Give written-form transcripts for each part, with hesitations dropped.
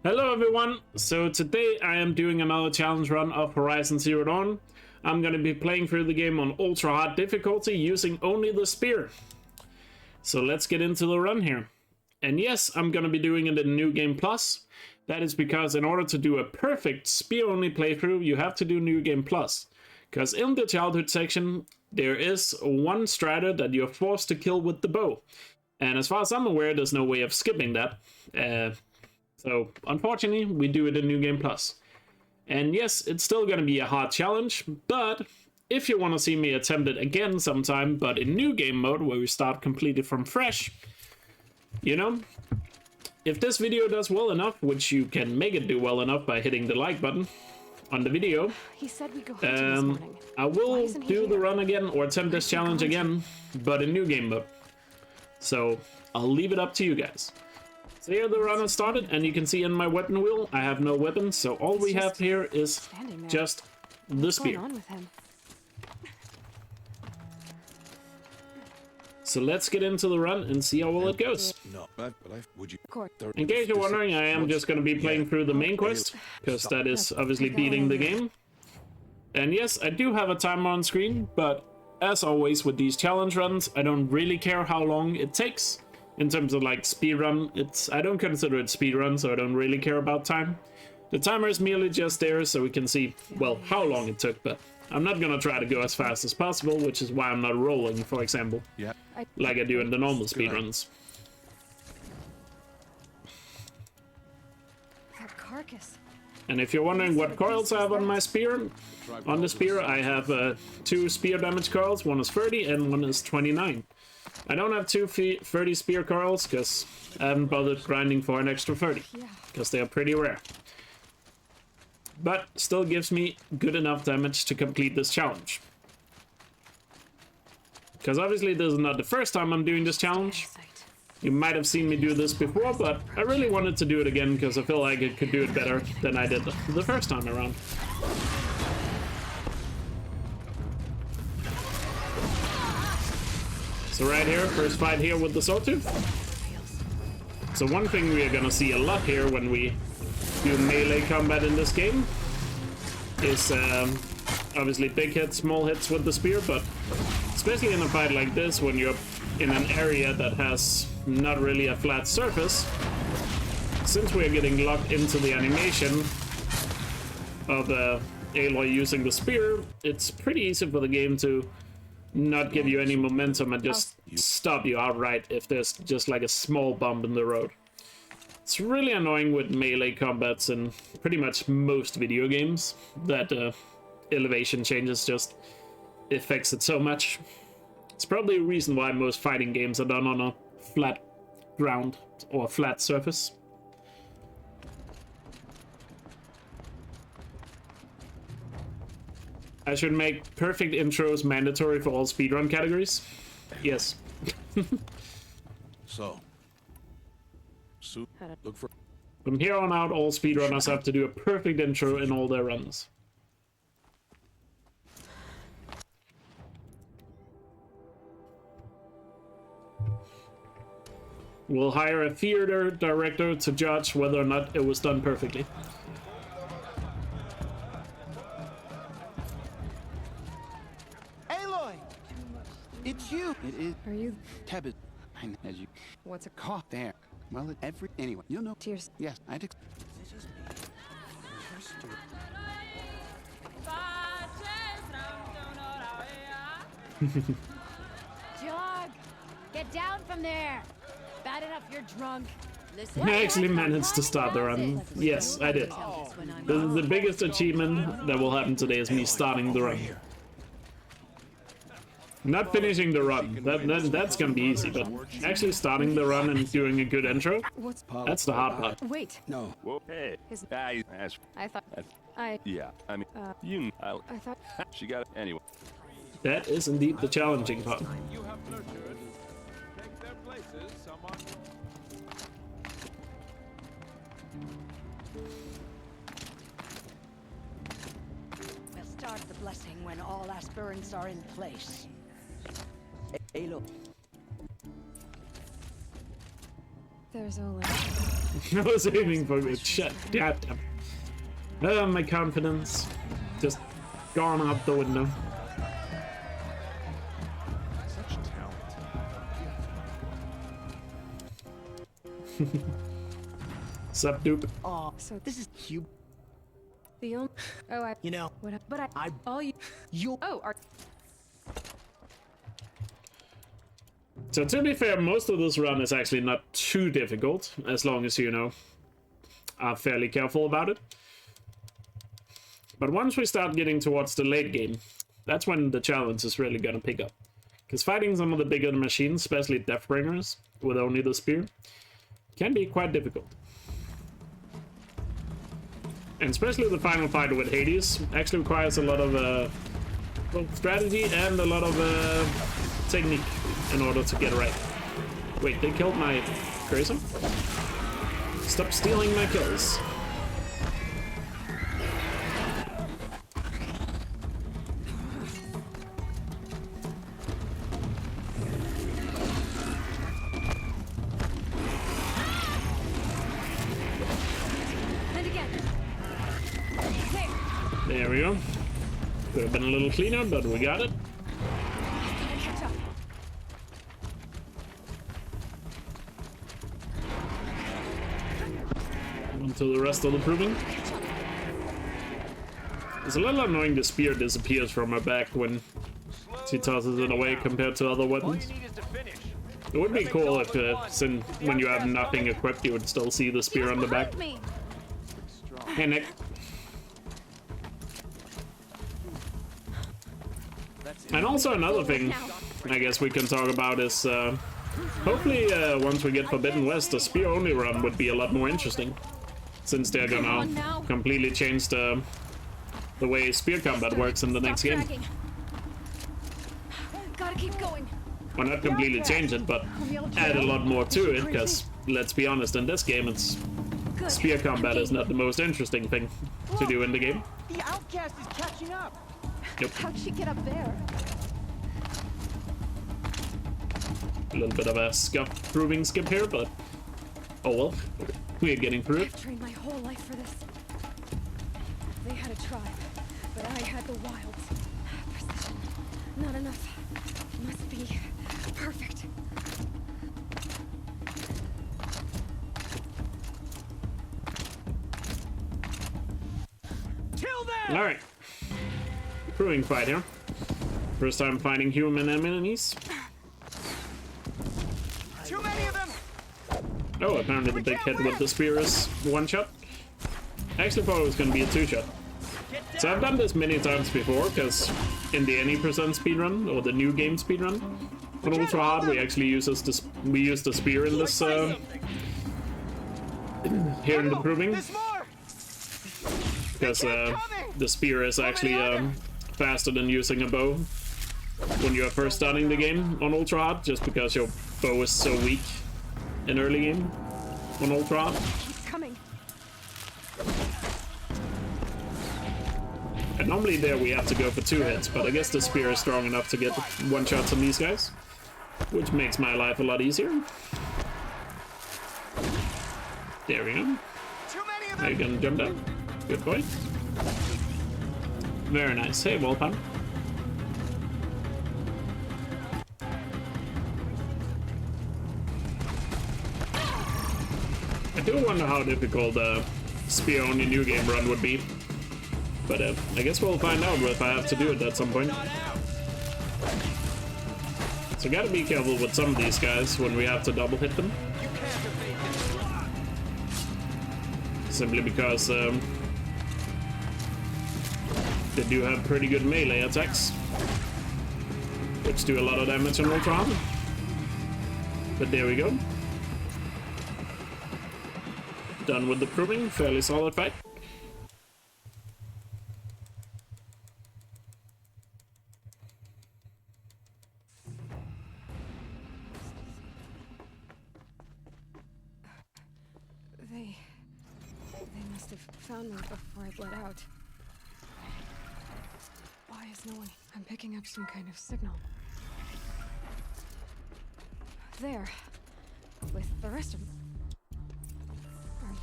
Hello everyone, so today I am doing another challenge run of Horizon Zero Dawn. I'm gonna be playing through the game on ultra hard difficulty using only the spear. So let's get into the run here. And yes, I'm gonna be doing it in New Game Plus. That is because in order to do a perfect spear only playthrough, you have to do New Game Plus. Because in the childhood section, there is one strider that you're forced to kill with the bow. And as far as I'm aware, there's no way of skipping that. So, unfortunately, we do it in New Game Plus. And yes, it's still gonna be a hard challenge, but if you want to see me attempt it again sometime, but in New Game mode, where we start completely from fresh, you know, if this video does well enough, which you can make it do well enough by hitting the like button on the video, he said we go hunting this morning. I will do the run again or attempt this challenge again, but in New Game mode. So, I'll leave it up to you guys. So here the run has started, and you can see in my weapon wheel, I have no weapons, so all we have here is just the spear. So let's get into the run and see how well it goes. In case you're wondering, I am just going to be playing through the main quest, because that is obviously beating the game. And yes, I do have a timer on screen, but as always with these challenge runs, I don't really care how long it takes. In terms of like speedrun, I don't consider it speedrun, so I don't really care about time. The timer is merely just there so we can see, well, how long it took, but I'm not gonna try to go as fast as possible, which is why I'm not rolling, for example, like I do in the normal speedruns. That carcass. And if you're wondering what coils I have on my spear, on the spear I have 2 spear damage coils, one is 30 and one is 29. I don't have 2 30 spear coils because I haven't bothered grinding for an extra 30, because they are pretty rare. But still gives me good enough damage to complete this challenge. Because obviously this is not the first time I'm doing this challenge. You might have seen me do this before, but I really wanted to do it again because I feel like I could do it better than I did the first time around. So right here, first fight here with the Sawtooth. So one thing we are gonna see a lot here when we do melee combat in this game is obviously big hits, small hits with the spear, but especially in a fight like this when you're in an area that has not really a flat surface, since we are getting locked into the animation of Aloy using the spear, it's pretty easy for the game to not give you any momentum and just stop you outright if there's just like a small bump in the road. It's really annoying with melee combats in pretty much most video games that elevation changes just affects it so much. It's probably a reason why most fighting games are done on a flat ground or flat surface. I should make perfect intros mandatory for all speedrun categories. Yes. So look for. From here on out, all speedrunners have to do a perfect intro in all their runs. We'll hire a theater director to judge whether or not it was done perfectly. It's you. It is. Are you? Tabit. I know you. What's a Caught there. Well, anyway, you know. Tears? Yes, I'd. Jog, get down from there. Bad enough you're drunk. I actually managed to start the run. Yes, I did. The biggest achievement that will happen today is me starting the run. Not finishing the run, that's gonna be easy, but actually starting the run and doing a good intro, that's the hard part. Wait. No. Whoa, hey. I thought. Yeah, I mean, I thought. she got it anyway. That is indeed the challenging part. You have nurtured. Take their places, someone. We'll start the blessing when all aspirants are in place. Alo. There's only I was aiming for it. Shut damn. My confidence just gone out the window. Such talent. Sup, dupe? So This is you. the only. Oh, I. You know, What? But I all you. you. Oh, are. So to be fair, most of this run is actually not too difficult, as long as you know are fairly careful about it. But once we start getting towards the late game, that's when the challenge is really gonna pick up. Because fighting some of the bigger machines, especially Deathbringers, with only the spear, can be quite difficult. And especially the final fight with Hades actually requires a lot of both strategy and a lot of technique in order to get it right. Wait, they killed my Tracer? Stop stealing my kills. And again. There. There we go. Could have been a little cleaner, but we got it. Gotta catch up. On to the rest of the proving. It's a little annoying the spear disappears from her back when she tosses it away compared to other All weapons. you need is to finish. It would be cool if, when you have nothing equipped, you would still see the spear on the back. Behind me. Hey, Nick. And also another thing I guess we can talk about is, hopefully once we get Forbidden West, the spear-only run would be a lot more interesting. Since they're gonna completely change the way spear combat works in the next game. Dragging. Gotta keep going. Well, not completely change it, but add a lot more to it, because, let's be honest, in this game, it's Good. spear combat is not the most interesting thing to do in the game. The outcast is catching up. Yep. How'd she get up there? A little bit of a proving skip here, but oh well, we're getting through it. I've trained my whole life for this. They had a tribe, but I had the wilds. Precision. Not enough. Must be perfect. Kill them. All right, proving fight here. First time fighting human enemies. Too many of them. Oh, apparently the big hit with the spear is one shot. I actually thought it was gonna be a two shot. So I've done this many times before, because in the any % speedrun, or the new game speedrun, on Ultra Hard, we actually use the spear in this here in the proving, There's more. because the spear is actually faster than using a bow when you are first starting the game on Ultra Hard, just because your bow is so weak in early game on Ultra Hard. It's coming. And normally there we have to go for 2 hits, but I guess the spear is strong enough to get one shots on these guys, which makes my life a lot easier. There we go. Now you're gonna jump down. Good boy. Very nice. Hey, Wolfman. I do wonder how difficult a spear-only new game run would be. But I guess we'll find out if I have to do it at some point. So gotta be careful with some of these guys when we have to double hit them. Simply because they do have pretty good melee attacks, which do a lot of damage on Ultra Hard. But there we go. Done with the proving, fairly solid fight. They must have found me before I bled out. Why is no one? I'm picking up some kind of signal. There. With the rest of them.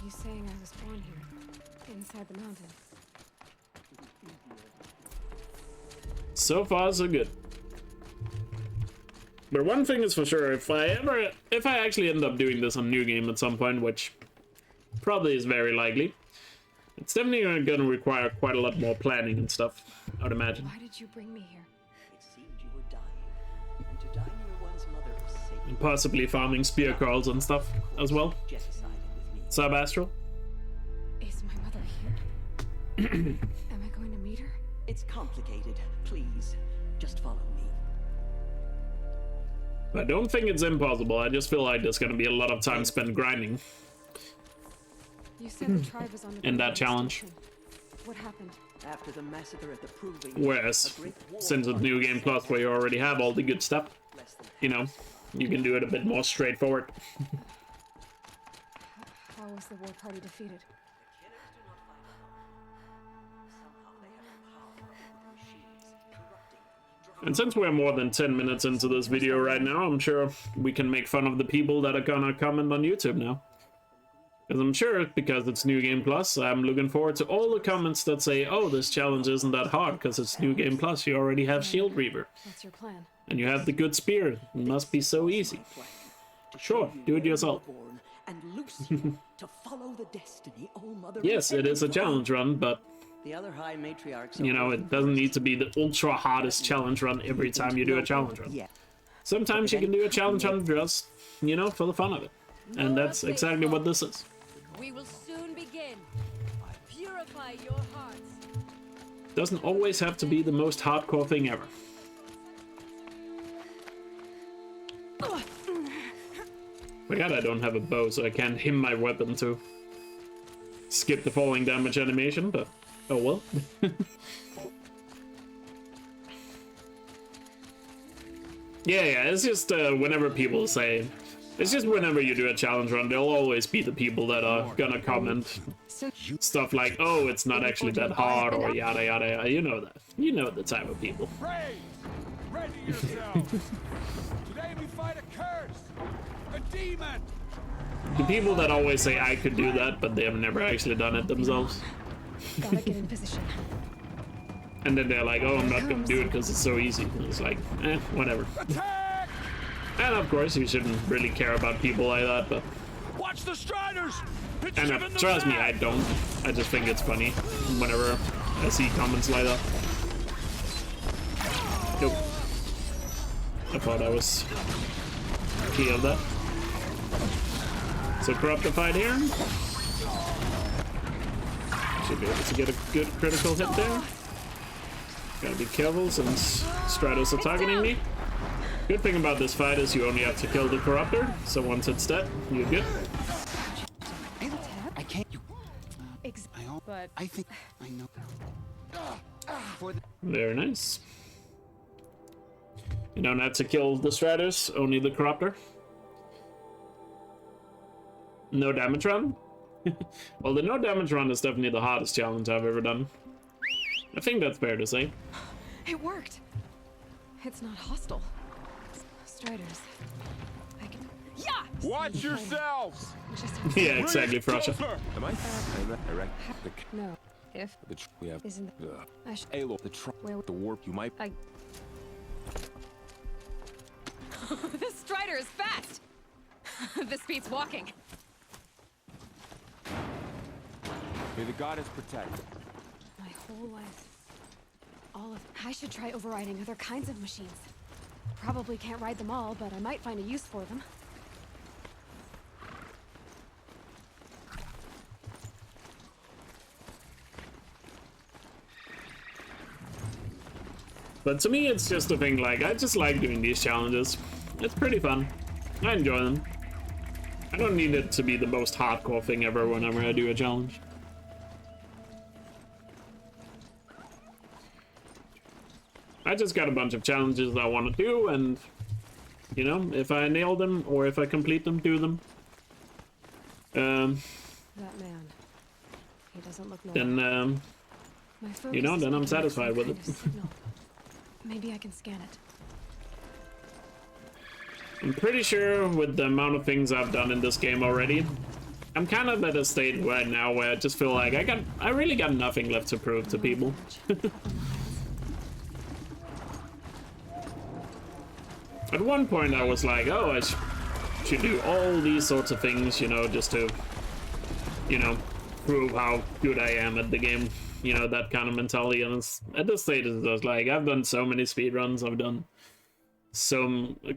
you saying I was born here, inside the mountain? So far, so good. But one thing is for sure, if I actually end up doing this on New Game at some point, which probably is very likely, it's definitely gonna require quite a lot more planning and stuff, I would imagine. Why did you bring me here? It seemed you were dying, and to die near one's mother was sacred. And possibly farming spear crawls and stuff as well. Genocide with me. Sub-astral. Is my mother here? Am I going to meet her? It's complicated. Please, just follow me. I don't think it's impossible, I just feel like there's gonna be a lot of time spent grinding You said the tribe was on the in brink that of challenge. extinction. What happened? After the massacre at the Proving, Whereas, a great war since it's New Game Plus where you already have all the good stuff, less than you know, you can do it a bit more straightforward. How was the war party defeated? killers do not find out. Somehow they have the power of the machines, corrupting, And since we're more than 10 minutes into this video right now, I'm sure we can make fun of the people that are gonna comment on YouTube now. Because I'm sure, because it's New Game Plus, I'm looking forward to all the comments that say, oh, this challenge isn't that hard, because it's New Game Plus, you already have Shield Reaver. What's your plan? And you have the good spear, it must be so easy. Sure, do it yourself. born and loose you to follow the destiny all mother. Yes, it is a intended for. challenge run, but, The other high matriarchs. you know, it doesn't need to be the ultra hardest challenge run every time you do a challenge run. Yeah. Sometimes you can do a challenge run just, you know, for the fun of it. And that's exactly what this is. We will soon begin. Purify your hearts. Doesn't always have to be the most hardcore thing ever. Forgot I don't have a bow, so I can't him my weapon to skip the falling damage animation, but oh well. Yeah, it's just whenever people say, it's just whenever you do a challenge run, there'll always be the people that are gonna comment stuff like, oh, it's not actually that hard, or yada yada yada. You know that. You know the type of people. Brave! Ready yourselves! Today we fight a curse! A demon! The people that always say I could do that, but they have never actually done it themselves. Gotta get in position. And then they're like, oh, I'm not gonna do it because it's so easy. And it's like, whatever. Attack! And of course, you shouldn't really care about people like that, but... Watch the Striders! It's And given the trust me, back! I don't. I just think it's funny whenever I see comments like that. Nope. I thought I was key of that. So corrupt the fight here. Should be able to get a good critical hit there. Gotta be careful since Stratos are targeting me. Good thing about this fight is you only have to kill the Corruptor, so once it's dead, you're good. I can't. You. But I think I know. For the Very nice. You don't have to kill the Stratos, only the Corruptor. No damage run? Well, the no damage run is definitely the hardest challenge I've ever done. I think that's fair to say. it worked. It's not hostile. Striders. I can. Yeah. Watch yourselves! Just Yeah, exactly, Frasha. Closer! Am I? Erect. no. If We have. isn't I should. Halo. The warp. You might. I. This Strider is fast. This beats walking. May the goddess protect. My whole life. All of. I should try overriding other kinds of machines. Probably can't ride them all, but I might find a use for them. But to me, it's just a thing, like, I just like doing these challenges. It's pretty fun. I enjoy them. I don't need it to be the most hardcore thing ever whenever I do a challenge. I just got a bunch of challenges I want to do, and, you know, if I nail them, or if I complete them, do them. That man. He doesn't look normal. Then, My focus you know, is then I'm picking up satisfied some with kind it. of signal. Maybe I can scan it. I'm pretty sure with the amount of things I've done in this game already, I'm kind of at a state right now where I just feel like I really got nothing left to prove to people. At one point I was like, oh, I should do all these sorts of things, you know, just to, you know, prove how good I am at the game. You know, that kind of mentality. And it's, at this stage it's just like, I've done so many speedruns, I've done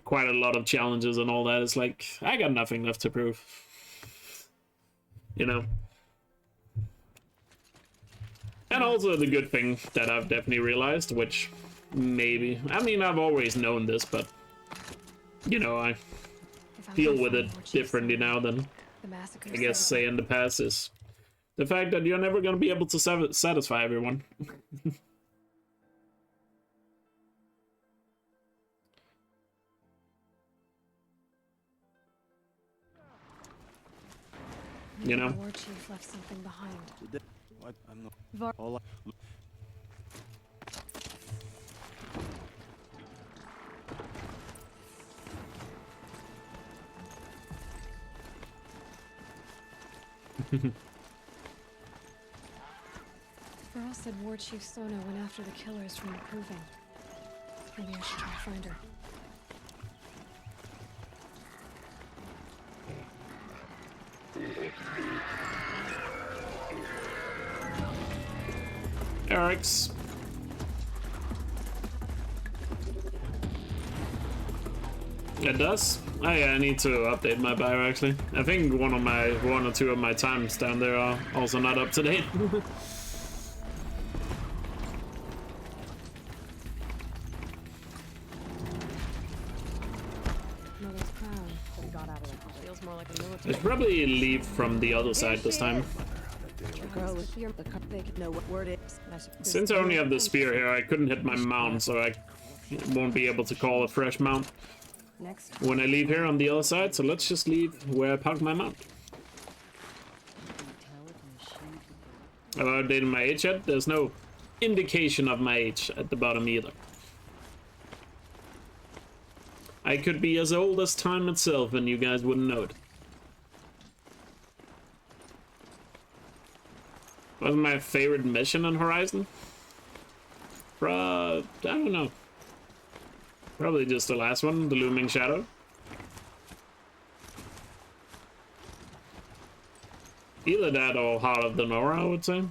quite a lot of challenges and all that. It's like, I got nothing left to prove. You know? And also the good thing that I've definitely realized, which maybe, I mean, I've always known this, but, you know, I deal with it differently now than, I guess, say in the past, is the fact that you're never going to be able to satisfy everyone. You know? The war chief left something behind. What? I'm not. All Varl said War Chief Sona went after the killers from the Proving. Maybe I should try to find her. Eric's. It does? Oh yeah, I need to update my bio actually. I think one or two of my times down there are also not up to date. I should probably leave from the other side this time. Since I only have the spear here, I couldn't hit my mount, so I won't be able to call a fresh mount when I leave here on the other side. So let's just leave where I parked my mount. Have I updated my age yet? There's no indication of my age at the bottom either. I could be as old as time itself and you guys wouldn't know it. What's my favorite mission on Horizon? I don't know. Probably just the last one, the Looming Shadow. Either that or Heart of the Nora, I would say.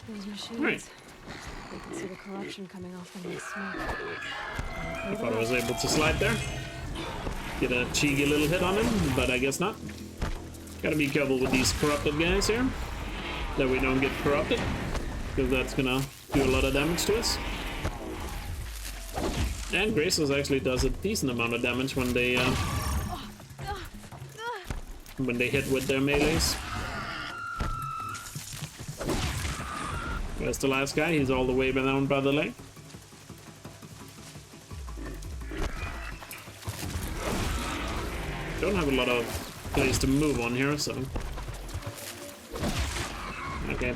Those machines. Right. You can see the corruption coming off from the smoke. I thought I was able to slide there. Get a cheeky little hit on him, but I guess not. Gotta be careful with these corrupted guys here, that we don't get corrupted, because that's gonna do a lot of damage to us. And Graces actually does a decent amount of damage when they hit with their melees. There's the last guy, he's all the way down by the lake. Don't have a lot of place to move on here, so... Okay.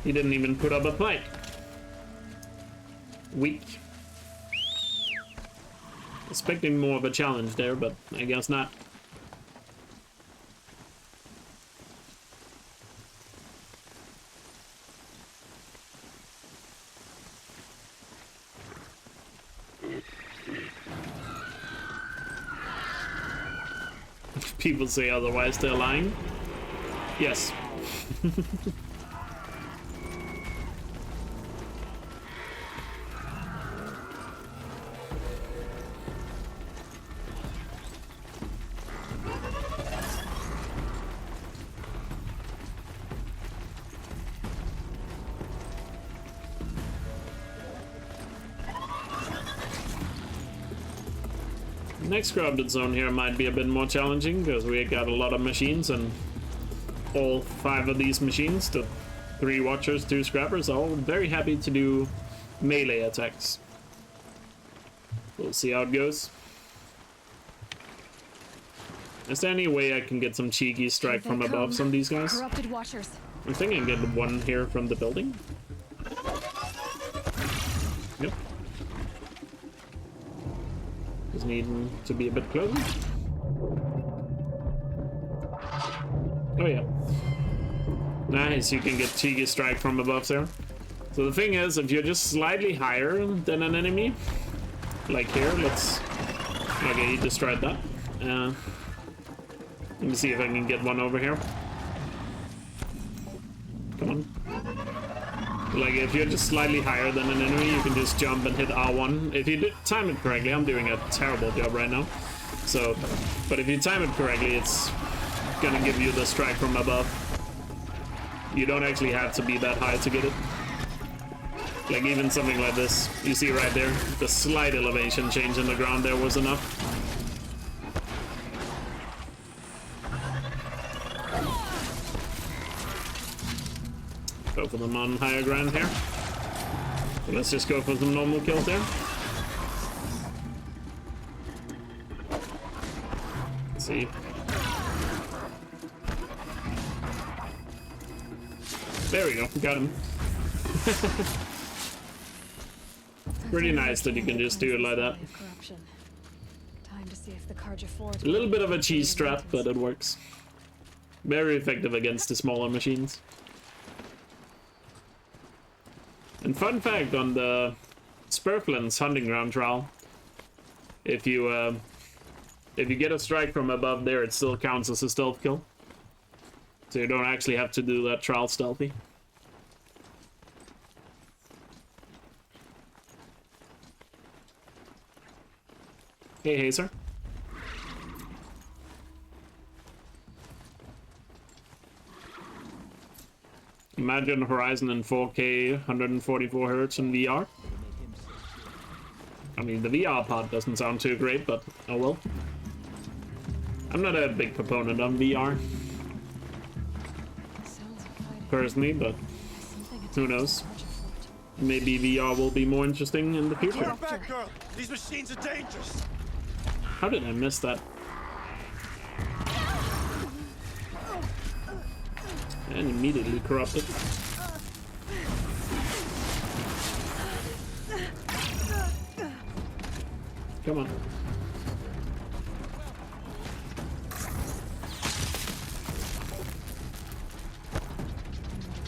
He didn't even put up a fight. Weak. Expecting more of a challenge there, but I guess not. People say otherwise, they're lying. Yes. Next corrupted zone here might be a bit more challenging because we got a lot of machines, and all 5 of these machines, the 3 watchers, 2 scrappers, are all very happy to do melee attacks. We'll see how it goes. Is there any way I can get some cheeky strike from above some of these guys? Corrupted watchers. I think I can get one here from the building. Yep. Just need to be a bit closer. Oh yeah. Nice, you can get cheeky strike from above there. So the thing is, if you're just slightly higher than an enemy, like here, let's... Okay, he destroyed that. Let me see if I can get one over here. Come on. Like, if you're just slightly higher than an enemy, you can just jump and hit R1. If you did time it correctly, I'm doing a terrible job right now. So, but if you time it correctly, it's gonna give you the strike from above. You don't actually have to be that high to get it. Like even something like this, you see right there, the slight elevation change in the ground there was enough. Go for them on higher ground here. So let's just go for some normal kills there. Let's see. There we go, got him. Pretty nice that you can just do it like that. Time to see if the Carja A little bit of a cheese strap, but it works. Very effective against the smaller machines. And fun fact on the Spurflin's hunting ground trial, if you get a strike from above there, it still counts as a stealth kill. So you don't actually have to do that trial stealthy. Hey, Hazer. Imagine Horizon in 4K, 144 Hz in VR. I mean, the VR part doesn't sound too great, but oh well. I'm not a big proponent on VR. Personally, but who knows? Maybe VR will be more interesting in the future. Get back, girl. These machines are dangerous. How did I miss that? And immediately corrupted. Come on.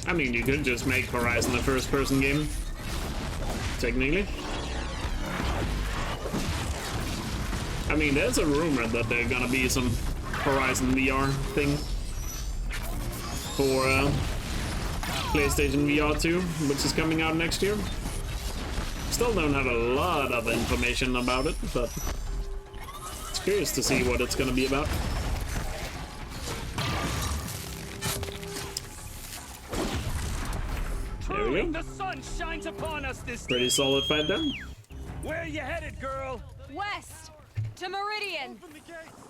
I mean, you could just make Horizon a first-person game, technically. I mean, there's a rumor that there's gonna be some Horizon VR thing for PlayStation VR 2, which is coming out next year. Still don't have a lot of information about it, but it's curious to see what it's gonna be about. There we go. The sun shines upon us this Pretty solid fight then. Where are you headed, girl? West to Meridian. Open the gates.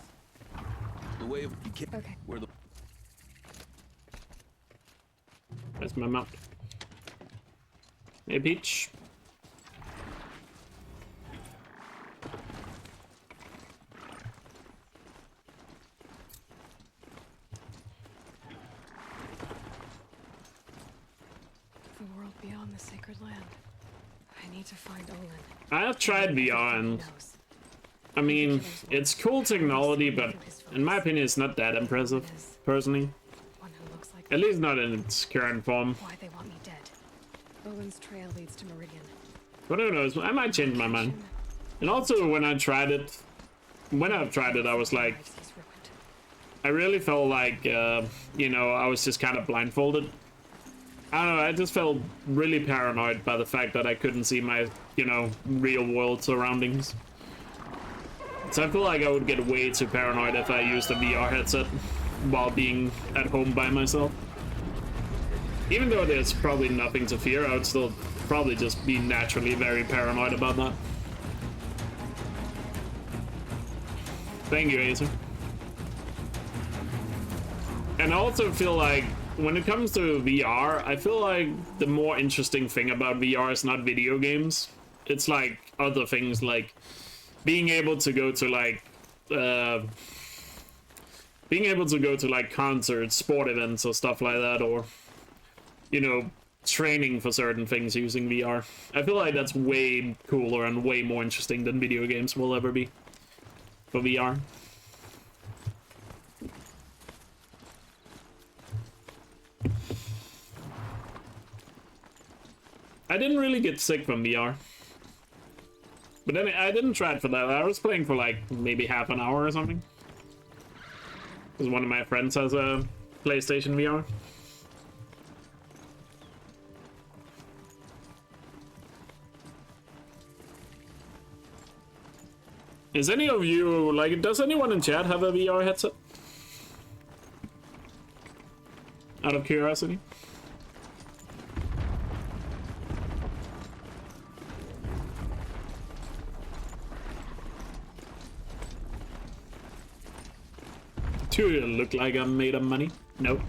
The way you can't. Okay. Where the Where's my map? Hey, Peach. The world beyond the sacred land. I need to find Olin. I have tried VR and Knows. I mean, it's cool technology, but in my opinion, it's not that impressive, personally. One who looks like At least not in its current form. why they want me dead. Olin's trail leads to Meridian. But who knows, I might change my mind. And also, when I've tried it, I was like, He's ruined. I really felt like, you know, I was just kind of blindfolded. I don't know, I just felt really paranoid by the fact that I couldn't see my, you know, real world surroundings. So I feel like I would get way too paranoid if I used a VR headset while being at home by myself. Even though there's probably nothing to fear, I would still probably just be naturally very paranoid about that. Thank you, Acer. And I also feel like when it comes to VR, I feel like the more interesting thing about VR is not video games. It's like other things, like being able to go to like concerts, sport events or stuff like that, or you know, training for certain things using VR. I feel like that's way cooler and way more interesting than video games will ever be for VR. I didn't really get sick from VR. But then I didn't try it for that. I was playing for like maybe half an hour or something. Because one of my friends has a PlayStation VR. Is any of you, like, does anyone in chat have a VR headset? Out of curiosity. Do you look like I'm made of money? Nope.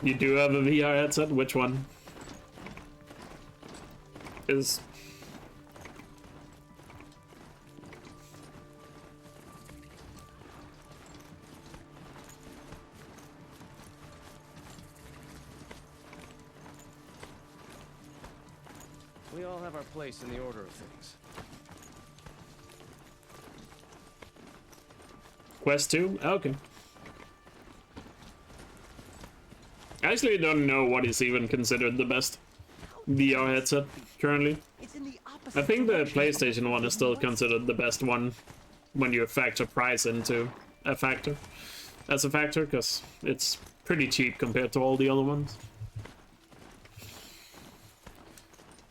You do have a VR headset? Which one? Is... We all have our place in the order of things. Quest 2? Okay. I actually don't know what is even considered the best VR headset currently. I think the PlayStation one is still considered the best one when you factor price into a factor. As a factor, because it's pretty cheap compared to all the other ones.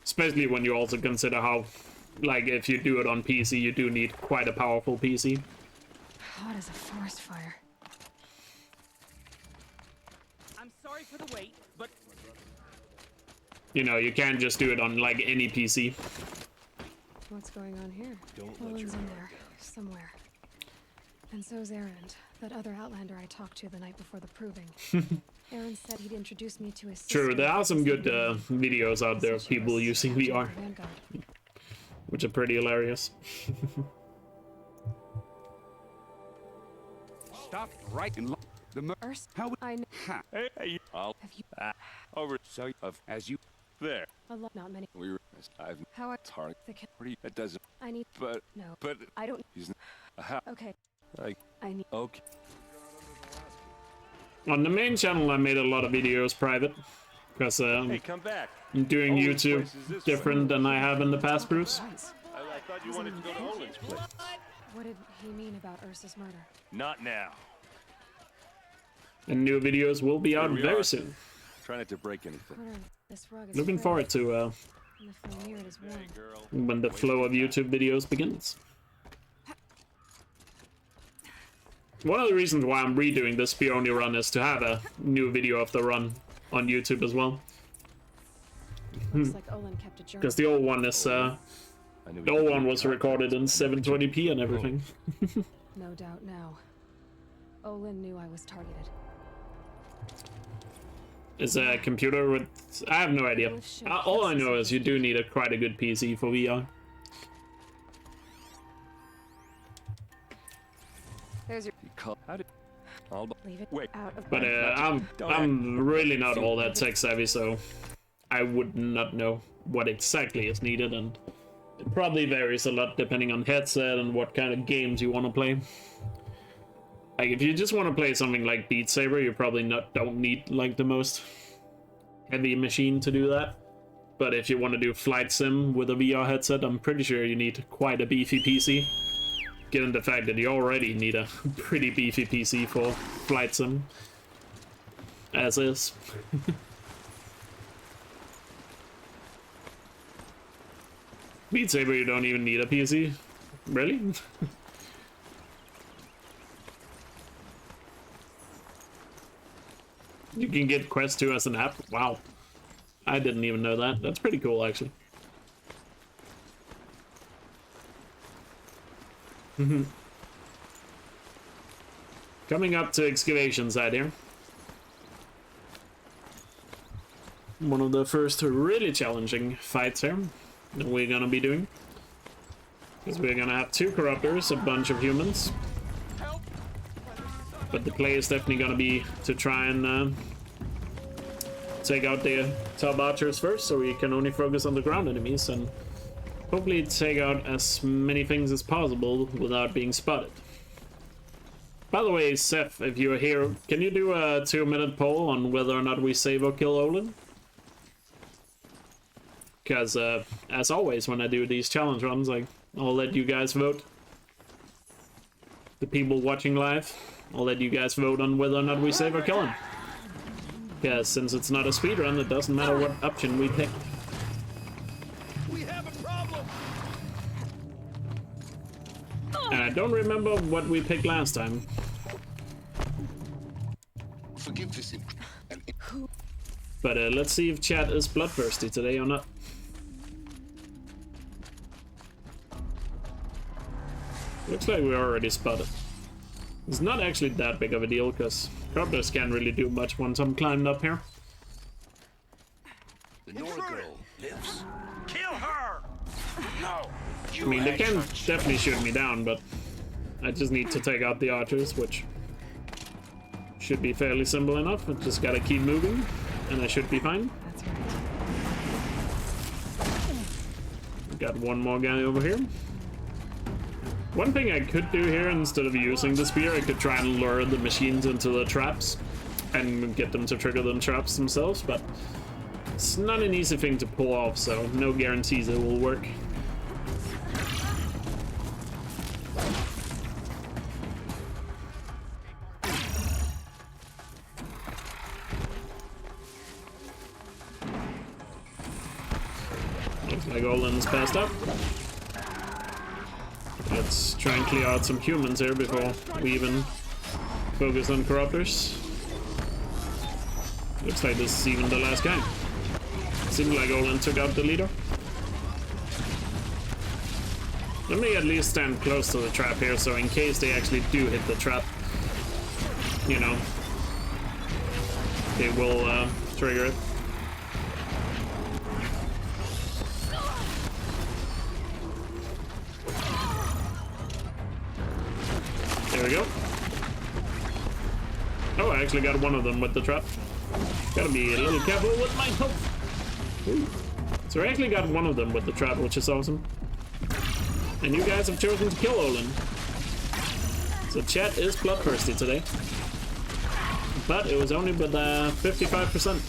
Especially when you also consider how, like, if you do it on PC, you do need quite a powerful PC. Hot as a forest fire. I'm sorry for the wait, but You know, you can't just do it on, like, any PC. What's going on here? Don't let Owen's your in there, somewhere. And so's Aaron, that other Outlander I talked to the night before the proving. Aaron said he'd introduce me to his sister. True, there are some good videos out there of people using VR, which are pretty hilarious. Stop right in the First, how I know ha. Hey, I'll have you over so of as you there. a lot, not many. We were I've How I target the ca- pretty that doesn't I need but no. but I don't. he's how Okay, like I need. okay. On the main channel, I made a lot of videos private, because hey, come back. I'm doing Owen's YouTube place is this different than I have in the past, Bruce. Once. I thought you wanted to go to Olin's place. What did he mean about Ursa's murder? Not now. And new videos will be out Here we very are. soon. Try not to break anything. Corner of this rug is Looking frayed, forward to and the floor near it is warm. Girl. when the flow of YouTube videos begins. One of the reasons why I'm redoing this Peony run is to have a new video of the run on YouTube as well. Looks like Olin kept a journal. Because the old one is, the old one was recorded in 720p and everything. No doubt now. Olin knew I was targeted. It's a computer with... I have no idea. All I know is you do need quite a good PC for VR. There's your How did? I'll leave it wait. out of But I'm really not all that tech savvy, so I would not know what exactly is needed, and it probably varies a lot depending on headset and what kind of games you want to play. Like, if you just want to play something like Beat Saber, you probably don't need like the most heavy machine to do that. But if you want to do Flight Sim with a VR headset, I'm pretty sure you need quite a beefy PC. Given the fact that you already need a pretty beefy PC for Flight Sim. As is. Beat Saber, you don't even need a PC? Really? You can get Quest 2 as an app? Wow. I didn't even know that. That's pretty cool, actually. Coming up to excavation side here. One of the first really challenging fights here that we're gonna be doing. Because we're gonna have 2 corruptors, a bunch of humans. But the play is definitely gonna be to try and take out the top archers first, so we can only focus on the ground enemies and hopefully take out as many things as possible without being spotted. By the way, Seth, if you're here, can you do a 2-minute poll on whether or not we save or kill Olin? Because, as always, when I do these challenge runs, I'll let you guys vote. The people watching live, I'll let you guys vote on whether or not we save or kill him. Because since it's not a speedrun, it doesn't matter what option we pick. We have a problem. And I don't remember what we picked last time. Forgive this. But let's see if chat is bloodthirsty today or not. Looks like we already spotted. It's not actually that big of a deal, because corruptors can't really do much once I'm climbed up here. The Nora girl lives. Kill her. No. I mean, they can definitely shoot me down, but I just need to take out the archers, which should be fairly simple enough. I just gotta keep moving, and I should be fine. That's right. Got one more guy over here. One thing I could do here, instead of using the spear, I could try and lure the machines into the traps and get them to trigger the traps themselves, but it's not an easy thing to pull off, so no guarantees it will work. Looks like Olin's passed up. Let's try and clear out some humans here before we even focus on corruptors. Looks like this is even the last guy. Seems like Olin took out the leader. Let me at least stand close to the trap here, so in case they actually do hit the trap, you know, they will trigger it. There we go. Oh, I actually got one of them with the trap. Gotta be a little careful with my health. Ooh. So I actually got one of them with the trap, which is awesome. And you guys have chosen to kill Olin. So chat is bloodthirsty today. But it was only with 55%.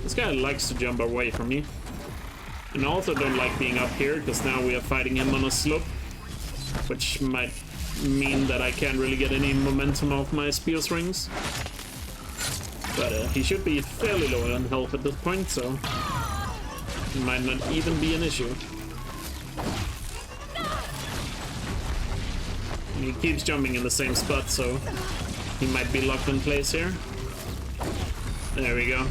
This guy likes to jump away from me. And I also don't like being up here, because now we are fighting him on a slope. Which might mean that I can't really get any momentum off my spear strings. But he should be fairly low on health at this point, so it might not even be an issue. And he keeps jumping in the same spot, so he might be locked in place here. There we go.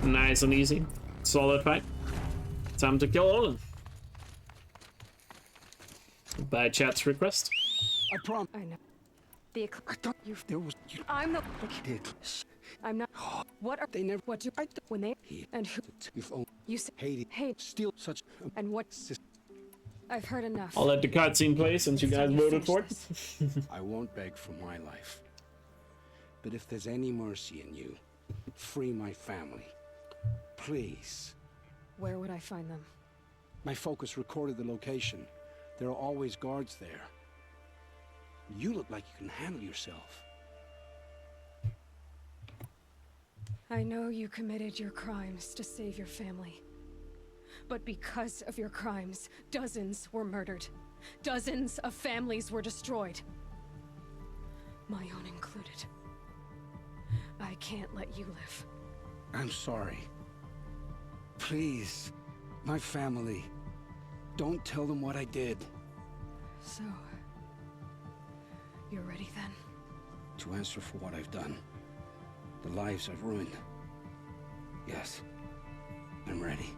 Nice and easy. Solid fight. Time to kill Olin. By chat's request. I promise. I know. I thought there was. I'm the. Did. I'm not. What are They never. What do I? When they He. and who? You've owned. You say Hated. hate Still such. and what? I've heard enough. I'll let the cutscene play since you guys voted for it. I won't beg for my life. But if there's any mercy in you, free my family. Please. Where would I find them? My focus recorded the location. There are always guards there. You look like you can handle yourself. I know you committed your crimes to save your family. But because of your crimes, dozens were murdered. Dozens of families were destroyed. My own included. I can't let you live. I'm sorry. Please, my family. Don't tell them what I did. So, you're ready then? To answer for what I've done. The lives I've ruined. Yes, I'm ready.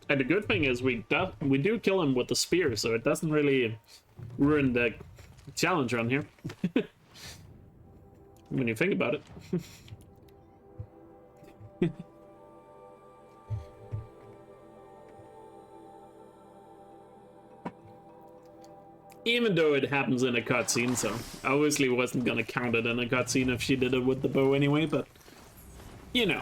And the good thing is we do kill him with the spear, so it doesn't really ruin the challenge run here. When you think about it. Even though it happens in a cutscene, so I obviously wasn't gonna count it in a cutscene if she did it with the bow anyway, but you know.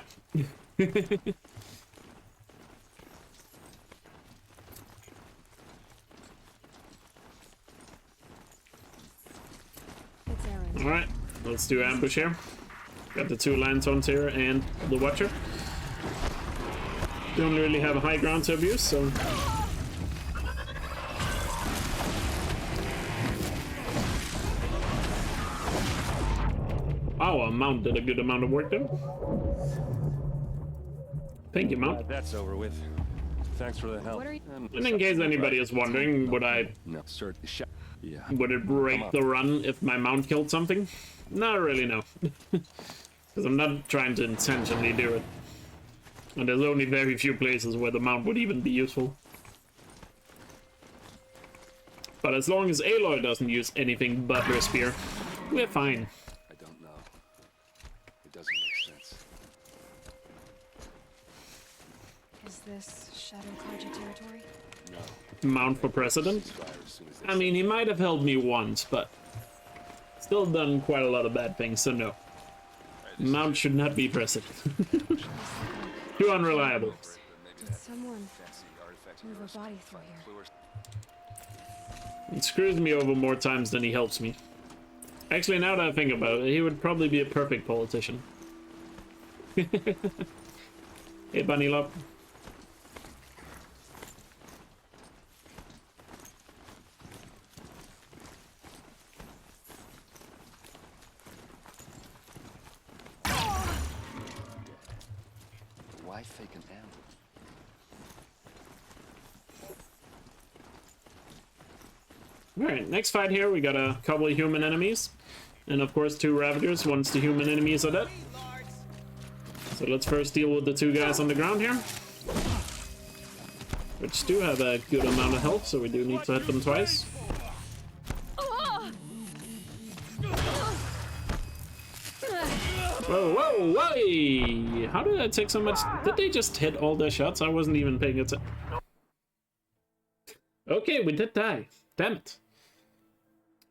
Alright, let's do ambush here. Got the 2 lanterns here and the Watcher. Don't really have a high ground to abuse, so... Wow, a mount did a good amount of work there. Thank you, mount. That's over with. Thanks for the help. And in case anybody is wondering, would it break the run if my mount killed something? Not really, no. Because I'm not trying to intentionally do it. And there's only very few places where the mount would even be useful. But as long as Aloy doesn't use anything but her spear, we're fine. I don't know. It doesn't make sense. Is this Shadow Carja territory? No. Mount for president? I mean, he might have helped me once, but still done quite a lot of bad things, so no. Mount should not be president. Too unreliable. Did someone move a body through here? It screws me over more times than he helps me. Actually, now that I think about it, he would probably be a perfect politician. Hey, Bunny Lop. Why fake an ambush? Alright, next fight here, we got a couple of human enemies. And of course 2 Ravagers once the human enemies are dead. So let's first deal with the 2 guys on the ground here. Which do have a good amount of health, so we do need to hit them twice. Whoa, whoa, whoa! How did that take so much? Did they just hit all their shots? I wasn't even paying attention. Okay, we did die. Damn it.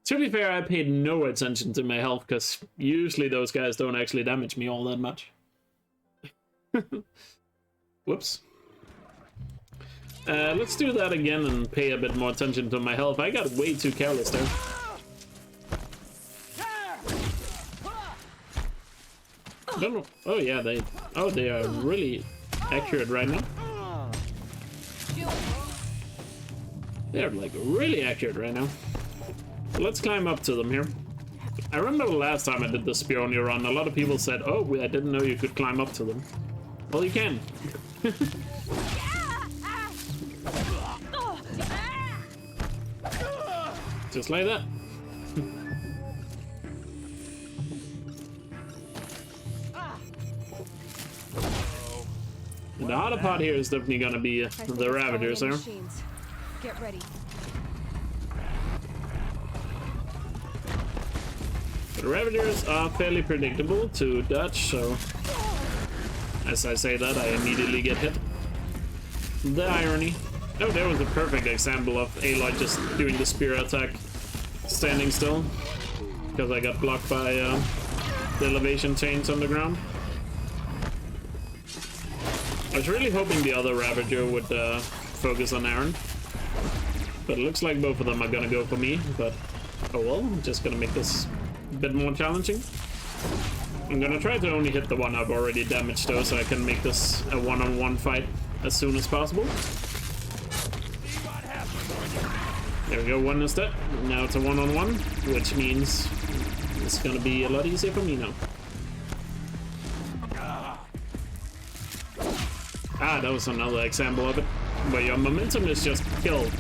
To be fair, I paid no attention to my health, because usually those guys don't actually damage me all that much. Whoops. Let's do that again and pay a bit more attention to my health. I got way too careless there. Don't know. Oh yeah, they are really accurate right now. They're like really accurate right now. So let's climb up to them here. I remember the last time I did the spear on your run, a lot of people said, oh, I didn't know you could climb up to them. Well, you can. Just like that. The harder part here is definitely gonna be the Ravagers there. Get ready. The Ravagers are fairly predictable to dodge, so as I say that, I immediately get hit. The irony. Oh, there was a perfect example of Aloy just doing the spear attack standing still, because I got blocked by the elevation chains on the ground. I was really hoping the other Ravager would focus on Aaron, but it looks like both of them are gonna go for me, but oh well, I'm just gonna make this a bit more challenging. I'm gonna try to only hit the one I've already damaged though, so I can make this a one-on-one fight as soon as possible. There we go, one is dead. Now it's a one-on-one, which means it's gonna be a lot easier for me now. Ah, that was another example of it, where your momentum is just killed.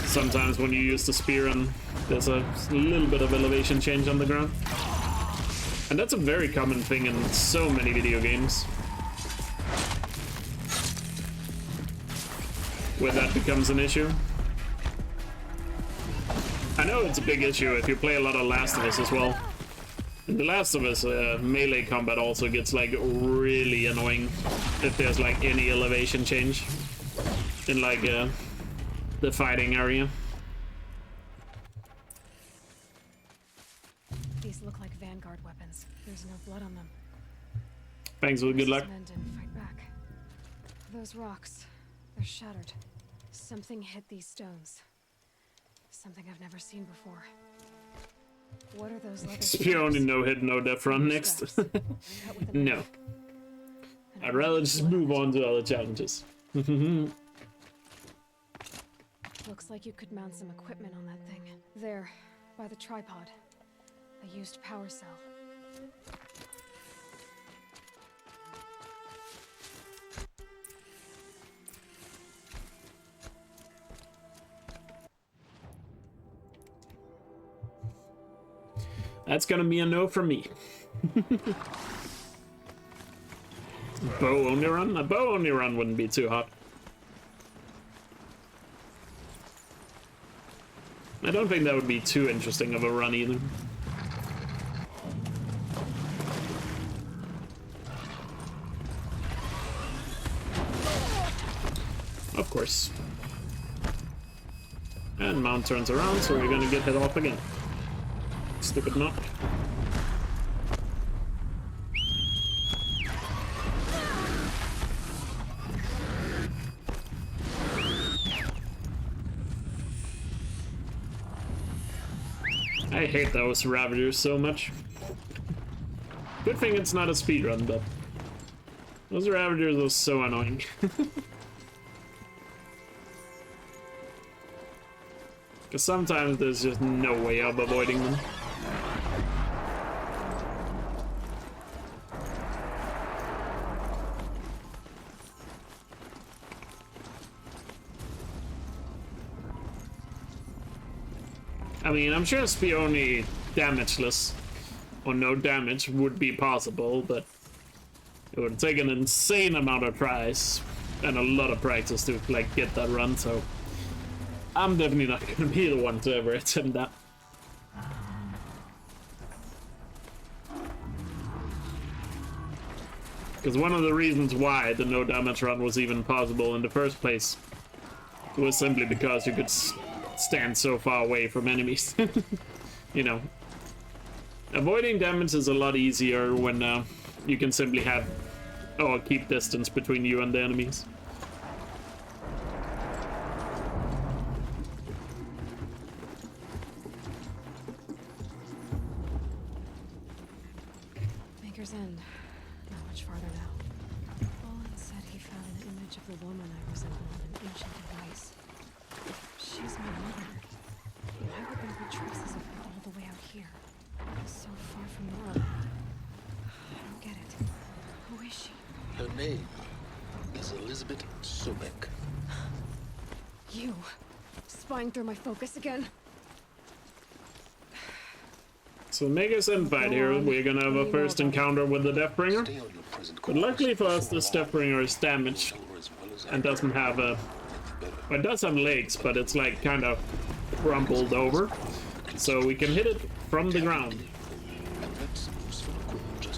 Sometimes when you use the spear and there's a little bit of elevation change on the ground. And that's a very common thing in so many video games, where that becomes an issue. I know it's a big issue if you play a lot of Last of Us as well. In The Last of Us, melee combat also gets like really annoying if there's like any elevation change in like the fighting area. These look like Vanguard weapons. There's no blood on them. Thanks, well, good luck. Men didn't fight back. Those rocks, they're shattered. Something hit these stones. Something I've never seen before. What are those leather Spioni no hit, no death run next. No. I'd rather just move on to other challenges. Looks like you could mount some equipment on that thing. There, by the tripod. A used power cell. That's gonna be a no from me. Bow only run? A bow only run wouldn't be too hot. I don't think that would be too interesting of a run either. Of course. And mount turns around, so we're gonna get hit off again. Stupid knock. I hate those Ravagers so much. Good thing it's not a speedrun, but those Ravagers are so annoying. Because sometimes there's just no way of avoiding them. I mean, I'm sure Spioni damageless or no damage would be possible, but it would take an insane amount of tries and a lot of practice to like get that run, so I'm definitely not gonna be the one to ever attempt that. Because one of the reasons why the no damage run was even possible in the first place was simply because you could stand so far away from enemies. You know, avoiding damage is a lot easier when you can simply have keep distance between you and the enemies. Maker's End. Not much farther now. Olin said he found an image of the woman I resemble in an ancient device. She's my mother. Why would there be traces of her all the way out here? So far from Nora. I don't get it. Who is she? Her name is Elizabeth Sobek. You. Spying through my focus again? So Maker's End fight here, we're gonna have a first encounter with the Deathbringer. But luckily for us, this Deathbringer is damaged and doesn't have a... Well, it does have legs, but it's like kind of crumpled over. So we can hit it from the ground,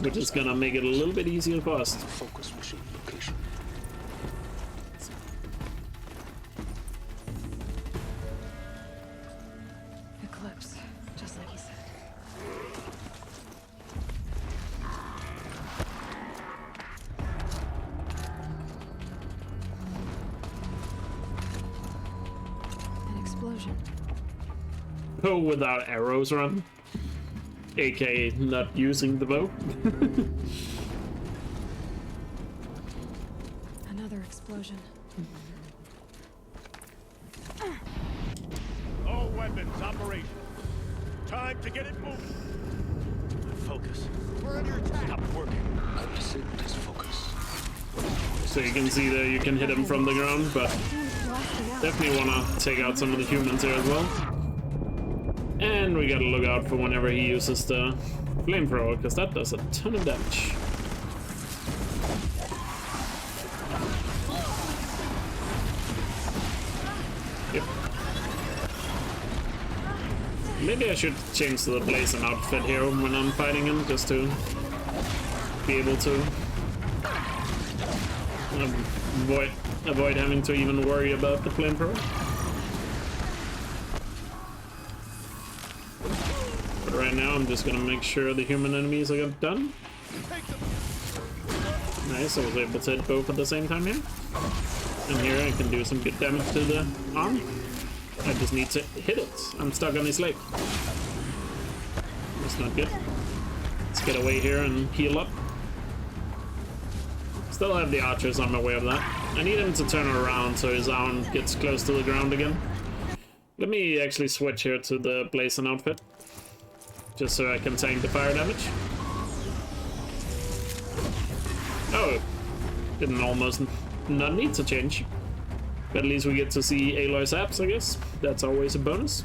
which is gonna make it a little bit easier for us. Eclipse, just like he said. An explosion. Bow without arrows run, aka not using the bow. Another explosion. All weapons operational. Time to get it moving. Focus. We're under attack. Stop working. I've disabled his focus. So you can see that you can hit him from the ground, but definitely want to take out some of the humans here as well. And we gotta look out for whenever he uses the flamethrower, because that does a ton of damage. Yep. Maybe I should change to the Blazing outfit here when I'm fighting him, just to be able to avoid having to even worry about the flamethrower. Right now, I'm just gonna make sure the human enemies are done. Nice, I was able to hit both at the same time here. And here I can do some good damage to the arm. I just need to hit it. I'm stuck on his leg. That's not good. Let's get away here and heal up. Still have the archers on my way of that. I need him to turn around so his arm gets close to the ground again. Let me actually switch here to the blazing outfit. Just so I can tank the fire damage. Oh, didn't almost not need to change. But at least we get to see Aloy's abs, I guess. That's always a bonus.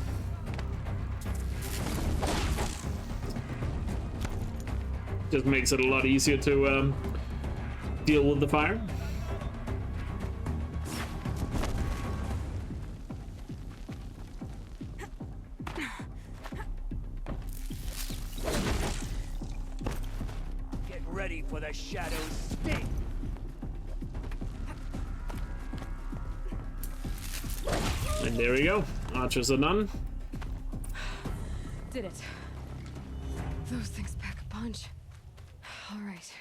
Just makes it a lot easier to deal with the fire. Get ready for the shadow's sting. And there we go. Archers are done. Did it. Those things pack a punch. All right.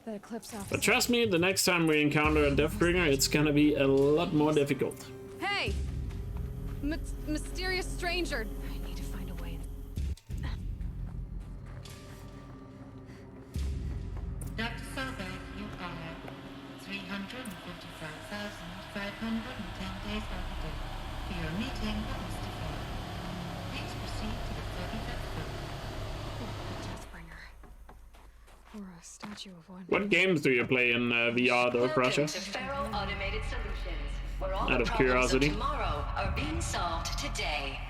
That Eclipse officer. But trust me, the next time we encounter a Deathbringer, it's gonna be a lot more difficult. Hey! Mysterious stranger. I need to find a way. Dr. Solberg, you are 355,510 days overdue for your meeting with Mr. Ford. Please proceed to the 35th floor. Deathbringer. Or a statue of one. What games do you play in VR though, Russia? Welcome to Faro Automated Solutions, where all Out the of problems curiosity. of tomorrow are being solved today.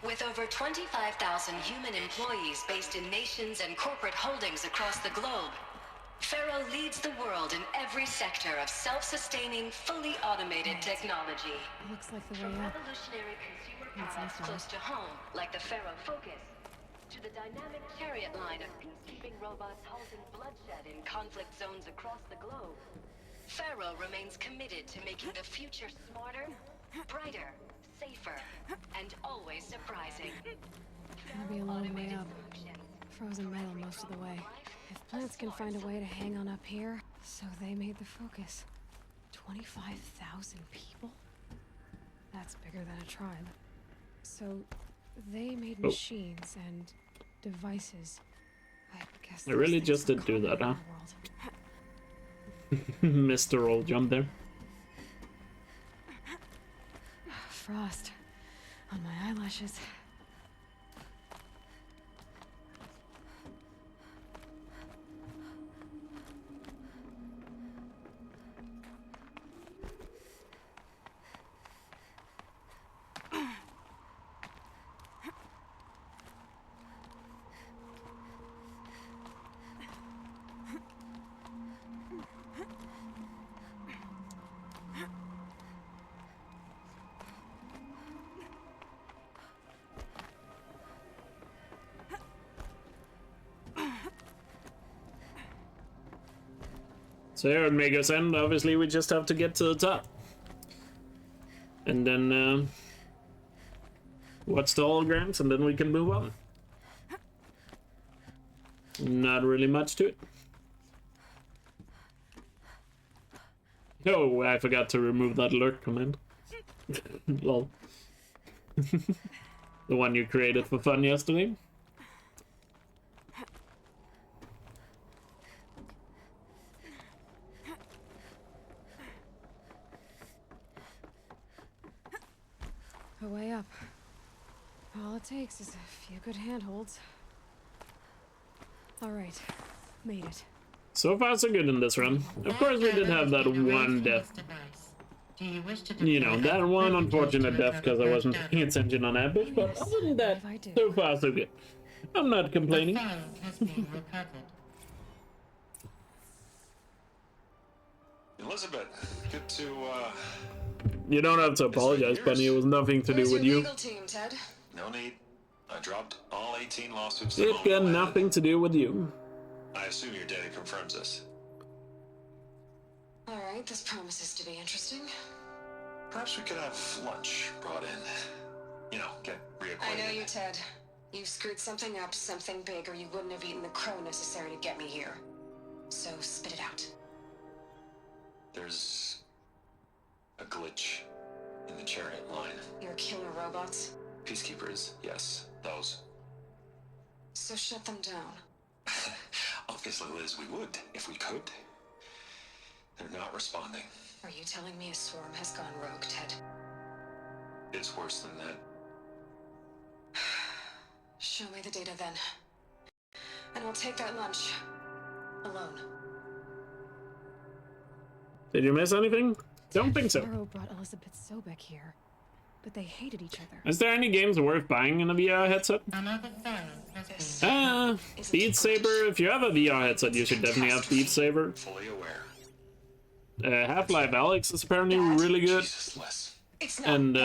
With over 25,000 human employees based in nations and corporate holdings across the globe, Faro leads the world in every sector of self-sustaining, fully automated technology. Looks like the From way up. revolutionary consumer products close to home, like the Faro Focus, to the dynamic chariot line of peacekeeping robots halting bloodshed in conflict zones across the globe, Faro remains committed to making the future smarter, brighter, safer, and always surprising. Gonna be a long way up. Frozen metal most of the way. If plants can find a way to hang on up here, so they made the Focus. 25,000 people? That's bigger than a tribe. So they made machines and devices. I guess I really just did do that, huh? Mr. Roll jump there. Frost on my eyelashes. So here at Mega's End, obviously we just have to get to the top. And then watch the holograms and then we can move on. Not really much to it. Oh, I forgot to remove that alert command. Lol. The one you created for fun yesterday. A way up. All it takes is a few good handholds. All right, made it. So far so good in this run. Of course we did have that one death. You know, that one unfortunate death because I wasn't paying attention on Ambush, but other than that, so far so good. I'm not complaining. Elizabeth, good to, You don't have to apologize, Penny. It was nothing to do with you. Team, Ted? No need. I dropped all 18 lawsuits. It got nothing to do with you. I assume your daddy confirms this. All right, this promises to be interesting. Perhaps we could have lunch brought in. You know, get reacquainted. I know you, Ted. You screwed something up, something big, or you wouldn't have eaten the crow necessary to get me here. So spit it out. There's a glitch in the chariot line. Your killer robots? Peacekeepers, yes, those. So shut them down. Obviously, Liz, we would, if we could. They're not responding. Are you telling me a swarm has gone rogue, Ted? It's worse than that. Show me the data then. And I'll take that lunch. Alone. Did you miss anything? Don't think so. Pharaoh brought Elizabeth Sobek here, but they hated each other. Is there any games worth buying in a VR headset? Beat Saber. If you have a VR headset, you should definitely have Beat Saber. Fully aware. Half-Life Alyx is apparently really good. It's not And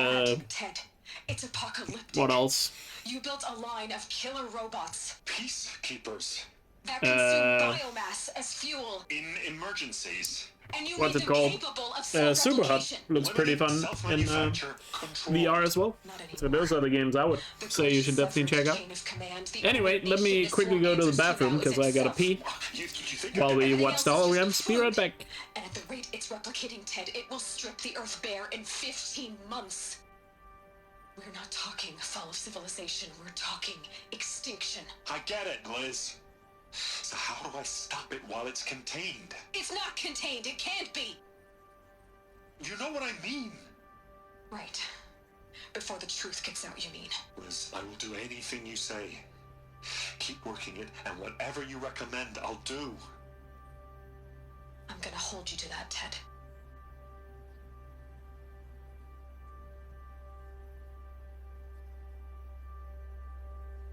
Ted. It's apocalyptic. what else? You built a line of killer robots. Peacekeepers. That consume biomass as fuel. In emergencies. And you What's made it them called? capable of Super Hut self-replication. looks pretty fun in VR as well. So those are the games I would say you should definitely check out. Anyway, let me quickly go to the bathroom because I gotta pee while we watch the holograms. Be right back. And at the rate it's replicating, Ted, it will strip the Earth bare in 15 months. We're not talking fall of civilization. We're talking extinction. I get it, Liz. So how do I stop it while it's contained? It's not contained. It can't be. You know what I mean. Right. Before the truth gets out, you mean? Liz, I will do anything you say. Keep working it, and whatever you recommend, I'll do. I'm gonna hold you to that, Ted.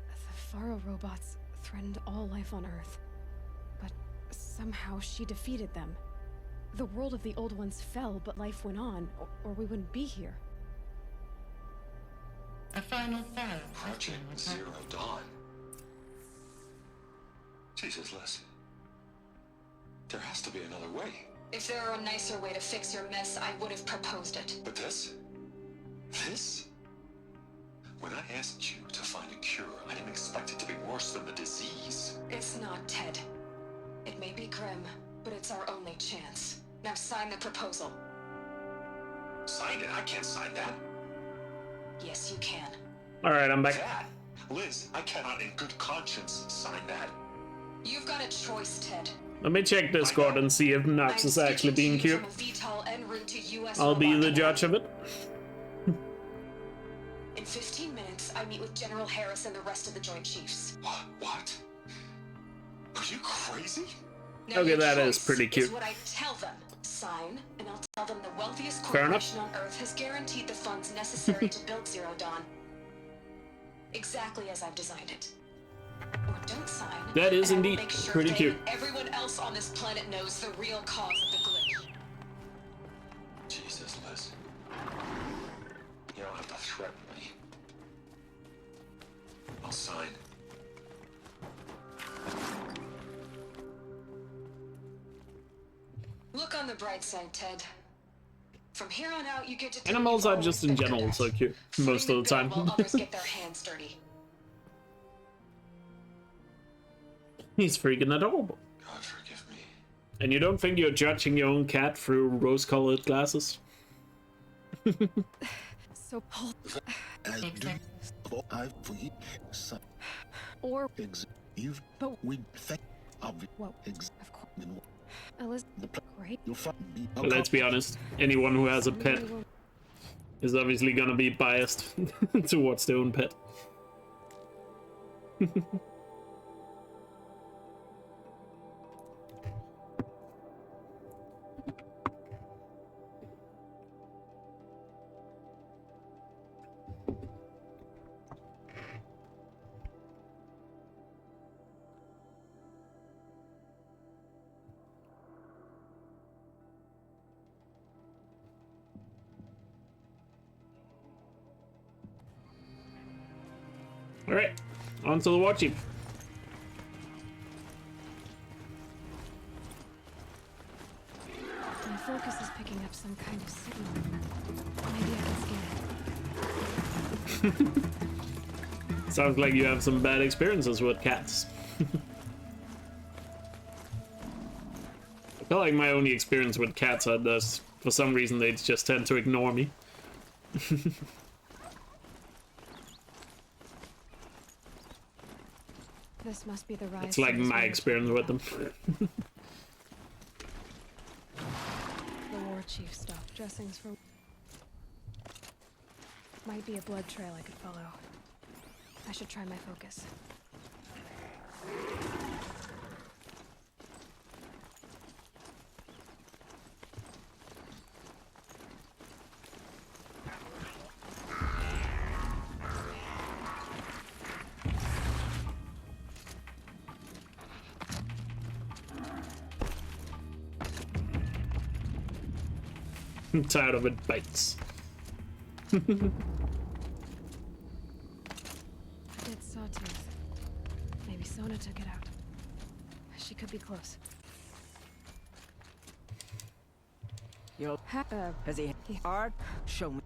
The Pharaoh robots threatened all life on Earth, but somehow she defeated them. The world of the old ones fell, but life went on, or we wouldn't be here. A final Pharaoh. Project Zero Dawn. Jesus, Liz. There has to be another way. If there were a nicer way to fix your mess, I would have proposed it. But this? This? When I asked you to find a cure, I didn't expect it to be worse than the disease. It's not, Ted. It may be grim, but it's our only chance. Now sign the proposal. Sign it? I can't sign that. Yes, you can. Alright, I'm back. That? Liz, I cannot in good conscience sign that. You've got a choice, Ted. Let me check Discord and see if Nox is actually being cute. I'll be the judge of it. In 15 minutes, I meet with General Harris and the rest of the Joint Chiefs. What? Are you crazy? Now Okay, your that is choice pretty cute. Is what I tell them. Sign, and I'll tell them the wealthiest Fair enough. corporation on Earth has guaranteed the funds necessary to build Zero Dawn. Exactly as I've designed it. Or don't sign. That is and I will indeed make sure pretty they cute. and everyone else on this planet knows the real cause of the glitch. Jesus, Liz. You don't have to threaten me. I'll sign. Look on the bright side, Ted. From here on out, you get to do Animals what are you've just always in been good general at. so cute most of the time. While others get their hands dirty. He's freaking adorable. God forgive me. And you don't think you're judging your own cat through rose-colored glasses? So Paul. Or but we think of whoa, of course. Elizabeth, great. But let's be honest, anyone who has a pet is obviously gonna be biased towards their own pet. Alright, on to the watching. My focus is picking up some kind of signal. Maybe I can scan it. Sounds like you have some bad experiences with cats. I feel like my only experience with cats are this. For some reason, they just tend to ignore me. This must be the rise. It's like my experience with them. The war chief stopped dressings for. Might be a blood trail I could follow. I should try my focus. I'm tired of it bites. A dead sawtooth. Maybe Sona took it out. She could be close. You'll has he hard? Show me.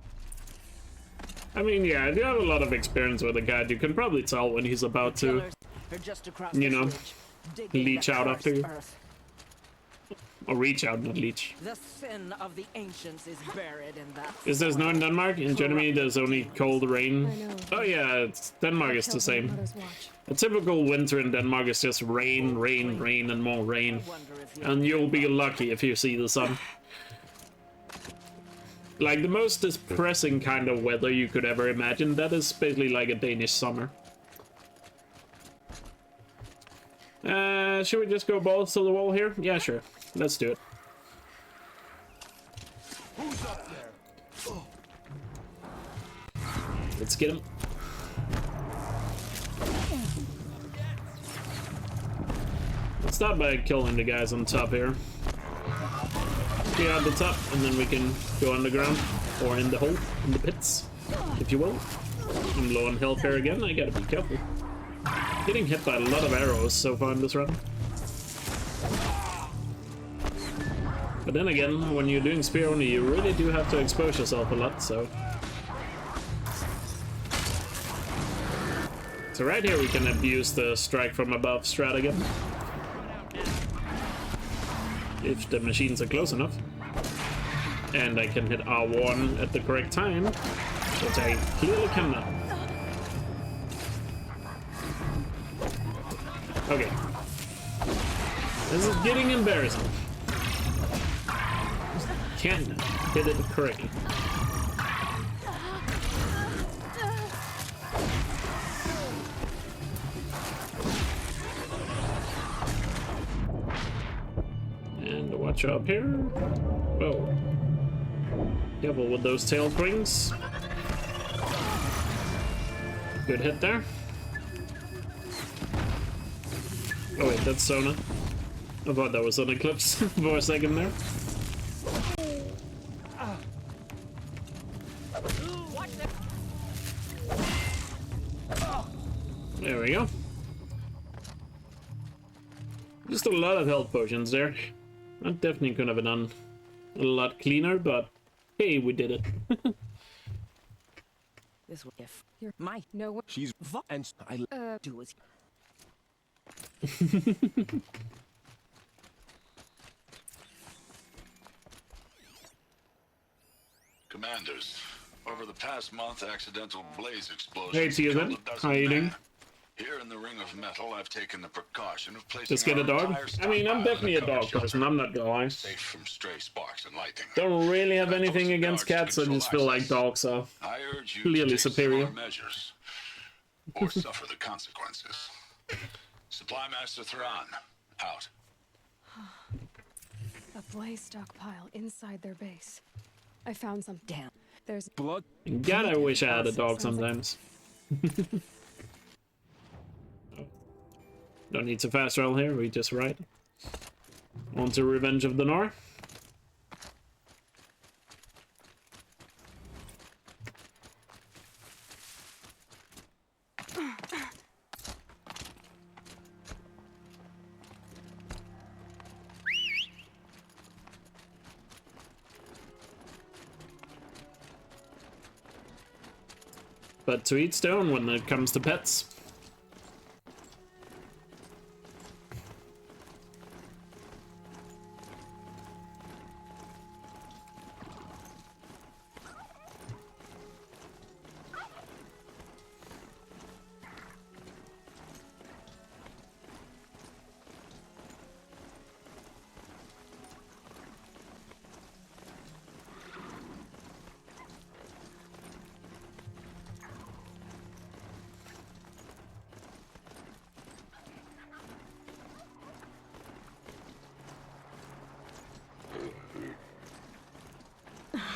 I mean, yeah, if you have a lot of experience with a cat, you can probably tell when he's about to, you know, leech out after you. Or reach out, not leech. The sin of the ancients is buried in that. Is there snow in Denmark? In Germany, there's only cold rain. Oh yeah, Denmark is the same. A typical winter in Denmark is just rain, rain, rain, and more rain. And you'll be lucky if you see the sun. Like the most depressing kind of weather you could ever imagine, that is basically like a Danish summer. Should we just go balls to the wall here? Yeah, sure. Let's do it. Who's up there? Oh. Let's get him. Let's start by killing the guys on top here. Clear out the top, and then we can go underground, or in the hole, in the pits, if you will. I'm low on health here again, I gotta be careful. Getting hit by a lot of arrows so far in this run. But then again, when you're doing spear only, you really do have to expose yourself a lot, so... So right here we can abuse the strike from above strat again. If the machines are close enough. And I can hit R1 at the correct time, which I clearly cannot. Okay. This is getting embarrassing. Can't hit it correctly. And watch up here. Whoa. Careful with those tail springs. Good hit there. Oh wait, that's Sona. I thought that was an eclipse for a second there. There we go. Just a lot of health potions there. That definitely could have been done a lot cleaner, but hey, we did it. This way, if you're my no, she's and I do as. Commanders, over the past month, accidental blaze explosions. Hey, Steven. How you doing? Here in the Ring of Metal, I've taken the precaution of placing. Just get a dog? I mean, I'm definitely a dog person. I'm not gonna lie. Safe from stray sparks and lightning. Don't really have anything against cats. I just feel like dogs are clearly superior. Measures, or suffer the consequences. Supply Master Thrawn, out. A blaze stockpile inside their base. I found some. Damn. There's blood. God, I wish I had a dog sometimes. Don't need to fast travel here, we just ride. On to Revenge of the North. But to each their own when it comes to pets.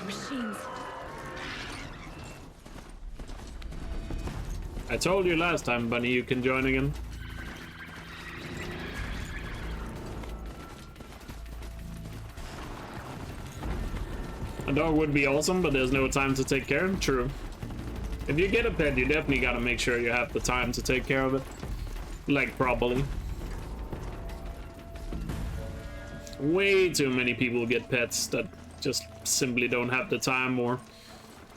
Machines. I told you last time, Bunny, you can join again. A dog would be awesome, but there's no time to take care of. True. If you get a pet, you definitely gotta make sure you have the time to take care of it. Like, properly. Way too many people get pets that just simply don't have the time or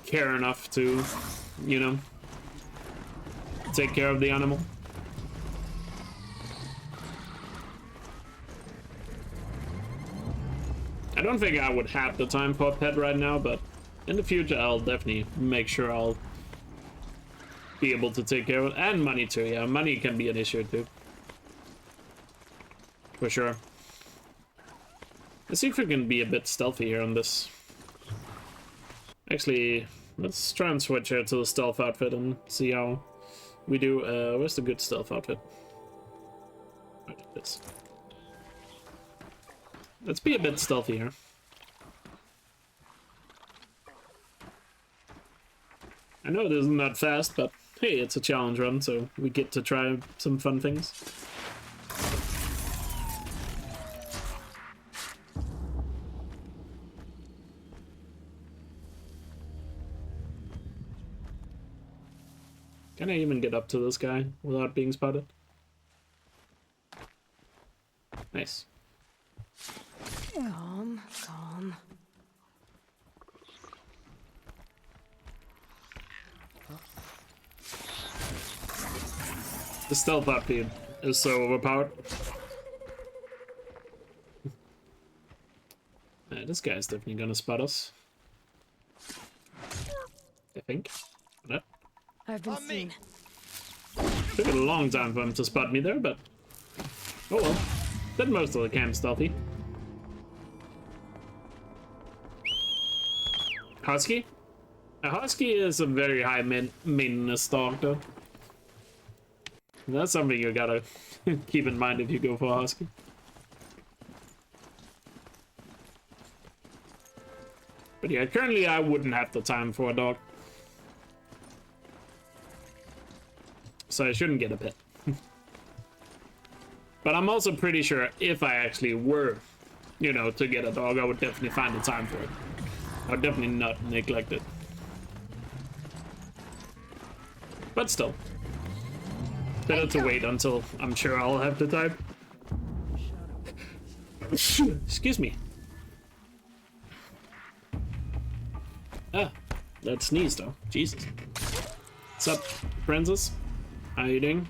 care enough to, you know, take care of the animal. I don't think I would have the time for a pet right now, but in the future I'll definitely make sure I'll be able to take care of it. And money too, yeah, money can be an issue too. For sure. Let's see if we can be a bit stealthy here on this. Actually, let's try and switch here to the stealth outfit and see how we do. Where's the good stealth outfit? Right, this. Let's be a bit stealthy here. I know it isn't that fast, but hey, it's a challenge run, so we get to try some fun things. Can I even get up to this guy without being spotted? Nice. Calm, calm. The stealth up dude is so overpowered. This guy's definitely gonna spot us. I think. No. I've been seen. Took a long time for him to spot me there, but oh well. Did most of the camp stealthy. Husky? A husky is a very high maintenance dog, though. That's something you gotta keep in mind if you go for a husky. But yeah, currently I wouldn't have the time for a dog. So I shouldn't get a pet. But I'm also pretty sure if I actually were, you know, to get a dog, I would definitely find the time for it. I would definitely not neglect it. But still. Better to wait until I'm sure I'll have the time. Excuse me. Ah, that sneeze though. Jesus. What's up, Francis? How you doing?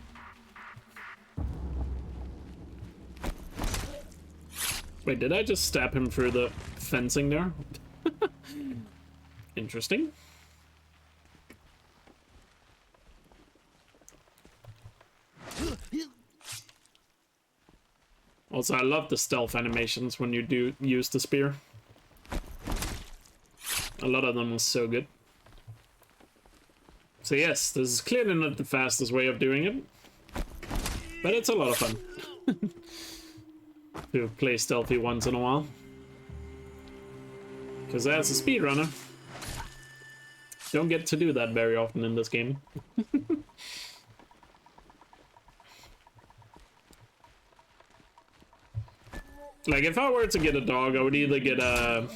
Wait, did I just stab him through the fencing there? Interesting. Also, I love the stealth animations when you do use the spear. A lot of them are so good. So yes, this is clearly not the fastest way of doing it, but it's a lot of fun to play stealthy once in a while. Because as a speedrunner, don't get to do that very often in this game. Like, if I were to get a dog, I would either get a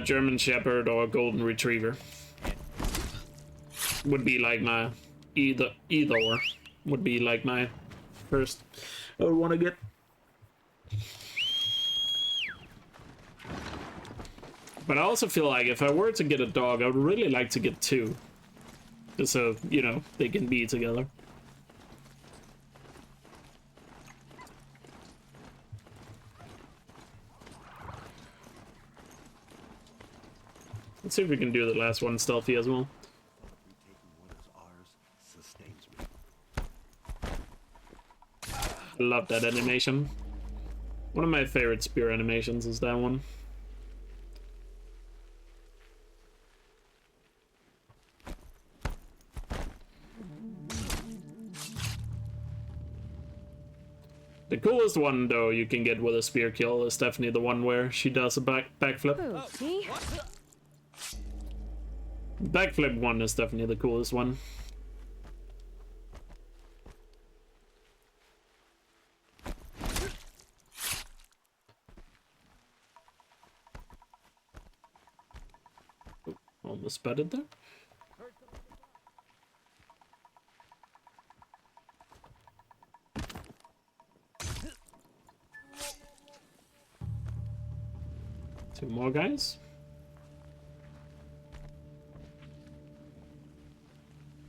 German Shepherd or a Golden Retriever. Would be like my either or would be like my first I would want to get. But I also feel like if I were to get a dog, I would really like to get 2. Just so, you know, they can be together. Let's see if we can do the last one stealthy as well. I love that animation. One of my favorite spear animations is that one. The coolest one, though, you can get with a spear kill is definitely the one where she does a backflip. Oh, me? Backflip one is definitely the coolest one. Oh, almost spotted there. Two more guys.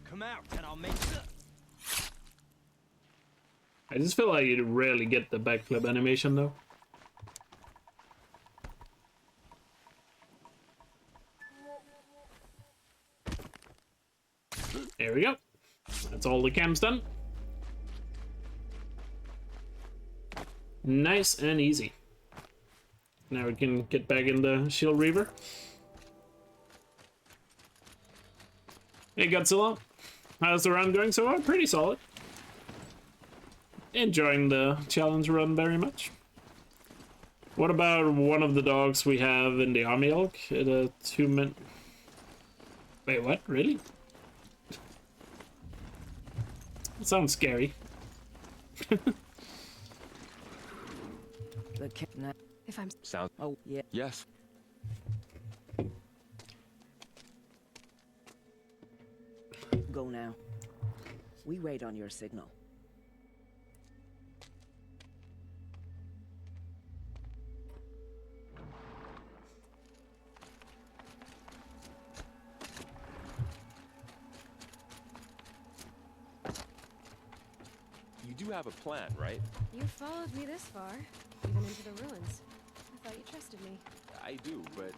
Come out and I'll make I just feel like you rarely get the backflip animation though. There we go. That's all the cam's done. Nice and easy. Now we can get back in the Shield Reaver. Hey Godzilla, how's the run going so far? Pretty solid. Enjoying the challenge run very much. What about one of the dogs we have in the army elk at a 2-minute... Wait, what? Really? It sounds scary. The kidnap. If I'm... Sound. Oh, yeah. Yes. Go now. We wait on your signal. You do have a plan, right? You followed me this far, even into the ruins. I thought you trusted me. I do, but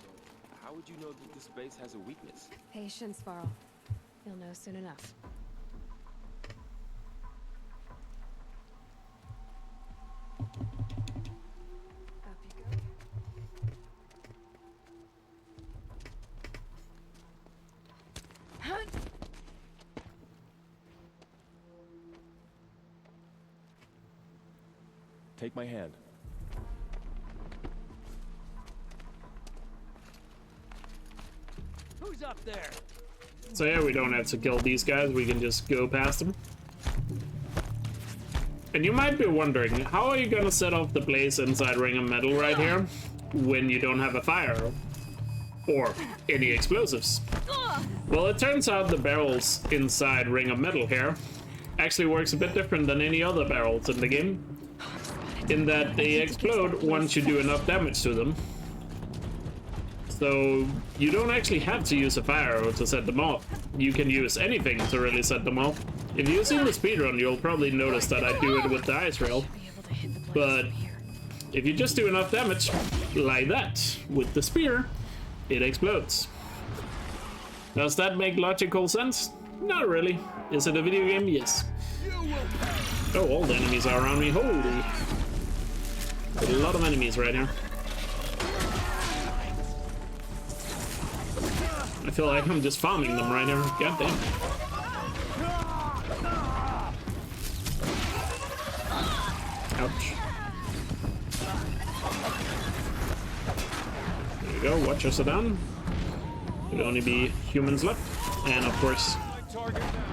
how would you know that this base has a weakness? Patience, Varl. You'll know soon enough. Up you go. Take my hand. Who's up there? So yeah, we don't have to kill these guys, we can just go past them. And you might be wondering, how are you gonna set off the blaze inside Ring of Metal right here when you don't have a fire or any explosives? Well, it turns out the barrels inside Ring of Metal here actually works a bit different than any other barrels in the game, in that they explode once you do enough damage to them. So you don't actually have to use a fire arrow to set them off. You can use anything to really set them off. If you've seen the speedrun, you'll probably notice that I do it with the ice rail. But if you just do enough damage, like that, with the spear, it explodes. Does that make logical sense? Not really. Is it a video game? Yes. Oh, all the enemies are around me. Holy. A lot of enemies right here. I feel like I'm just farming them right here. God damn. Ouch. There you go, watch us down. There'll only be humans left. And of course,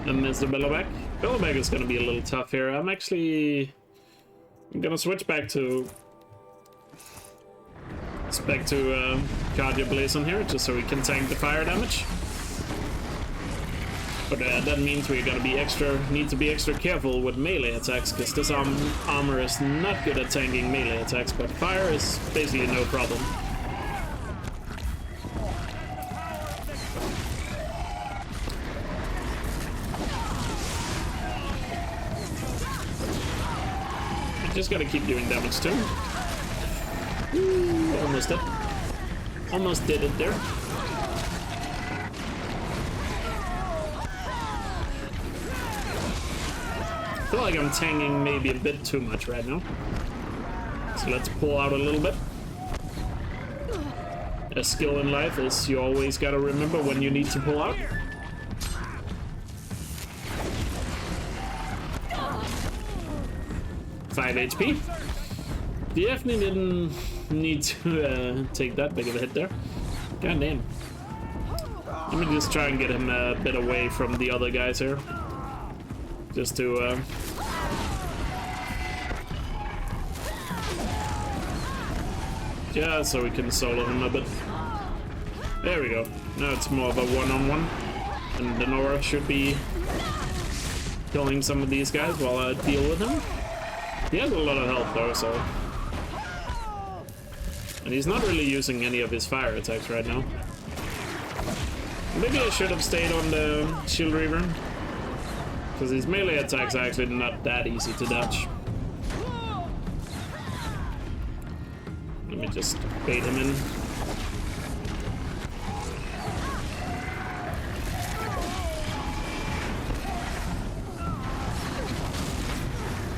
Mr. Bellowback. Bellowback is gonna be a little tough here. I'm gonna switch back to Cardio Blazon here, just so we can tank the fire damage. But that means we're gonna need to be extra careful with melee attacks, because this armor is not good at tanking melee attacks, but fire is basically no problem. Just gotta keep doing damage to him. Ooh, almost did. Almost did it there. I feel like I'm tanking maybe a bit too much right now. So let's pull out a little bit. A skill in life is you always gotta remember when you need to pull out. Five HP. Definitely didn't need to take that big of a hit there. God damn. Let me just try and get him a bit away from the other guys here. Just to yeah, so we can solo him a bit. There we go. Now it's more of a one-on-one. And the Nora should be killing some of these guys while I deal with him. He has a lot of health though, so... And he's not really using any of his fire attacks right now. Maybe I should have stayed on the Shield Reaver. Because his melee attacks are actually not that easy to dodge. Let me just bait him in.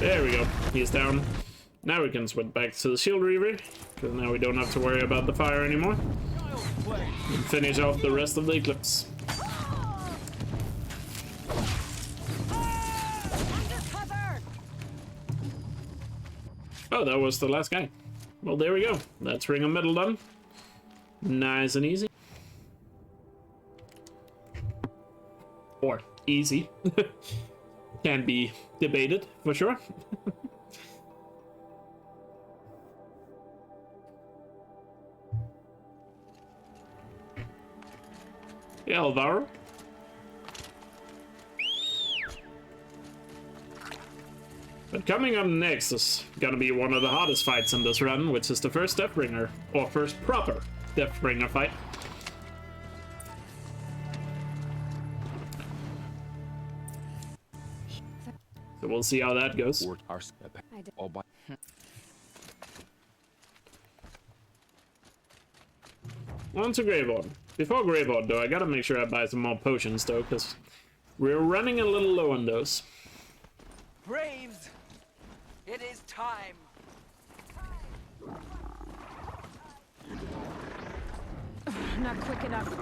There we go. He's down. Now we can switch back to the Shield Reaver. Because now we don't have to worry about the fire anymore. And finish off the rest of the Eclipse. Oh, that was the last guy. Well, there we go. That's Ring of Metal done. Nice and easy. Or easy. Can be debated, for sure. Yeah, Alvaro. But coming up next is gonna be one of the hardest fights in this run, which is the first Deathbringer, or first proper Deathbringer fight. So we'll see how that goes. On to Graveord. Before Graveord, though, I gotta make sure I buy some more potions, though, because we're running a little low on those. Braves! It is time! Not quick enough.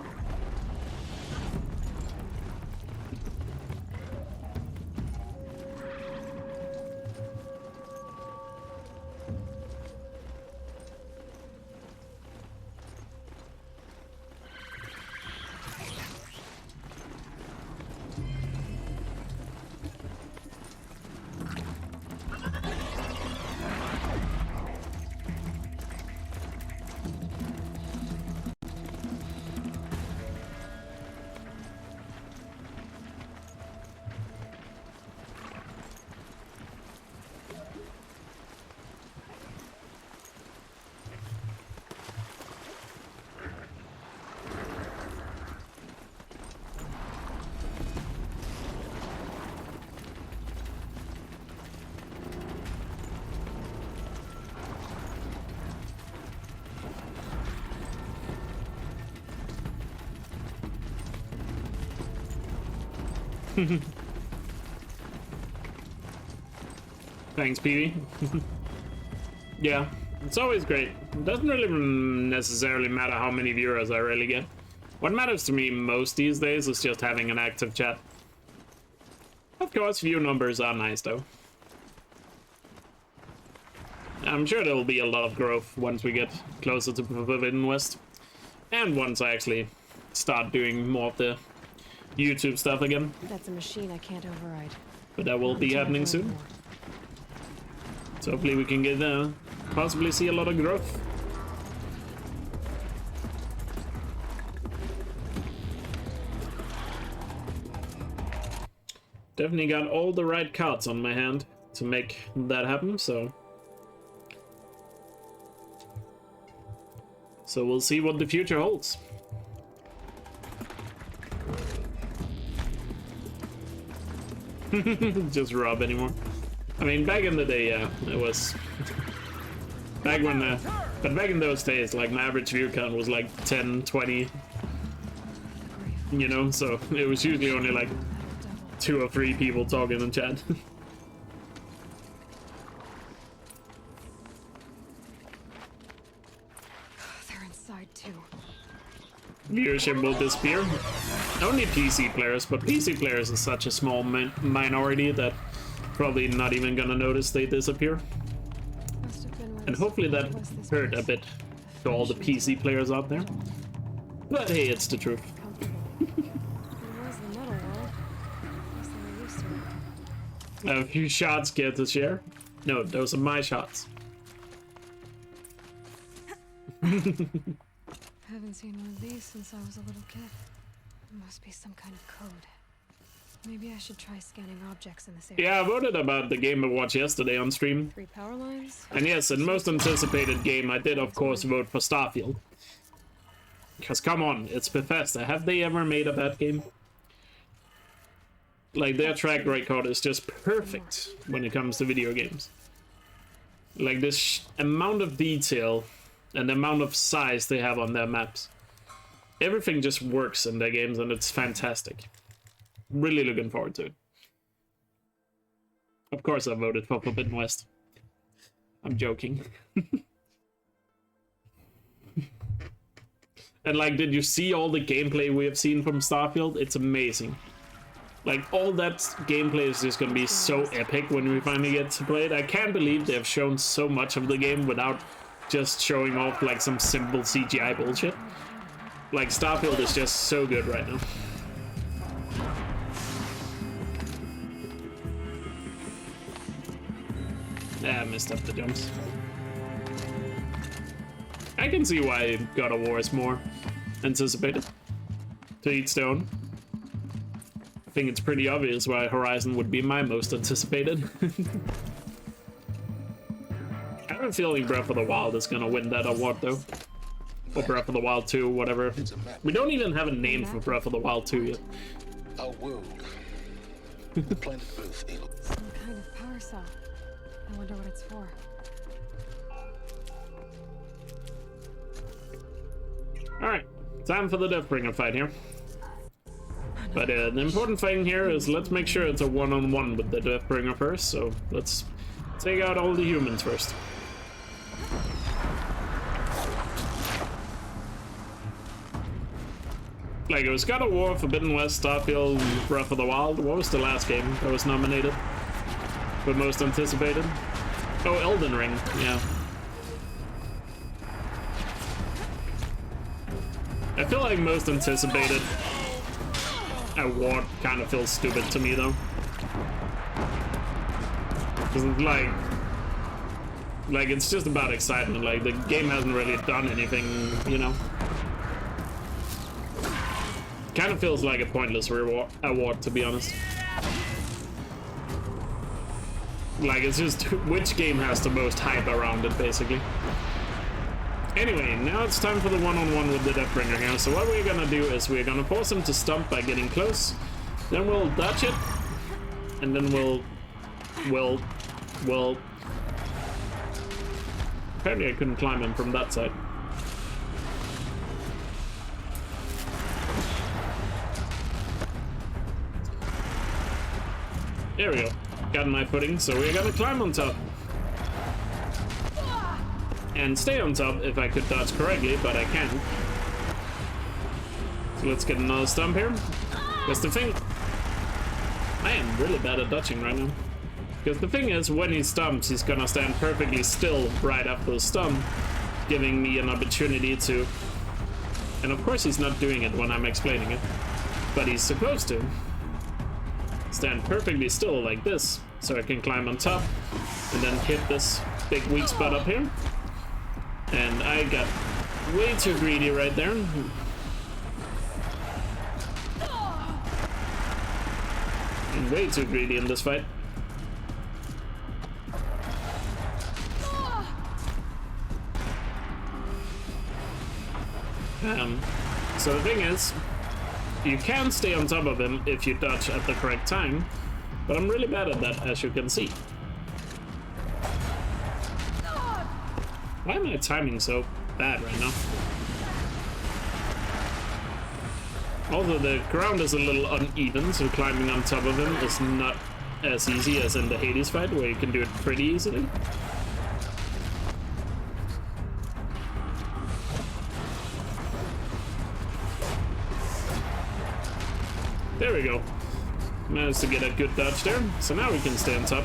Thanks, Peewee. Yeah, it's always great. It doesn't really necessarily matter how many viewers I really get. What matters to me most these days is just having an active chat. Of course, view numbers are nice, though. I'm sure there will be a lot of growth once we get closer to Forbidden West. And once I actually start doing more of the YouTube stuff again. That's a machine I can't override. But that will be happening soon. So hopefully we can get possibly see a lot of growth. Definitely got all the right cards on my hand to make that happen, so we'll see what the future holds. Just Rob anymore. I mean, back in the day, yeah, it was... Back when, but back in those days, like, my average view count was like 10, 20, you know, so it was usually only like 2 or 3 people talking in chat. They're inside too. Viewership will disappear. Only PC players, but PC players is such a small minority that probably not even gonna notice they disappear. And hopefully that hurt a bit to all the PC players out there. But hey, it's the truth. A few shots get to share. No, those are my shots. Haven't seen one of these since I was a little kid. It must be some kind of code. Maybe I should try scanning objects in this area. Yeah, I voted about the Game & Watch yesterday on stream. 3 power lines. And yes, in most anticipated game, I did of course vote for Starfield. Because come on, it's Bethesda. Have they ever made a bad game? Like, their track record is just perfect when it comes to video games. Like, this amount of detail and the amount of size they have on their maps. Everything just works in their games and it's fantastic. Really looking forward to it. Of course I voted for Forbidden West. I'm joking. And like, did you see all the gameplay we have seen from Starfield? It's amazing. Like, all that gameplay is just gonna be so epic when we finally get to play it. I can't believe they've shown so much of the game without just showing off like some simple CGI bullshit. Like, Starfield is just so good right now. Yeah, I messed up the jumps. I can see why God of War is more anticipated. To each their own. I think it's pretty obvious why Horizon would be my most anticipated. I have a feeling Breath of the Wild is gonna win that award though. Or Breath of the Wild 2, whatever. We don't even have a name for Breath of the Wild 2 yet. Our world. The planet Earth. Some kind of power cell. I wonder what it's for. Alright, time for the Deathbringer fight here. But the important thing here is let's make sure it's a one-on-one with the Deathbringer first, so let's take out all the humans first. Like, it was God of War, Forbidden West, Starfield, Breath of the Wild. What was the last game that was nominated for most anticipated? Oh, Elden Ring, yeah. I feel like most anticipated award kind of feels stupid to me though. Cause it's like it's just about excitement. Like, the game hasn't really done anything, you know. Kind of feels like a pointless award, to be honest. Like, it's just which game has the most hype around it, basically. Anyway, now it's time for the one-on-one with the Deathbringer here. So what we're gonna do is we're gonna force him to stump by getting close. Then we'll dodge it. And then we'll... Apparently I couldn't climb him from that side. There we go. Got my footing, so we're gonna climb on top. And stay on top if I could dodge correctly, but I can't. So let's get another stump here. Because the thing... I am really bad at dodging right now. Because the thing is, when he stumps, he's gonna stand perfectly still right after the stump, giving me an opportunity to... And of course he's not doing it when I'm explaining it. But he's supposed to. Stand perfectly still like this, so I can climb on top, and then hit this big weak spot up here. And I got way too greedy right there. And way too greedy in this fight. So the thing is, you can stay on top of him if you dodge at the correct time, but I'm really bad at that, as you can see. Why am I timing so bad right now? Although the ground is a little uneven, so climbing on top of him is not as easy as in the Hades fight, where you can do it pretty easily. There we go. Managed to get a good dodge there, so now we can stay on top.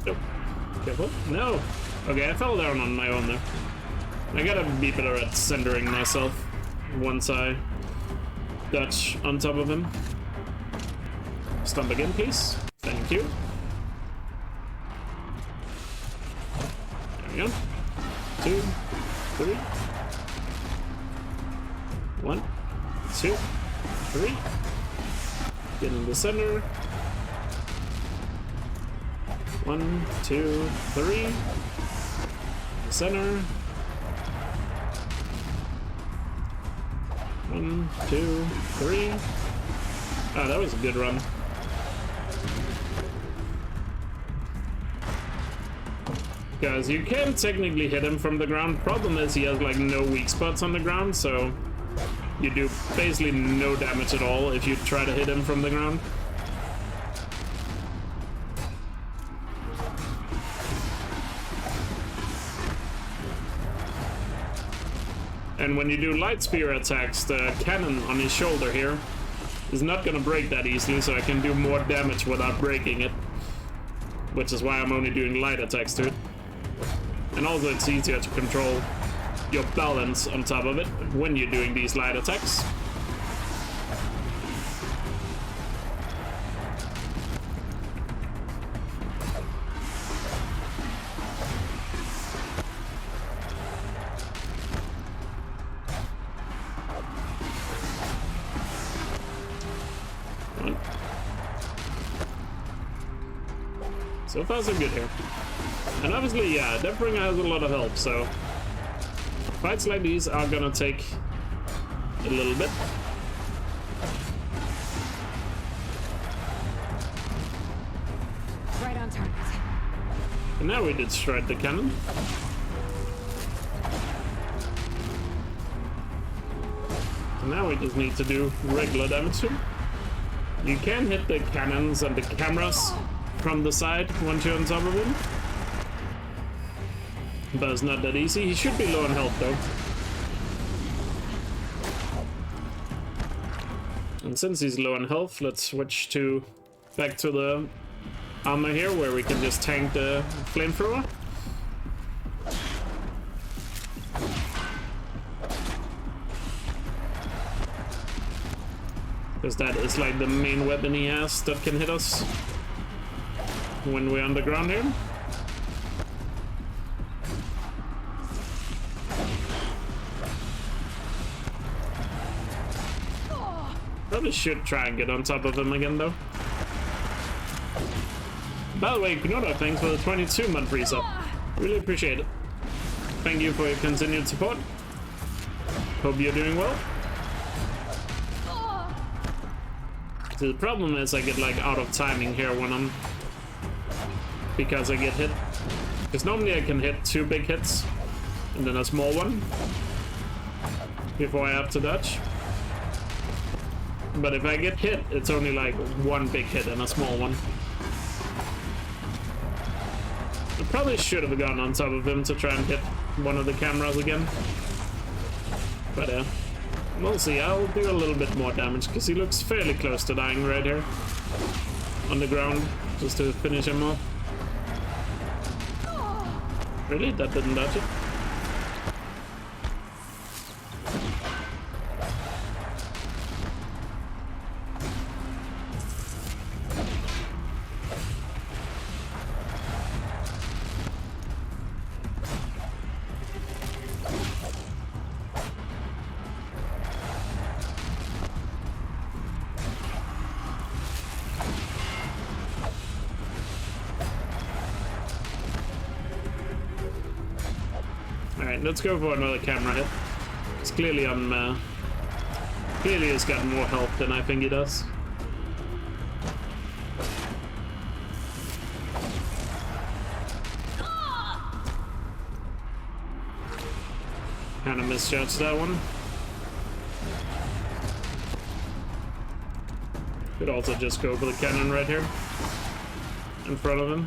Oh, careful. No! Okay, I fell down on my own there. I gotta be better at centering myself once I dodge on top of him. Stomp again, please. Thank you. There we go. 2, 3. 1, 2, 3. Get in the center. 1, 2, 3. The center. 1, 2, 3. Ah, that was a good run. Because you can technically hit him from the ground. Problem is he has like no weak spots on the ground, so you do basically no damage at all if you try to hit him from the ground. And when you do light spear attacks, the cannon on his shoulder here is not gonna break that easily, so I can do more damage without breaking it. Which is why I'm only doing light attacks to it. And also it's easier to control your balance on top of it when you're doing these light attacks. So far so good here. And obviously, yeah, Deathbringer has a lot of health, so fights like these are gonna take a little bit. Right on target. And now we destroyed the cannon. And now we just need to do regular damage to him. You can hit the cannons and the cameras from the side once you're on top of him. But it's not that easy. He should be low on health though. And since he's low on health, let's switch to back to the armor here where we can just tank the flamethrower. Because that is like the main weapon he has that can hit us when we're on the ground here. Probably should try and get on top of him again, though. By the way, Kunoda, thanks for the 22-month resub. Really appreciate it. Thank you for your continued support. Hope you're doing well. So the problem is I get like out of timing here when I'm... because I get hit. Because normally I can hit 2 big hits and then a small one before I have to dodge. But if I get hit, it's only like 1 big hit and a small one. I probably should have gone on top of him to try and hit one of the cameras again. But we'll see. I'll do a little bit more damage because he looks fairly close to dying right here on the ground, just to finish him off. Really? That didn't dodge it? Alright, let's go for another camera hit. It's clearly on, clearly he's got more health than I think he does. Kind of misjudged that one. Could also just go for the cannon right here in front of him.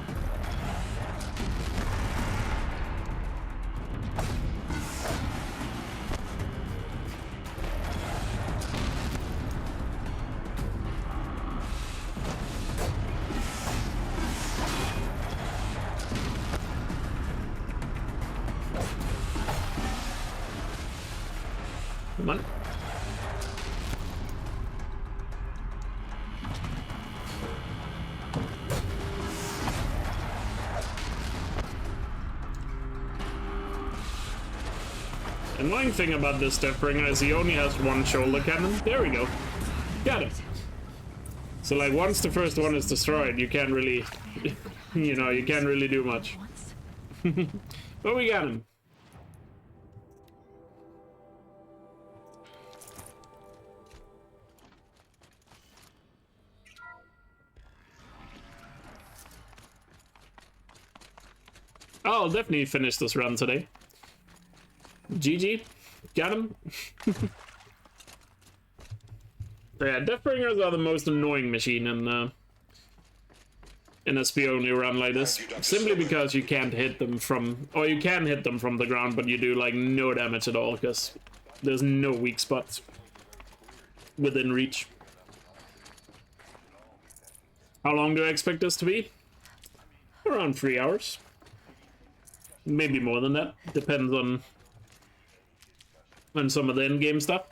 Come on. Annoying thing about this Deathbringer is he only has one shoulder cannon. There we go. Got it. So like once the first one is destroyed, you can't really, you know, you can't really do much. But we got him. I'll definitely finish this run today. GG. Got him. Yeah, Deathbringers are the most annoying machine in a spear-only run like this. Simply because you can't hit them from... Or you can hit them from the ground, but you do, like, no damage at all, because there's no weak spots within reach. How long do I expect this to be? Around 3 hours. Maybe more than that. Depends on some of the in-game stuff.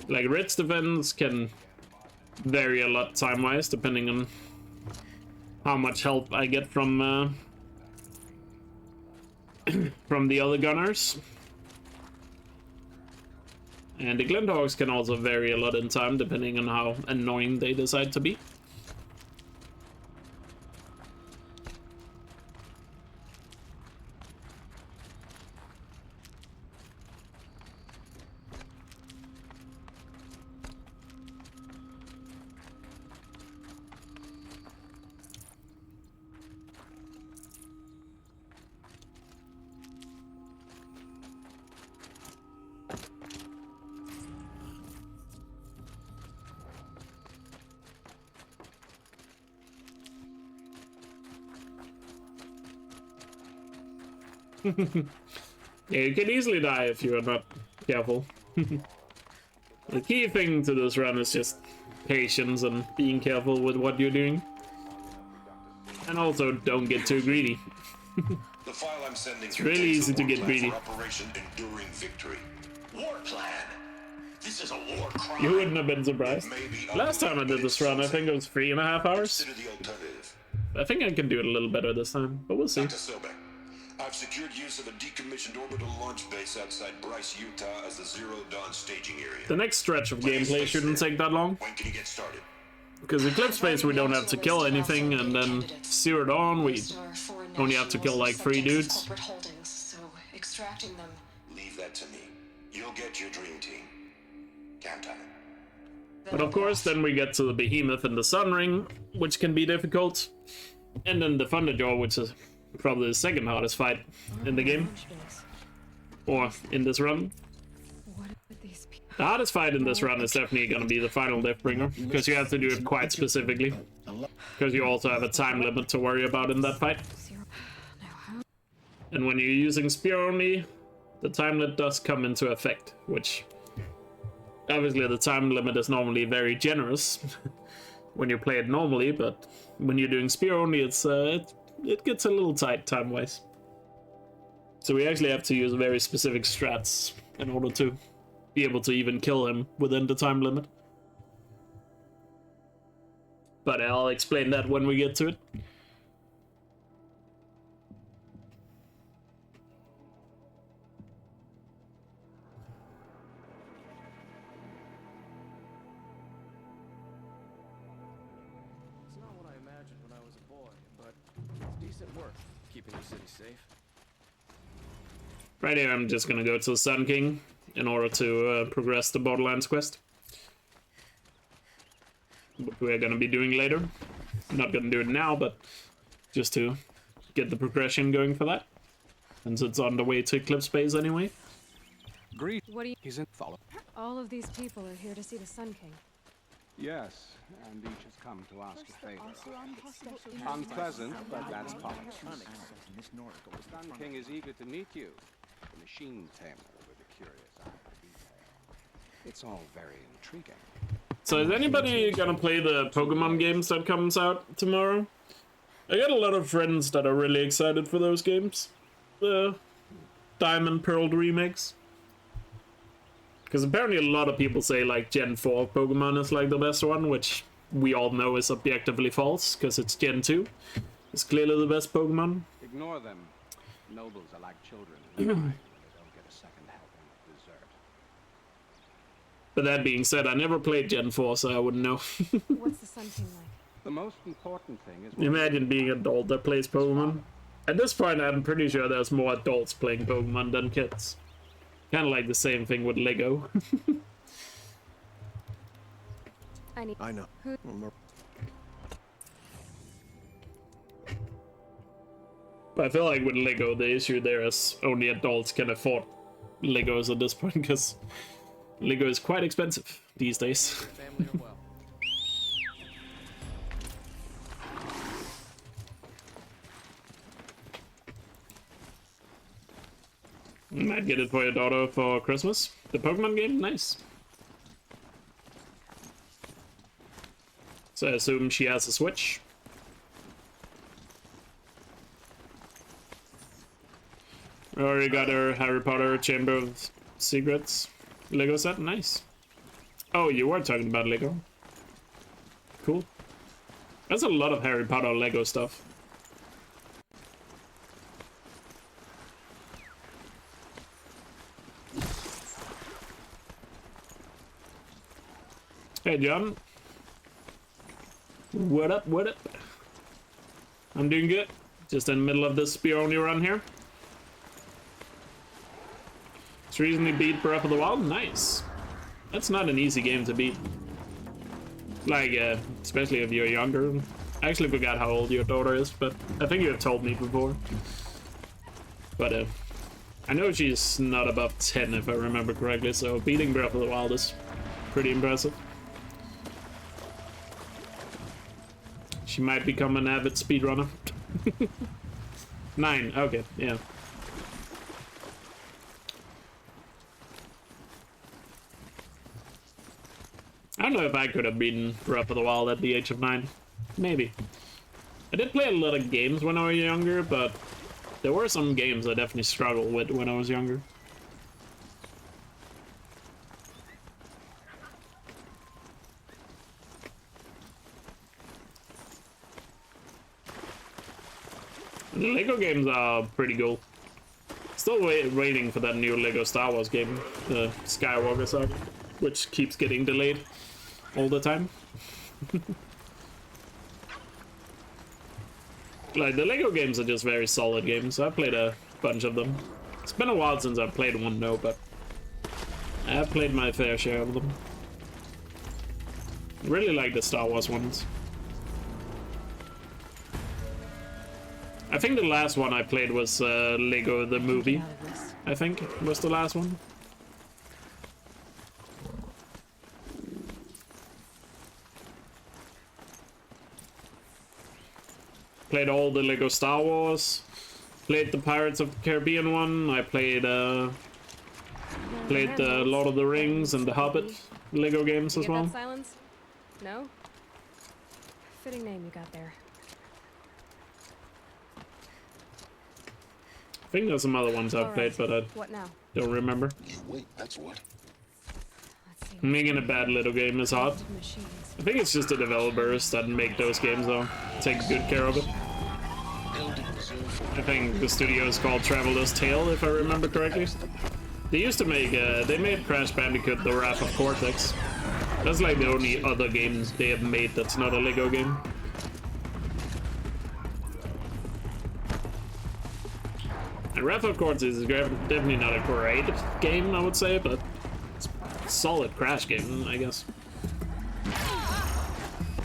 Like Red's defense can vary a lot time-wise, depending on how much help I get from from the other gunners. And the Glinthawks can also vary a lot in time, depending on how annoying they decide to be. Yeah, you can easily die if you are not careful. The key thing to this run is just patience and being careful with what you're doing. And also, don't get too greedy. The file I'm sending It's really easy to get greedy. Operation Enduring Victory. War plan. This is a war crime. You wouldn't have been surprised. Last time I did this run, I think it was 3.5 hours. I think I can do it a little better this time, but we'll see. I've secured use of a decommissioned orbital launch base outside Bryce, Utah as the Zero Dawn staging area. The next stretch of gameplay shouldn't take that long. When can you get started? Because Eclipse Phase we don't have to kill anything, and then Zero Dawn we only have to kill like 3 dudes. So extracting them. Leave that to me. You'll get your dream team. Count on it. But of course, then we get to the Behemoth and the Sun Ring, which can be difficult. And then the Thunderjaw, which is probably the second hardest fight in the game. Or in this run. The hardest fight in this run is definitely going to be the final Deathbringer, because you have to do it quite specifically. Because you also have a time limit to worry about in that fight. And when you're using spear only, the time limit does come into effect, which... Obviously the time limit is normally very generous when you play it normally, but when you're doing spear only, it gets a little tight time-wise. So we actually have to use very specific strats in order to be able to even kill him within the time limit. But I'll explain that when we get to it. It's not what I imagined when I was a boy, but it's decent work keeping the city safe. Right here, I'm just gonna go to the Sun King in order to progress the Borderlands quest. What we're gonna be doing later. I'm not gonna do it now, but just to get the progression going for that. since it's on the way to Eclipse Base anyway. Greet. What do you... He's in follow. All of these people are here to see the Sun King. Yes, and each has come to ask a favor. Unpleasant, but that's politics. The Sun King is eager to meet you. The machine tamer with a curious eye for detail. It's all very intriguing. So is anybody gonna play the Pokemon games that comes out tomorrow? I got a lot of friends that are really excited for those games. The Diamond Pearl remakes. Because apparently a lot of people say like Gen 4 Pokemon is like the best one, which we all know is objectively false, because it's Gen 2. It's clearly the best Pokemon. Ignore them. Nobles are like children who cry when they don't get a second helping of dessert. But that being said, I never played Gen 4, so I wouldn't know. What's the Sun King like? The most important thing is... Imagine being an adult that plays Pokemon. At this point, I'm pretty sure there's more adults playing Pokemon than kids. Kind of like the same thing with Lego. I know. But I feel like with Lego, the issue there is only adults can afford Legos at this point, because Lego is quite expensive these days. You might get it for your daughter for Christmas. The Pokemon game? Nice. So I assume she has a Switch. Already got her Harry Potter Chamber of Secrets Lego set. Nice. Oh, you were talking about Lego. Cool. There's a lot of Harry Potter Lego stuff. Hey, John. What up, what up? I'm doing good. Just in the middle of this spear-only run here. It's recently beat Breath of the Wild. Nice. That's not an easy game to beat. Like, especially if you're younger. I actually forgot how old your daughter is, but I think you have told me before. But, I know she's not above 10 if I remember correctly, so beating Breath of the Wild is pretty impressive. She might become an avid speedrunner. 9, okay, yeah. I don't know if I could have beaten Breath of the Wild at the age of 9. Maybe. I did play a lot of games when I was younger, but there were some games I definitely struggled with when I was younger. The Lego games are pretty cool. Still waiting for that new Lego Star Wars game, the Skywalker saga, which keeps getting delayed all the time. Like, the Lego games are just very solid games. I've played a bunch of them. It's been a while since I've played one, though, but I've played my fair share of them. I really like the Star Wars ones. I think the last one I played was Lego the Movie. I think was the last one. Played all the Lego Star Wars. Played the Pirates of the Caribbean one. I played the Lord of the Rings and the Hobbit Lego games as well. That silence? No? Fitting name you got there. I think there's some other ones I've played, but I don't remember. Wait, that's what? Making a bad little game is hard. I think it's just the developers that make those games, though. Take good care of it. I think the studio is called Traveler's Tale, if I remember correctly. They used to make, they made Crash Bandicoot The Wrath of Cortex. That's like the only other game they have made that's not a Lego game. And Wrath of Cortex is definitely not a great game, I would say, but it's a solid Crash game, I guess.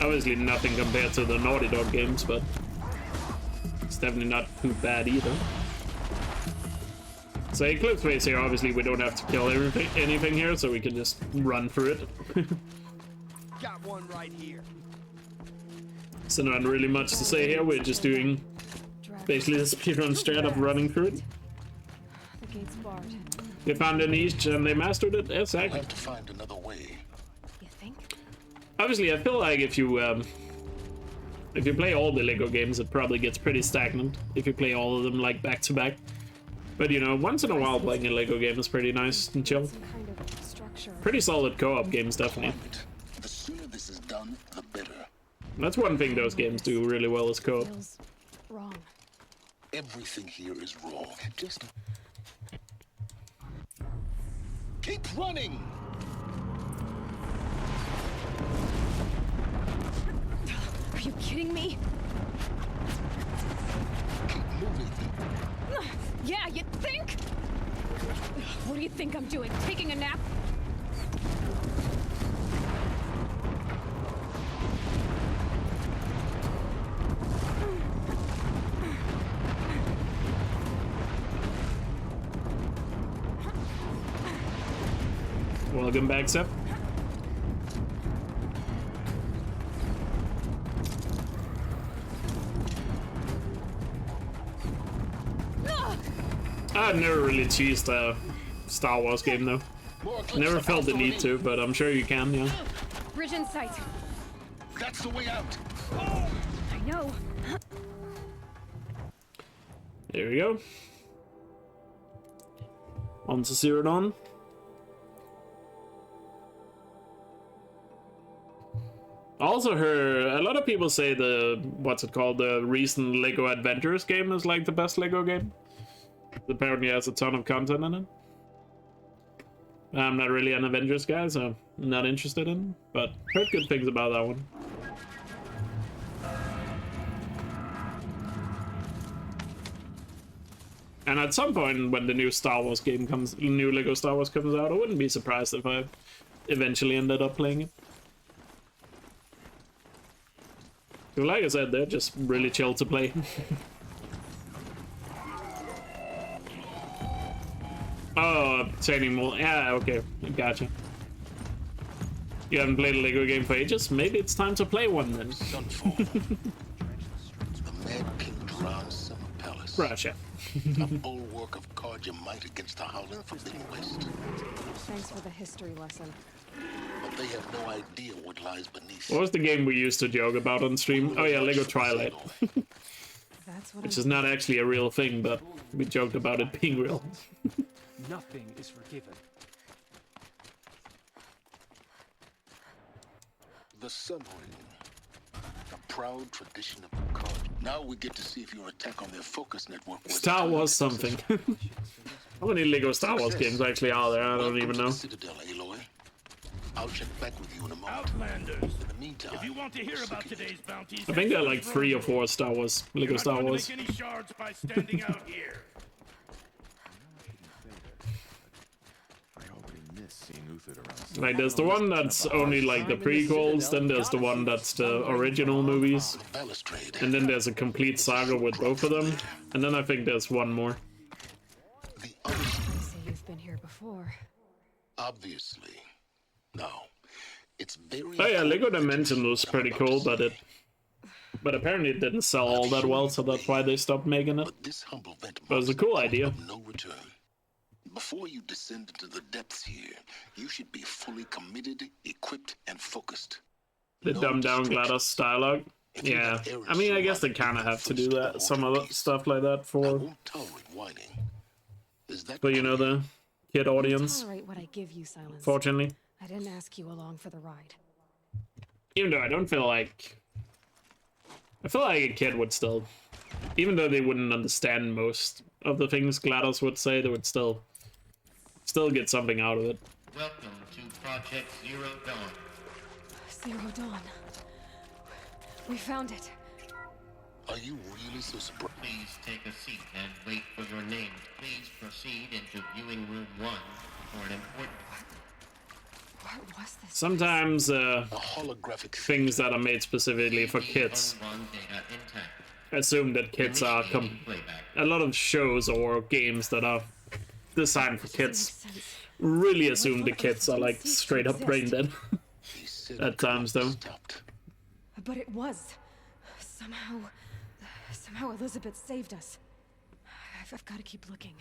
Obviously nothing compared to the Naughty Dog games, but it's definitely not too bad either. So Eclipse phase here, obviously we don't have to kill anything here, so we can just run through it. Got one right here. So not really much to say here, we're just doing basically the speedrun strat of running through it. The gate's barred. They found a niche and they mastered it, exactly. We'll have to find another way. You think? Obviously, I feel like if you play all the Lego games, it probably gets pretty stagnant if you play all of them like back to back. But you know, once in a while playing a Lego game is pretty nice and chill. Kind of structure. Pretty solid co-op games, definitely. The sooner this is done, the better. That's one thing those games do really well is co-op. Feels wrong. Everything here is wrong. Just keep running. Are you kidding me? Keep moving. Yeah, you think? What do you think I'm doing? Taking a nap? Welcome back, Sep. I've never really cheesed a Star Wars game though. Never felt the need to, but I'm sure you can, yeah. Bridge in sight. That's the way out. I know. There we go. On to Zero Dawn. Also heard a lot of people say the the recent Lego Adventures game is like the best Lego game. It apparently has a ton of content in it. I'm not really an Avengers guy, so I'm not interested in it, but heard good things about that one. And at some point when the new Star Wars game comes, new Lego Star Wars comes out, I wouldn't be surprised if I eventually ended up playing it. So like I said, they're just really chill to play. Oh, obtaining more. Yeah, okay, gotcha. You haven't played a Lego game for ages? Maybe it's time to play one then. The Mad King drowns Summer Palace. Russia. A bulwark of Carja might against the howling Forbidden West. Thanks for the history lesson. But they have no idea what lies beneath. What was the game we used to joke about on stream? Oh yeah, Lego Twilight. That's what Which is not actually a real thing, but we joked about it being real. Nothing is forgiven. The submarine. A proud tradition of the Carja. Now we get to see if your attack on their focus network was Star Wars something. How many Lego Star Wars games actually are there? I don't even know. Citadel, Aloy. I'll check back with you in a moment. Outlanders. In the meantime, if you want to hear about today's bounties, I think there are like 3 or 4 Star Wars, Lego Star Wars. You're not going to make any shards by standing out here. Like there's the one that's only like the prequels, then there's the one that's the original movies, and then there's a complete saga with both of them, and then I think there's one more. I say you've been here before. Obviously. No. It's very Oh yeah, Lego Dimension was pretty cool, but apparently it didn't sell all that well, so that's why they stopped making it. But it was a cool idea. No return. Before you descend into the depths here, you should be fully committed, equipped, and focused. The dumbed down GLaDOS dialogue. Yeah, I mean, I guess they kind of have to do that, some other stuff like that for, you know, the kid audience. Tolerate what I give you, Silence. Fortunately. I didn't ask you along for the ride. Even though I don't feel like... I feel like a kid would still... Even though they wouldn't understand most of the things GLaDOS would say, they would still get something out of it. Welcome to Project Zero Dawn. Zero Dawn. We found it. Are you really so surprised? Please take a seat and wait for your name. Please proceed into viewing room 1 for an important... What was this? Sometimes things that are made specifically for kids assume that kids are a lot of shows or games that are designed for kids. Really assume the kids are like straight up brain dead. At times though. But it was. Somehow Elizabeth saved us. I've got to keep looking.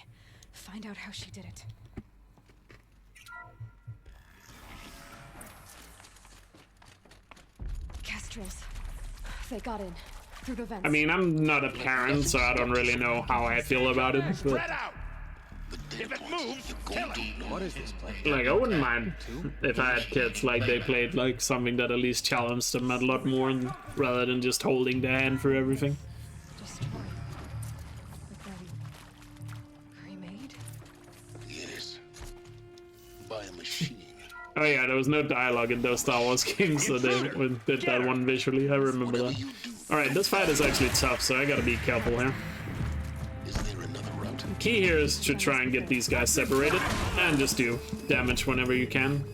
Find out how she did it. Castrils. They got in. Through the vents. I mean, I'm not a parent, so I don't really know how I feel about it. But If it moves, kill it. What is this place? like, I wouldn't mind if I had kids, like, they played, like, something that at least challenged them a lot more, rather than just holding their hand for everything. Destroy. But then... remade? Yes. By a machine. Oh yeah, there was no dialogue in those Star Wars games, so they did that one visually. I remember that. Alright, this fight is actually tough, so I gotta be careful here. Key here is to try and get these guys separated, and just do damage whenever you can.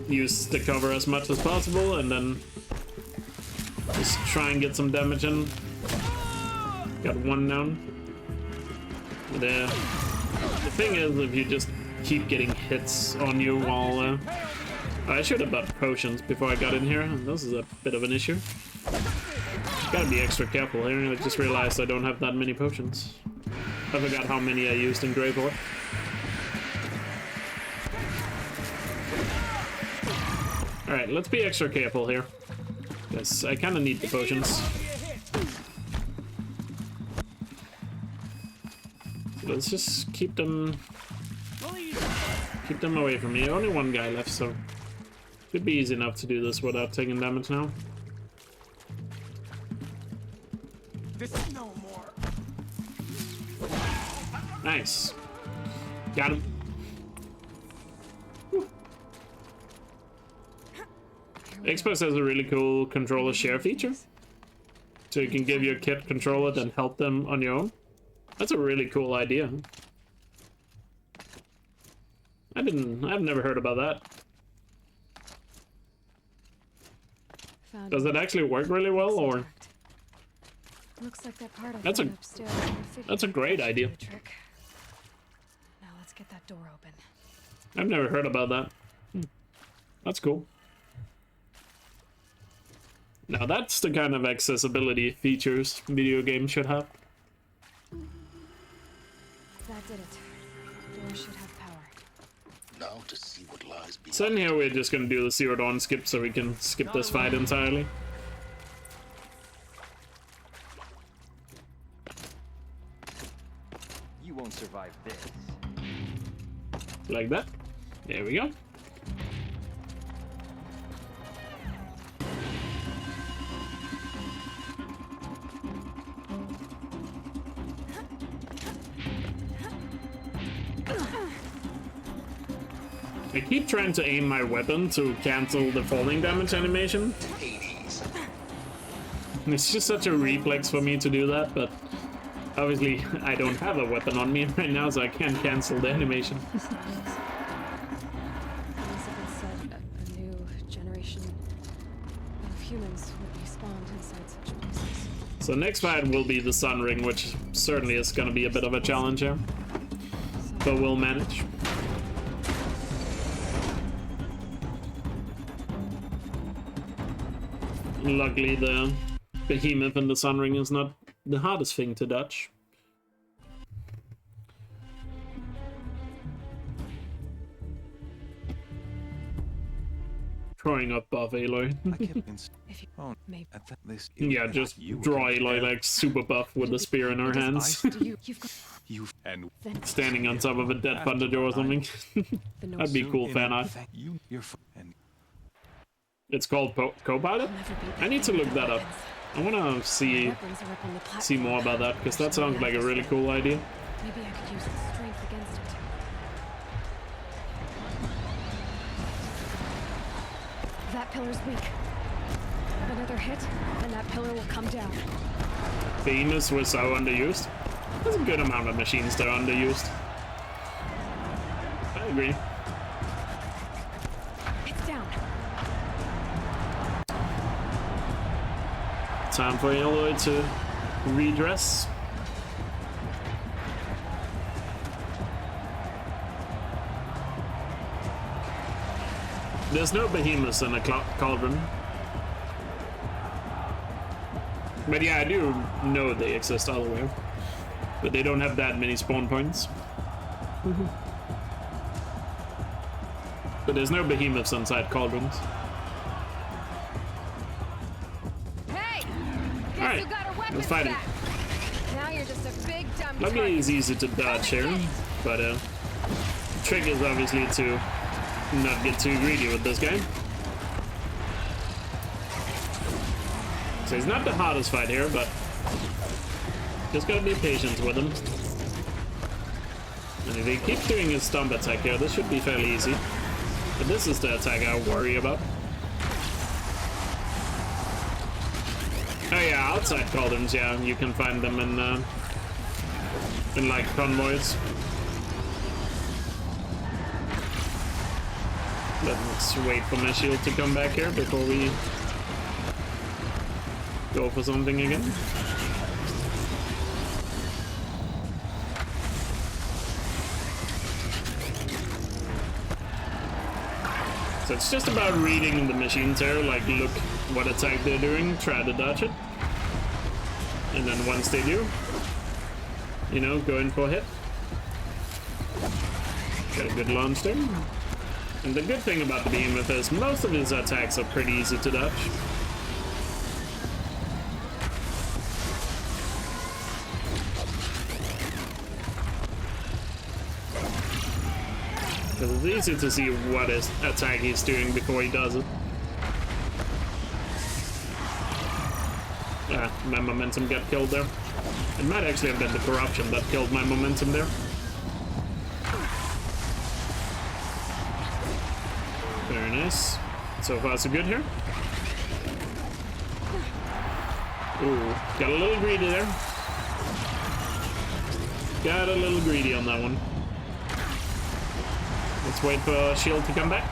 Use the cover as much as possible, and then just try and get some damage in. Got one down. The thing is, if you just keep getting hits on you while... I should have bought potions before I got in here, and this is a bit of an issue. Gotta be extra careful here. I just realized I don't have that many potions. I forgot how many I used in Greyboard. Alright, let's be extra careful here. Yes, I kinda need the potions. Let's just keep them away from me. Only one guy left, so should be easy enough to do this without taking damage now. This is no more. Nice. Got him. Whew. Xbox has a really cool controller share feature. So you can give your kid controller, then help them on your own. That's a really cool idea. I've never heard about that. Does it actually work really well, or? Looks like that part That's a great idea. Now let's get that door open. I've never heard about that. That's cool. Now that's the kind of accessibility features video games should have. That did it. Door should have power. Now to see what lies behind. So in here we're just gonna do the Zero Dawn skip so we can skip this fight entirely. You won't survive this. Like that. There we go. I keep trying to aim my weapon to cancel the falling damage animation. It's just such a reflex for me to do that, but obviously I don't have a weapon on me right now, so I can't cancel the animation. Elizabeth said a new generation of humans would be spawned inside such places. So next fight will be the Sun Ring, which certainly is going to be a bit of a challenge here, but we'll manage. Luckily, the behemoth in the Sun Ring is not the hardest thing to dodge. Drawing up buff Aloy. Yeah, just draw Aloy like super buff with the spear in her hands. Standing on top of a dead Thunderjaw or something. That'd be cool fan art. It's called Copilot? I need to look that up. I wanna see more about that, because that sounds like a really cool idea. Maybe I could use its strength against it. That pillar's weak. Another hit, and that pillar will come down. Famous was so underused. There's a good amount of machines that are underused. I agree. It's down. Time for Aloy to redress. There's no behemoths in a cauldron. But yeah, I do know they exist elsewhere. But they don't have that many spawn points. But there's no behemoths inside cauldrons. Hey! Alright, let's fight him. Now you're just a big dumb Luckily he's easy to dodge here, but the trick is obviously to not get too greedy with this guy. So he's not the hardest fight here, but just gotta be patient with him. And if he keeps doing his stomp attack here, this should be fairly easy. But this is the attack I worry about. Oh yeah, outside cauldrons, yeah, you can find them in like convoys. Let's wait for my shield to come back here before we go for something again. So it's just about reading the machines here, like look what attack they're doing, try to dodge it. And then once they do, you know, go in for a hit. Got a good launch there. And the good thing about the behemoth is most of his attacks are pretty easy to dodge. Because it's easy to see what his attack he's doing before he does it. Ah, my momentum got killed there. It might actually have been the corruption that killed my momentum there. Very nice. So far so good here. Ooh, got a little greedy there. Got a little greedy on that one. Let's wait for shield to come back.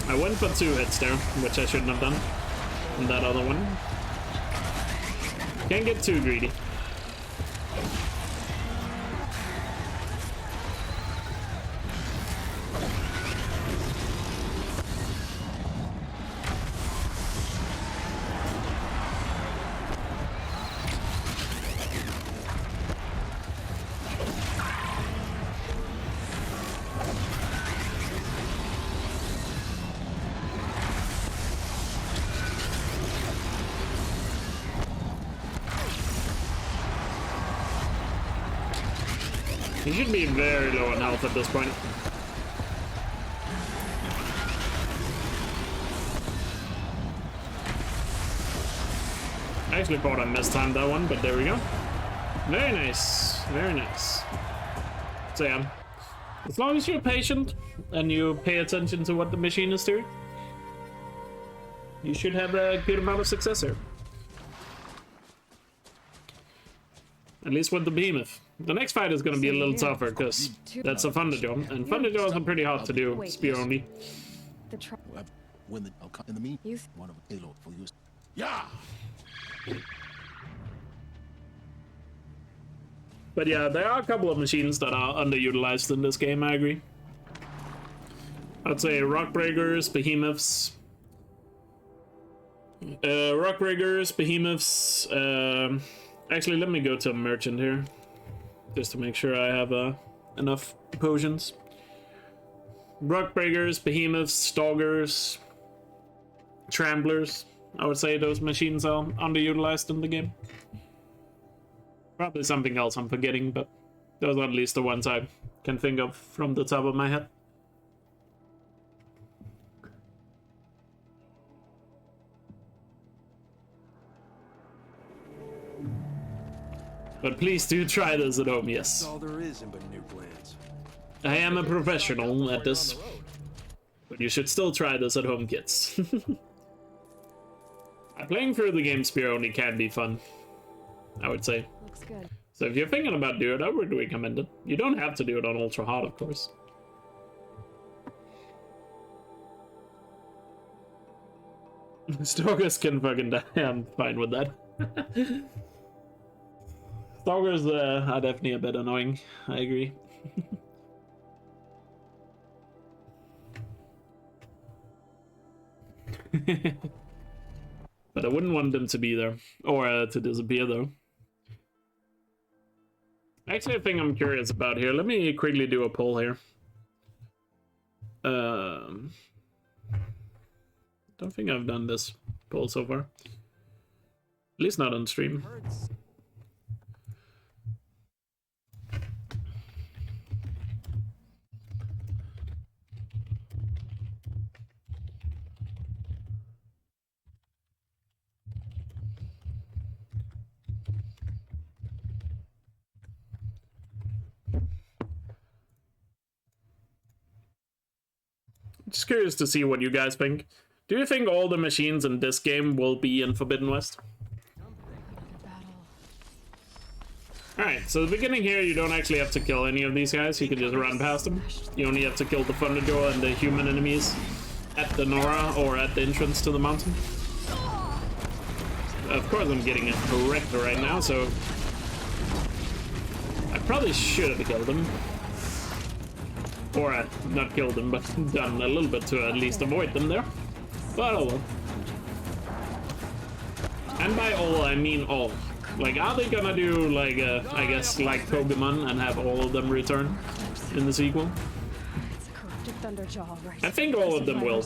I went for 2 hits there, which I shouldn't have done. And that other one. Can't get too greedy. He should be very low on health at this point. I actually thought I mistimed that one, but there we go. Very nice, very nice. So yeah, as long as you're patient and you pay attention to what the machine is doing, you should have a good amount of success here. At least with the behemoth. The next fight is going to be a little tougher because that's a Thunderjaw, and Thunderjaws are pretty hard to do, spear only. When in the mean, one of a payload for use. Yeah. But yeah, there are a couple of machines that are underutilized in this game, I agree. I'd say Rockbreakers, Behemoths. Rockbreakers, Behemoths. Actually, let me go to a merchant here. Just to make sure I have enough potions. Rockbreakers, Behemoths, Stalkers, Tramplers. I would say those machines are underutilized in the game. Probably something else I'm forgetting, but those are at least the ones I can think of from the top of my head. But please do try this at home, yes. That's all there is in Nuke Lands. I am a professional at this, but you should still try this at home, kids. Playing through the game spear only can be fun, I would say. Looks good. So if you're thinking about doing it, I would recommend it. You don't have to do it on ultra hard, of course. Stalkers can fucking die. I'm fine with that. Stalkers are definitely a bit annoying. I agree. But I wouldn't want them to be there or to disappear though. Actually, a thing I'm curious about here. Let me quickly do a poll here. Don't think I've done this poll so far. At least not on stream. Just curious to see what you guys think. Do you think all the machines in this game will be in Forbidden West? Alright, so the beginning here, you don't actually have to kill any of these guys. You can just run past them. You only have to kill the Thunderjaw and the human enemies at the Nora or at the entrance to the mountain. Of course, I'm getting a wrecked right now, so I probably should have killed them. Or not killed them, but done a little bit to at least avoid them there. But oh well. And by all, I mean all. Like, are they gonna do, like, I guess, like Pokemon and have all of them return in the sequel? I think all of them will.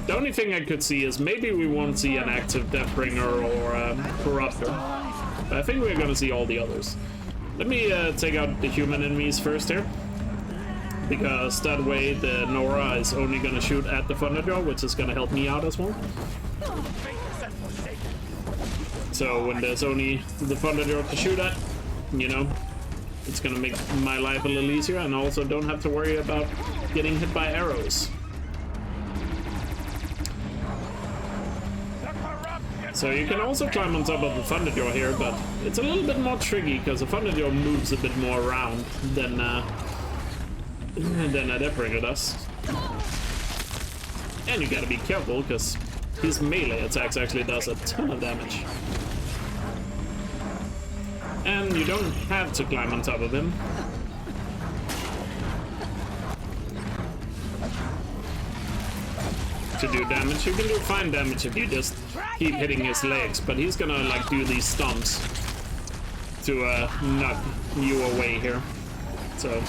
The only thing I could see is maybe we won't see an active Deathbringer or Corruptor. But I think we're gonna see all the others. Let me take out the human enemies first here. Because that way the Nora is only gonna shoot at the Thunderjaw, which is gonna help me out as well. So when there's only the Thunderjaw to shoot at, you know, it's gonna make my life a little easier, and also don't have to worry about getting hit by arrows. So you can also climb on top of the Thunderjaw here, but it's a little bit more tricky because the Thunderjaw moves a bit more around than a Deathbringer does. And you gotta be careful because his melee attacks actually does a ton of damage. And you don't have to climb on top of him. To do damage. You can do fine damage if you just keep hitting his legs, but he's gonna like do these stomps to knock you away here. So,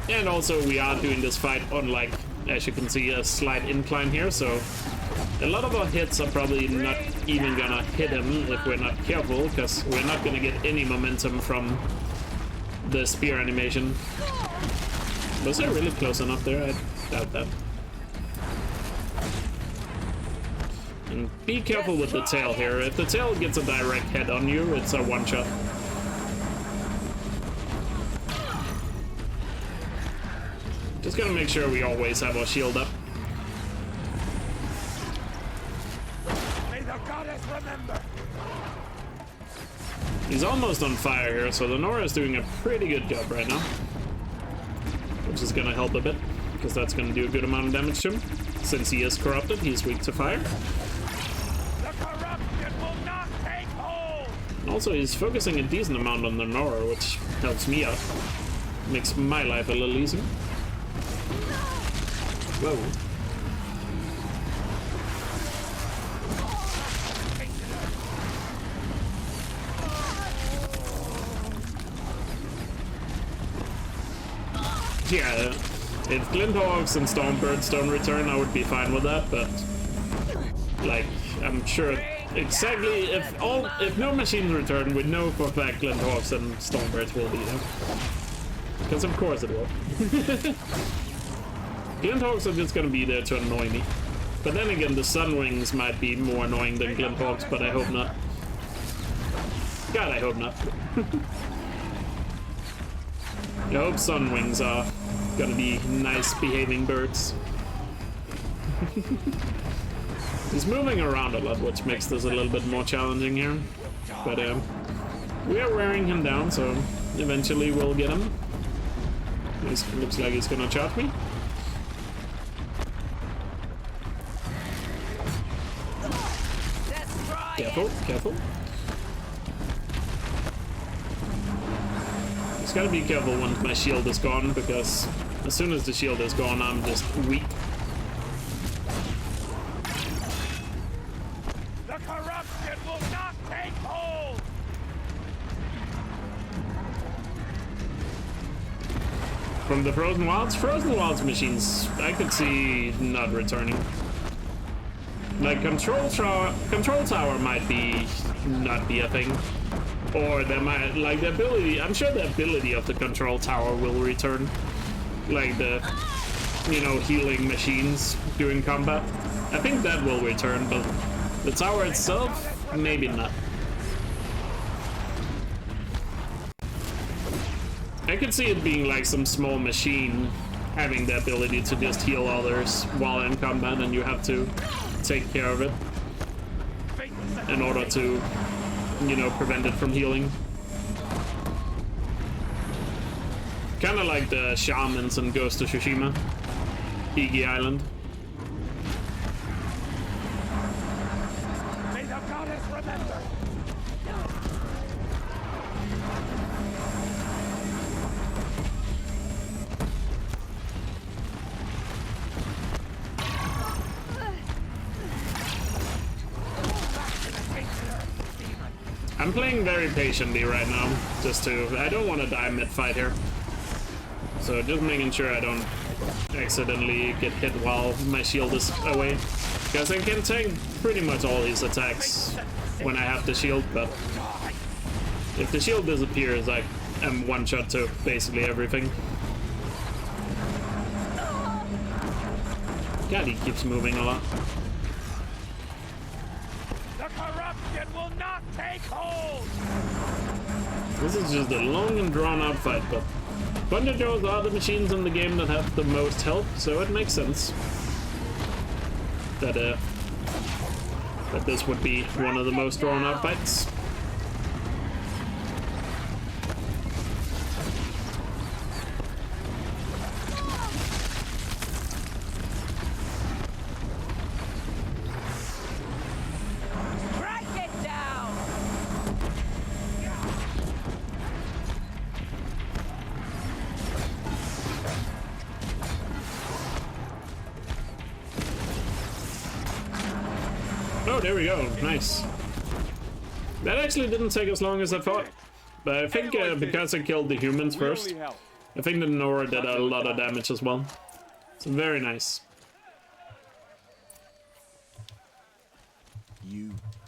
and also we are doing this fight on, like, as you can see, a slight incline here, so a lot of our hits are probably not even gonna hit him if we're not careful, because we're not gonna get any momentum from the spear animation. Was I really close enough there? I doubt that. And be careful with the tail here. If the tail gets a direct hit on you, it's a one-shot. Just gotta make sure we always have our shield up. May the goddess remember. He's almost on fire here, so the Nora is doing a pretty good job right now. Which is gonna help a bit, because that's gonna do a good amount of damage to him. Since he is corrupted, he's weak to fire. Also, he's focusing a decent amount on the Nora, which helps me out. Makes my life a little easier. Whoa. Yeah, if Glinthawks and Stormbirds don't return, I would be fine with that, but like, I'm sure exactly if no machines return, we know for a fact Glinthawks and Stormbirds will be there. Because of course it will. Glinthawks are just gonna be there to annoy me. But then again, the Sunwings might be more annoying than Glinthawks, but I hope not. God, I hope not. I hope Sunwings are gonna be nice behaving birds. He's moving around a lot, which makes this a little bit more challenging here. But we are wearing him down, so eventually we'll get him. This looks like he's gonna charge me. Careful, careful. Just gotta be careful once my shield is gone, because as soon as the shield is gone, I'm just weak. The corruption will not take hold! From the Frozen Wilds machines, I could see not returning. Like control tower might not be a thing. Or there might, like the ability, I'm sure the ability of the control tower will return. Like the, you know, healing machines during combat. I think that will return, but the tower itself, maybe not. I could see it being like some small machine having the ability to just heal others while in combat, and you have to take care of it in order to, you know, prevent it from healing. Kind of like the shamans in Ghost of Tsushima, Iki Island. May the goddess remember! I'm playing very patiently right now, just to, I don't want to die mid-fight here. So just making sure I don't accidentally get hit while my shield is away. Because I can tank pretty much all these attacks when I have the shield, but if the shield disappears, I am one shot to basically everything. God, he keeps moving a lot. The corruption will not take hold! This is just a long and drawn-out fight, but Thunderjaws are the machines in the game that have the most health, so it makes sense that that this would be one of the most drawn-out fights. Oh, there we go. Nice. That actually didn't take as long as I thought. But I think because I killed the humans first, I think the Nora did a lot of damage as well. So very nice.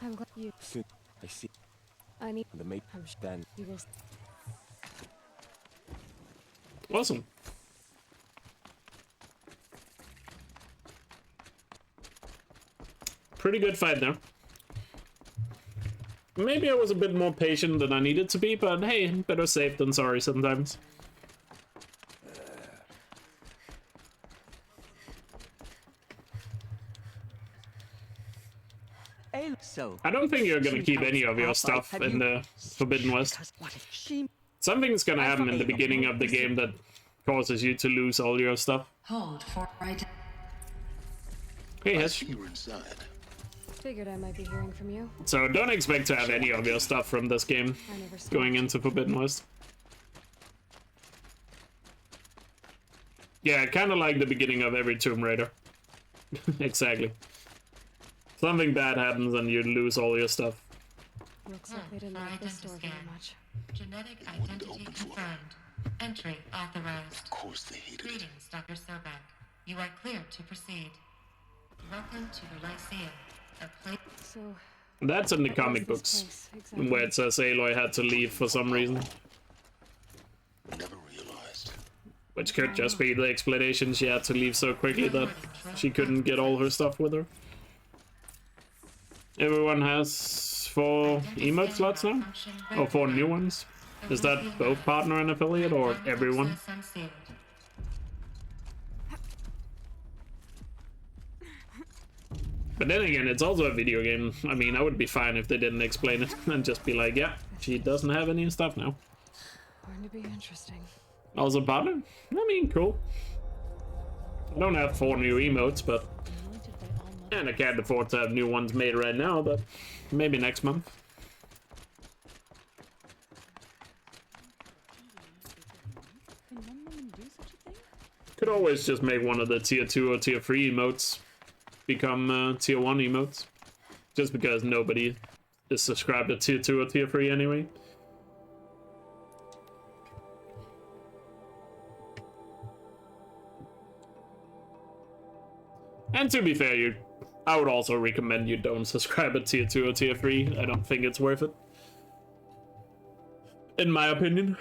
I'm glad you. I see. I need the mate. Then you will. Awesome. Pretty good fight there. Maybe I was a bit more patient than I needed to be, but hey, better safe than sorry sometimes. I don't think you're gonna keep any of your stuff in the Forbidden West. Something's gonna happen in the beginning of the game that causes you to lose all your stuff. Hold for right. Hey, Hesh. Figured I might be hearing from you. So don't expect to have any of your stuff from this game going into Forbidden West. Yeah, kind of like the beginning of every Tomb Raider. Exactly. Something bad happens and you lose all your stuff. Looks like they didn't like this store very much. Genetic identity confirmed. Entry authorized. Of course they hated it. Greetings, Dr. Sobek. You are cleared to proceed. Welcome to the Lyceum. So that's in the comic books, exactly. Where it says Aloy had to leave for some reason. Never realized. Which could just be the explanation she had to leave so quickly that she couldn't get all her stuff with her. Everyone has 4 emote slots now? Or 4 new ones? Is that both partner and affiliate or everyone? But then again, it's also a video game. I mean, I would be fine if they didn't explain it and just be like, yeah, she doesn't have any stuff now. Going to be interesting. Also partner? I mean, cool. I don't have 4 new emotes, but And I can't afford to have new ones made right now, but maybe next month. Could always just make one of the tier 2 or tier 3 emotes become tier 1 emotes. Just because nobody is subscribed to tier 2 or tier 3 anyway. And to be fair, I would also recommend you don't subscribe at tier 2 or tier 3. I don't think it's worth it. In my opinion.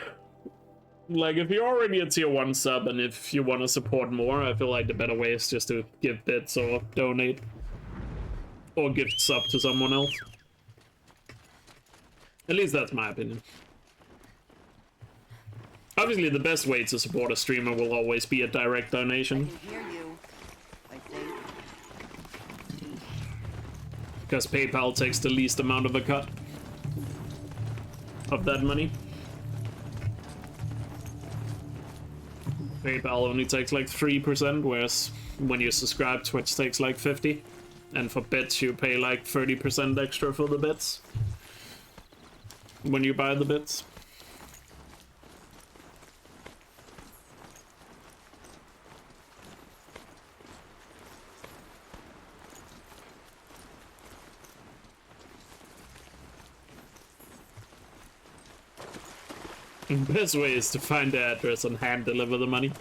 Like, if you're already a tier 1 sub and if you want to support more, I feel like the better way is just to give bits or donate. Or gift sub to someone else. At least that's my opinion. Obviously, the best way to support a streamer will always be a direct donation. I can hear you, I think. Because PayPal takes the least amount of a cut of that money. PayPal only takes like 3%, whereas when you subscribe, Twitch takes like 50%. And for bits, you pay like 30% extra for the bits. When you buy the bits. The best way is to find the address and hand deliver the money.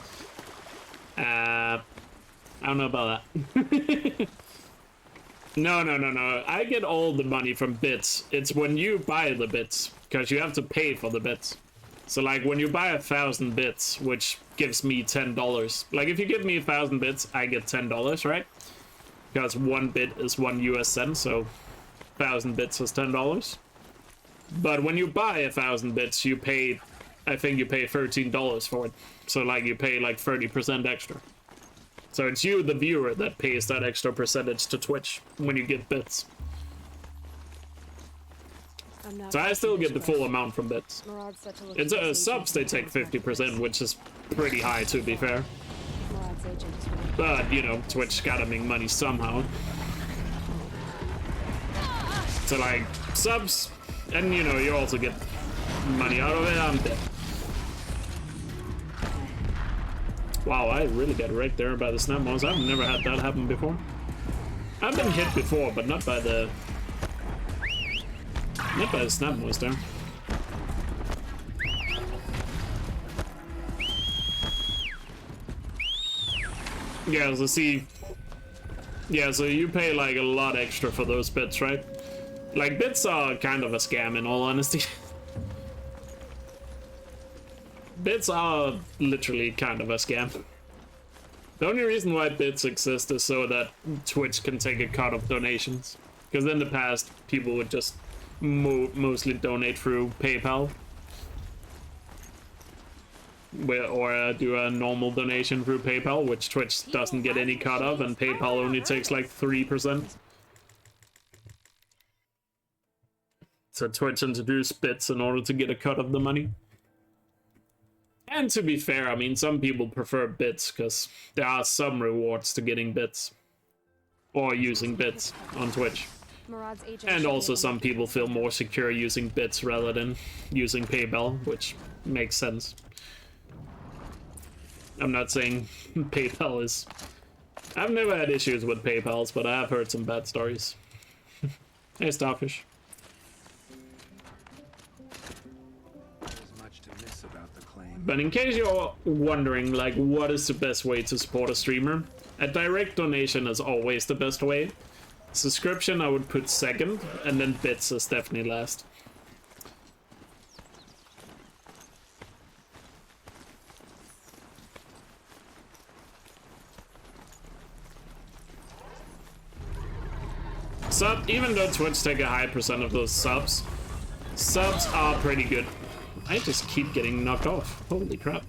I don't know about that. No. I get all the money from bits. It's when you buy the bits, because you have to pay for the bits. So like when you buy 1,000 bits, which gives me $10. Like if you give me 1,000 bits, I get $10, right? Because 1 bit is 1 US cent, so 1,000 bits is $10. But when you buy 1,000 bits, you pay, I think you pay $13 for it. So like you pay like 30% extra. So it's you, the viewer, that pays that extra percentage to Twitch when you get bits. So I still get the full amount from bits. It's subs, they take 50%, which is pretty high to be fair. But, you know, Twitch gotta make money somehow. So like, subs, and you know, you also get money out of it. I'm dead. Wow, I really got wrecked there by the snap mouse. I've never had that happen before. I've been hit before, but not by the snap mouse there. Yeah, so see, yeah, so you pay like a lot extra for those bits, right? Like bits are kind of a scam in all honesty. Bits are literally kind of a scam. The only reason why bits exist is so that Twitch can take a cut of donations. Because in the past, people would just mostly donate through PayPal. Or do a normal donation through PayPal, which Twitch doesn't get any cut of, and PayPal only takes like 3%. So Twitch introduced bits in order to get a cut of the money. And to be fair, I mean, some people prefer bits because there are some rewards to getting bits or using bits on Twitch. And also some people feel more secure using bits rather than using PayPal, which makes sense. I'm not saying PayPal is... I've never had issues with PayPals, but I have heard some bad stories. Hey, Starfish. But in case you're wondering, like, what is the best way to support a streamer? A direct donation is always the best way. Subscription I would put second, and then bits is definitely last. Even though Twitch take a high percent of those subs are pretty good. I just keep getting knocked off. Holy crap.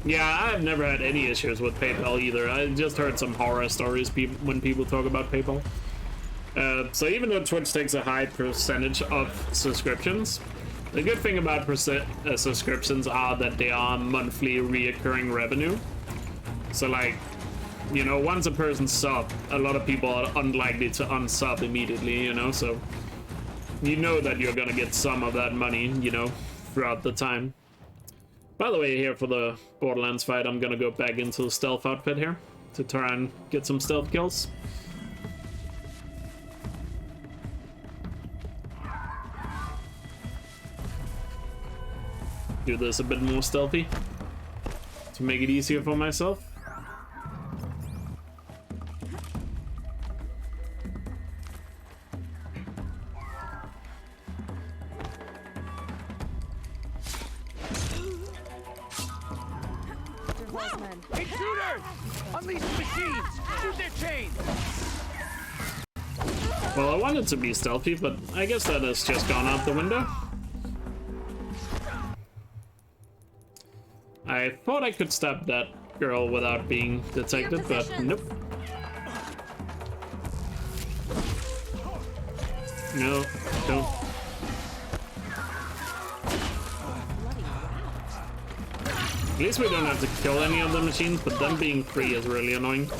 Yeah, I've never had any issues with PayPal either. I just heard some horror stories when people talk about PayPal. So even though Twitch takes a high percentage of subscriptions, The good thing about subscriptions are that they are monthly reoccurring revenue. So like, you know, once a person sub, a lot of people are unlikely to unsub immediately, you know, so you know that you're gonna get some of that money, you know, throughout the time. By the way, here for the Borderlands fight, I'm gonna go back into the stealth outfit here to try and get some stealth kills. Do this a bit more stealthy to make it easier for myself. Intruders! Unleash the machines! Shoot their chains! Well, I wanted to be stealthy, but I guess that has just gone out the window. I thought I could stab that girl without being detected, but nope. No, don't. At least we don't have to kill any of the machines, but them being free is really annoying.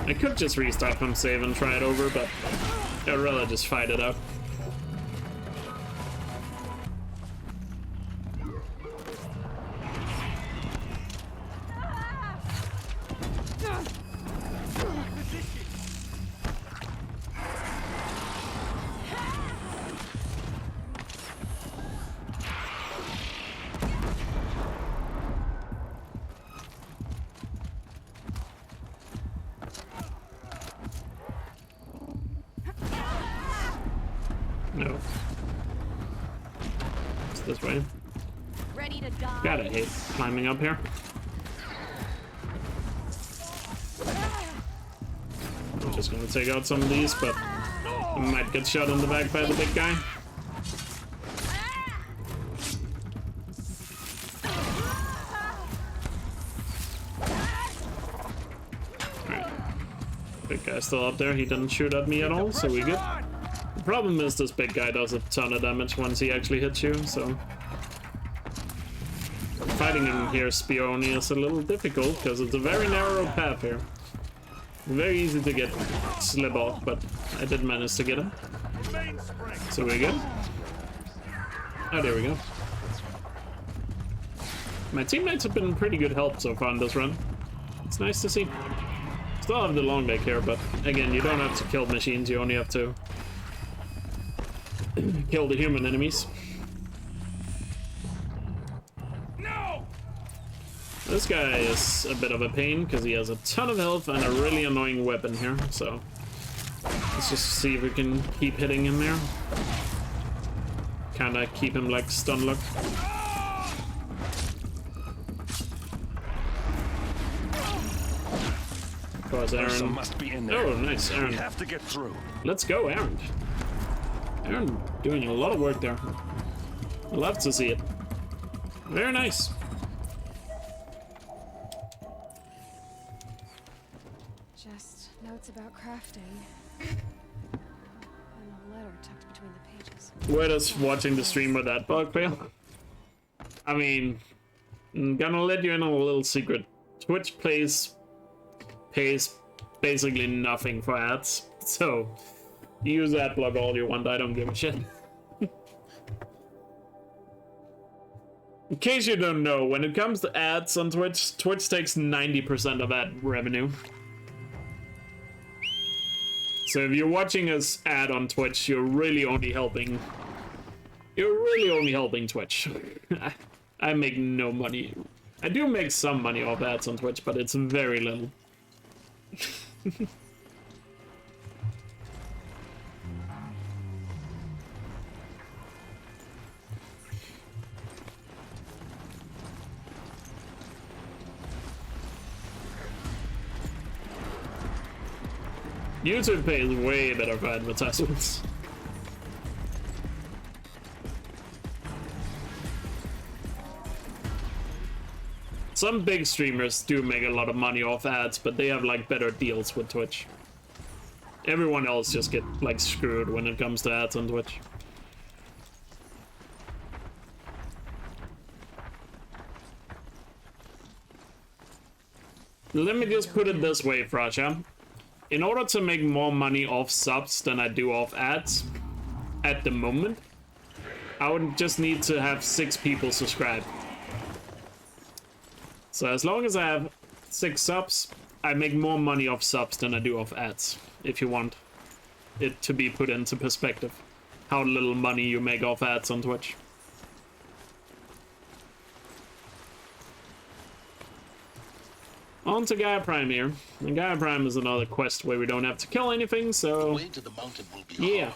I could just restart from save and try it over, but I'd rather just fight it out. No. It's this way. Ready to die. God, I hate climbing up here. I'm just gonna take out some of these, but I might get shot in the back by the big guy. Alright. Big guy's still up there. He didn't shoot at me at all, so we good. The problem is this big guy does a ton of damage once he actually hits you, so fighting him here spear only is a little difficult because it's a very narrow path here. Very easy to get slip off, but I did manage to get him. So we're good. Oh, there we go. My teammates have been pretty good help so far in this run. It's nice to see. Still have the long deck here, but again, you don't have to kill machines, you only have to kill the human enemies. No! This guy is a bit of a pain because he has a ton of health and a really annoying weapon here, so let's just see if we can keep hitting him there. Kinda keep him like stun lock. Of course, Aaron. Must be in there. Oh, nice, Aaron. We have to get through. Let's go, Aaron. Aaron doing a lot of work there. I love to see it. Very nice. Just notes about crafting. And a letter tucked between the pages. Where does watching the stream with that bug fail? I mean, I'm gonna let you in on a little secret. Twitch pays basically nothing for ads, so use that block all you want, I don't give a shit. In case you don't know, when it comes to ads on Twitch, Twitch takes 90% of ad revenue. So if you're watching us ad on Twitch, you're really only helping Twitch. I make no money. I do make some money off ads on Twitch, but it's very little. YouTube pays way better for advertisements. Some big streamers do make a lot of money off ads, but they have like better deals with Twitch. Everyone else just get like screwed when it comes to ads on Twitch. Let me just put it this way, Frasha. In order to make more money off subs than I do off ads, at the moment, I would just need to have 6 people subscribe. So as long as I have 6 subs, I make more money off subs than I do off ads, if you want it to be put into perspective. How little money you make off ads on Twitch. On to Gaia Prime here. And Gaia Prime is another quest where we don't have to kill anything, so... The way to the mountain will be hard.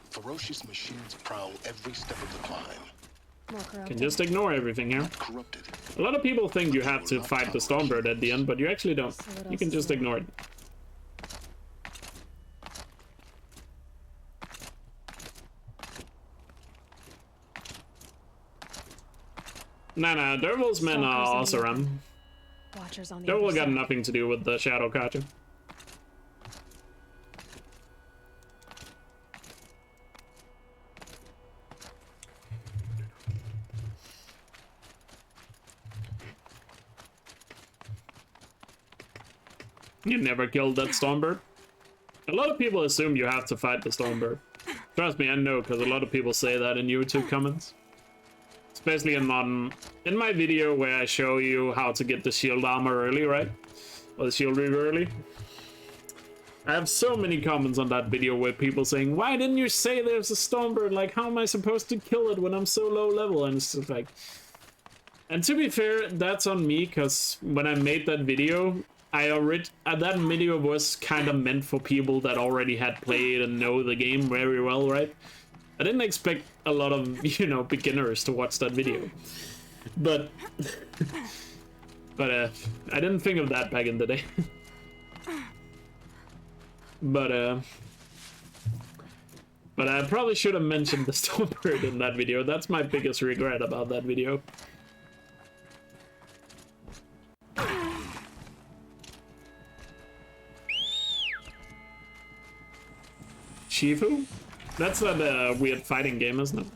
Ferocious machines prowl every step of the climb. Can just ignore everything here. A lot of people think you have to fight the Stormbird at the end, but you actually don't. You can just ignore it. Nah, Dervil's men are also around. Dervil got nothing to do with the Shadow Catcher. You never killed that Stormbird? A lot of people assume you have to fight the Stormbird. Trust me, I know, because a lot of people say that in YouTube comments. Especially in my video where I show you how to get the shield armor early, right? Or the shield reaver early. I have so many comments on that video where people saying, why didn't you say there's a Stormbird? Like, how am I supposed to kill it when I'm so low level? And it's just like... And to be fair, that's on me, because when I made that video, that video was kind of meant for people that already had played and know the game very well, right? I didn't expect a lot of, you know, beginners to watch that video. But I didn't think of that back in the day. But I probably should have mentioned the Stormbird in that video. That's my biggest regret about that video. Shifu? That's that weird fighting game, isn't it?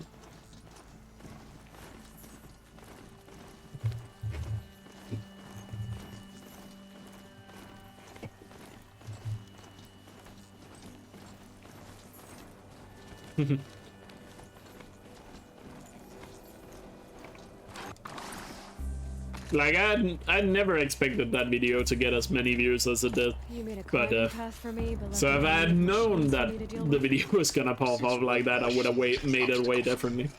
Like, I'd never expected that video to get as many views as it did. But, so if I had known that the video was gonna pop off like that, I would have made it way differently.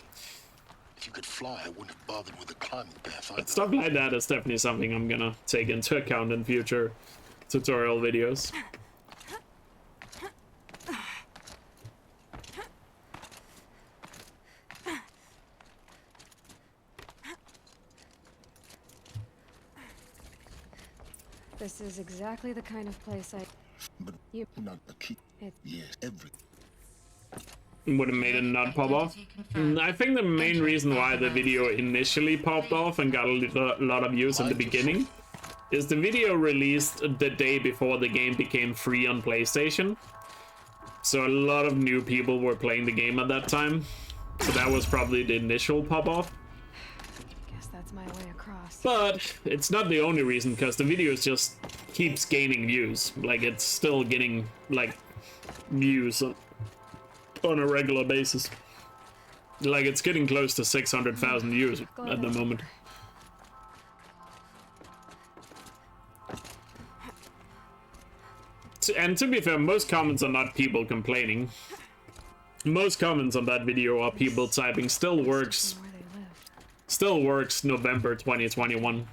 If you could fly, I wouldn't have bothered with the climbing path. But stuff like that is definitely something I'm gonna take into account in future tutorial videos. This is exactly the kind of place But not the key. Yes, every. Would have made it not pop off. I think the main reason why the video initially popped off and got a lot of views in the beginning is the video released the day before the game became free on PlayStation. So a lot of new people were playing the game at that time. So that was probably the initial pop off. That's my way across. But it's not the only reason, because the video just keeps gaining views. Like, it's still getting, like, views on a regular basis. Like, it's getting close to 600,000 views at the moment. And to be fair, most comments are not people complaining. Most comments on that video are people typing still works November 2021.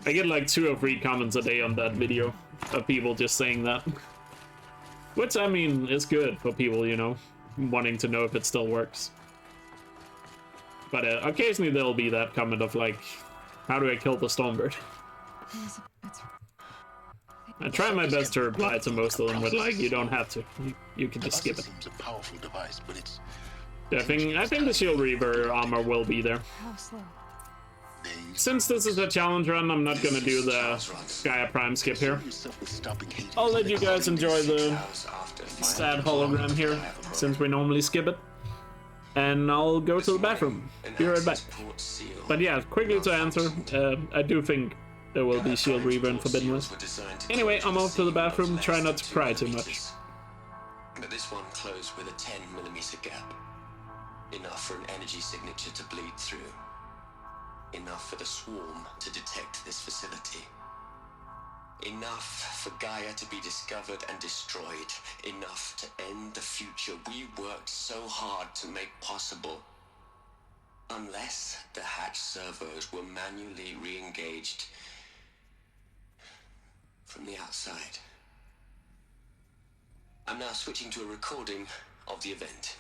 I get like 2 or 3 comments a day on that video of people just saying that. Which, I mean, is good for people, you know, wanting to know if it still works. But occasionally there'll be that comment of like, how do I kill the Stormbird? I try my best to reply to most of them with like, you don't have to. You can just skip it. I think the Shield Reaver armor will be there. Since this is a challenge run, I'm not gonna do the Gaia Prime skip here. I'll let you guys enjoy the sad hologram here, since we normally skip it. And I'll go to the bathroom. Be right back. But yeah, quickly to answer, I do think there will be Shield Reaver and Forbidden West. Anyway, I'm off to the bathroom. Try not to cry too much. But this one closed with a 10mm gap. Enough for an energy signature to bleed through. Enough for the swarm to detect this facility. Enough for Gaia to be discovered and destroyed. Enough to end the future we worked so hard to make possible. Unless the hatch servos were manually re-engaged from the outside. I'm now switching to a recording of the event.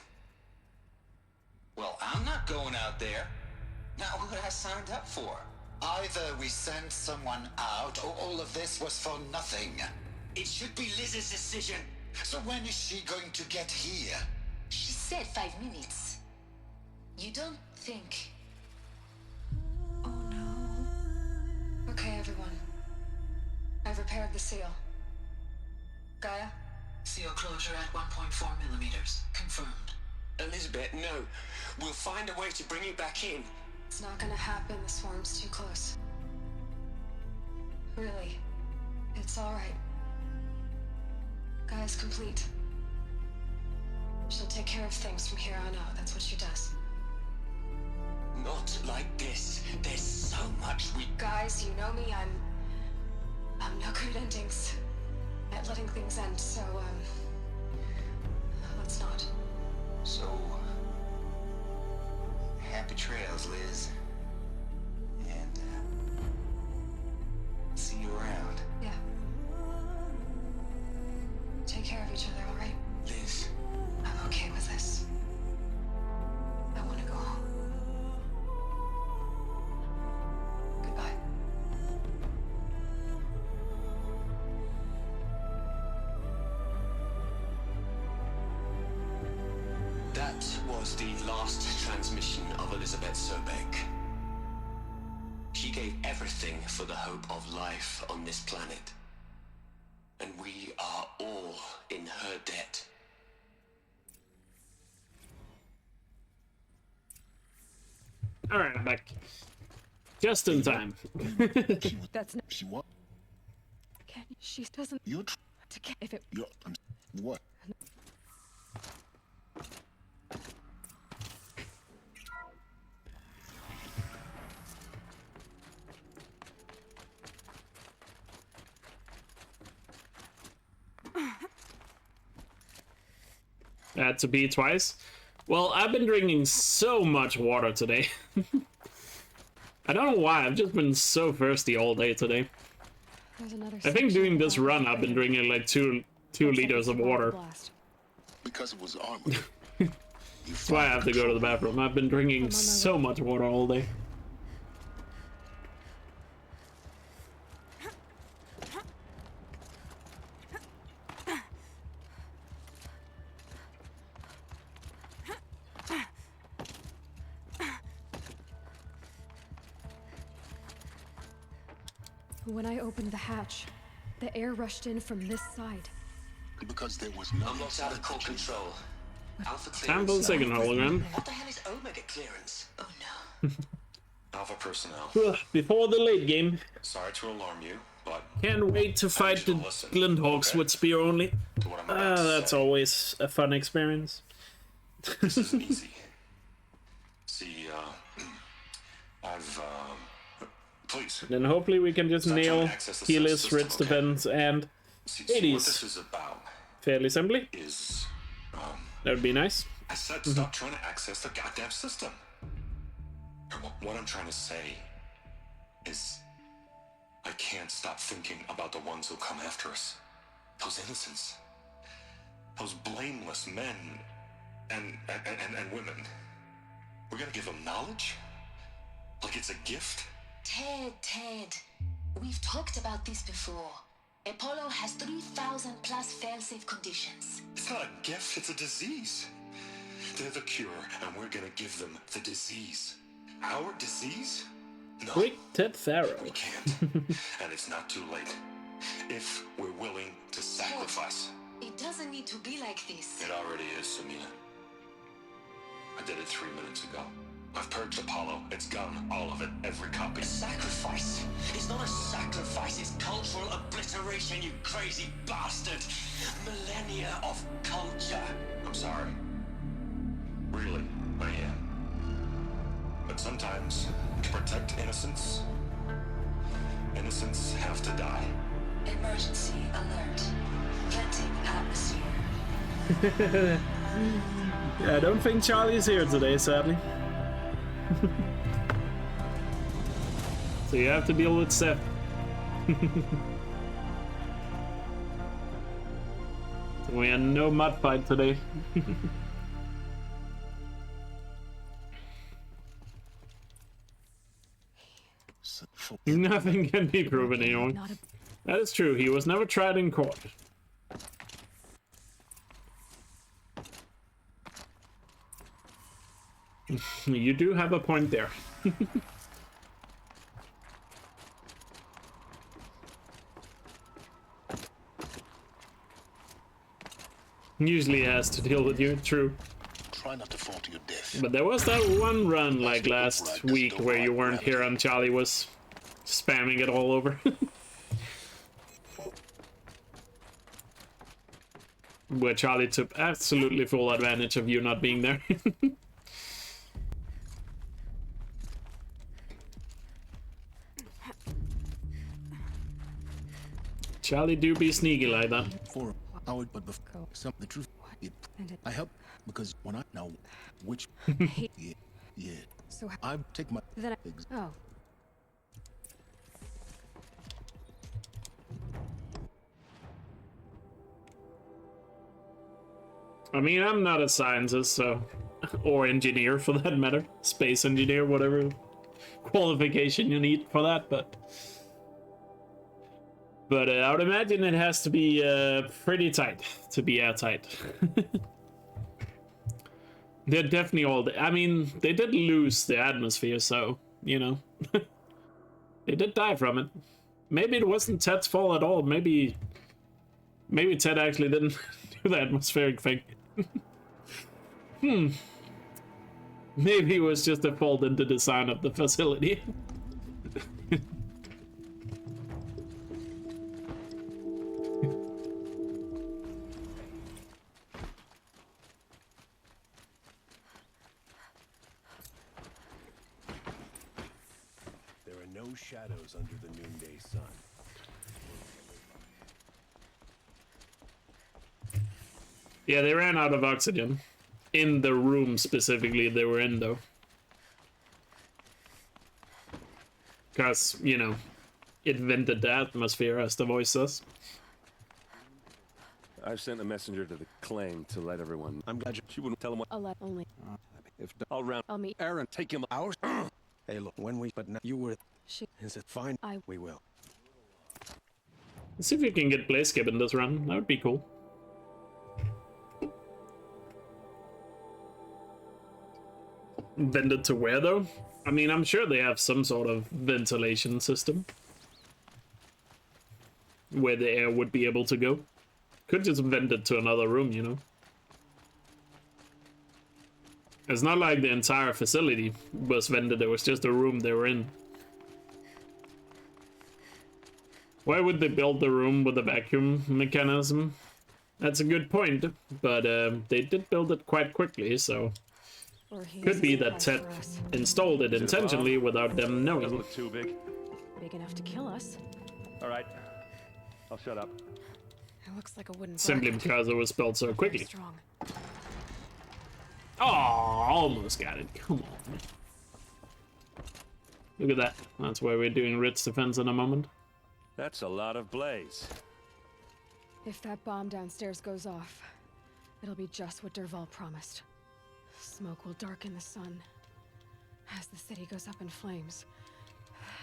Well, I'm not going out there. Not what I signed up for. Either we send someone out, or all of this was for nothing. It should be Liz's decision. So when is she going to get here? She said 5 minutes. You don't think... Oh no. Okay, everyone. I've repaired the seal. Gaia? Seal closure at 1.4mm. Confirmed. Elizabeth, no. We'll find a way to bring you back in. It's not gonna happen. The swarm's too close. Really. It's alright. Gaia's complete. She'll take care of things from here on out. That's what she does. Not like this. There's so much we... Guys, you know me. I'm no good at endings. At letting things end, so, let's not. So... happy trails, Liz. And, see you around. Yeah. Take care of each other, alright? Liz. I'm okay with this. I want to go home. Goodbye. That was the last transmission of Elizabeth Sobek. She gave everything for the hope of life on this planet. And we are all in her debt. Alright, I'm back. Just in time. That's not... She what? She doesn't... You're... If it... You're... What? To be twice. Well, I've been drinking so much water today. I don't know why, I've just been so thirsty all day today. I think doing this run, I've been drinking like two liters of water. Because it was armored. That's why I have to go to the bathroom. I've been drinking so much water all day. When I opened the hatch, the air rushed in from this side. Because there was no... I'm locked out of core control. Alpha clearance. Time for the second hologram. What the hell is Omega clearance? Oh no. Alpha personnel. Before the late game. Sorry to alarm you, but... Can't wait to fight the Glindhawks with spear only. That's always a fun experience. This isn't easy. See, I've, please. Then hopefully we can just nail Helis, Ritz Defense, and Hades. What this is about fairly simply. Is, that would be nice. I said stop trying to access the goddamn system. What I'm trying to say is I can't stop thinking about the ones who come after us. Those innocents. Those blameless men and women. We're gonna give them knowledge? Like it's a gift? Ted, we've talked about this before. Apollo has 3,000 plus fail-safe conditions. It's not a gift, it's a disease. They're the cure, and we're gonna give them the disease. Our disease? No. Quick Ted Pharaoh. We can't. And it's not too late. If we're willing to sacrifice. It doesn't need to be like this. It already is, Samina. I did it 3 minutes ago. I've purged Apollo. It's gone. All of it. Every copy. A sacrifice? It's not a sacrifice, it's cultural obliteration, you crazy bastard! Millennia of culture! I'm sorry. Really, I am. But sometimes, to protect innocence, innocents have to die. Emergency alert. Venting atmosphere. Yeah, I don't think Charlie's here today, sadly. So you have to deal with Seth. So we had no mud fight today. Nothing can be proven anymore. That is true. He was never tried in court. You do have a point there. Usually has to deal with you, true. Try not to fall to your death. But there was that one run like last week where you weren't here and Charlie was spamming it all over. Where Charlie took absolutely full advantage of you not being there. Charlie do be sneaky like that. For hour, but before some the truth, I help because when I know which, yeah. So I take my. Then oh. I mean, I'm not a scientist, so, or engineer for that matter, space engineer, whatever qualification you need for that, but I would imagine it has to be pretty tight to be airtight. They're definitely all. I mean, they did lose the atmosphere, so you know, they did die from it. Maybe it wasn't Ted's fault at all. Maybe Ted actually didn't do the atmospheric thing. Maybe it was just a fault in the design of the facility. There are no shadows under the noonday sun. Yeah, they ran out of oxygen. In the room specifically they were in, though. Because, you know, it vented the atmosphere, as the voice says. I've sent a messenger to the claim to let everyone. I'm glad she wouldn't tell him what. I'll let only. If I'll round. I'll meet Aaron, take him out. hey, look, when we, but now you were. Is it fine? I. We will. Let's see if we can get Blazeskip in this run. That would be cool. Vented to where, though? I mean, I'm sure they have some sort of ventilation system where the air would be able to go. Could just vent it to another room, you know? It's not like the entire facility was vented, it was just a room they were in. Why would they build the room with a vacuum mechanism? That's a good point, but they did build it quite quickly, so... Could be that Ted installed it intentionally without them knowing. Doesn't look too big. Big enough to kill us. All right, I'll shut up. It looks like a wooden. Simply because it was built so quickly. Strong. Oh, almost got it. Come on. Look at that. That's why we're doing Ritz defense in a moment. That's a lot of blaze. If that bomb downstairs goes off, it'll be just what Dervahl promised. Smoke will darken the sun as the city goes up in flames.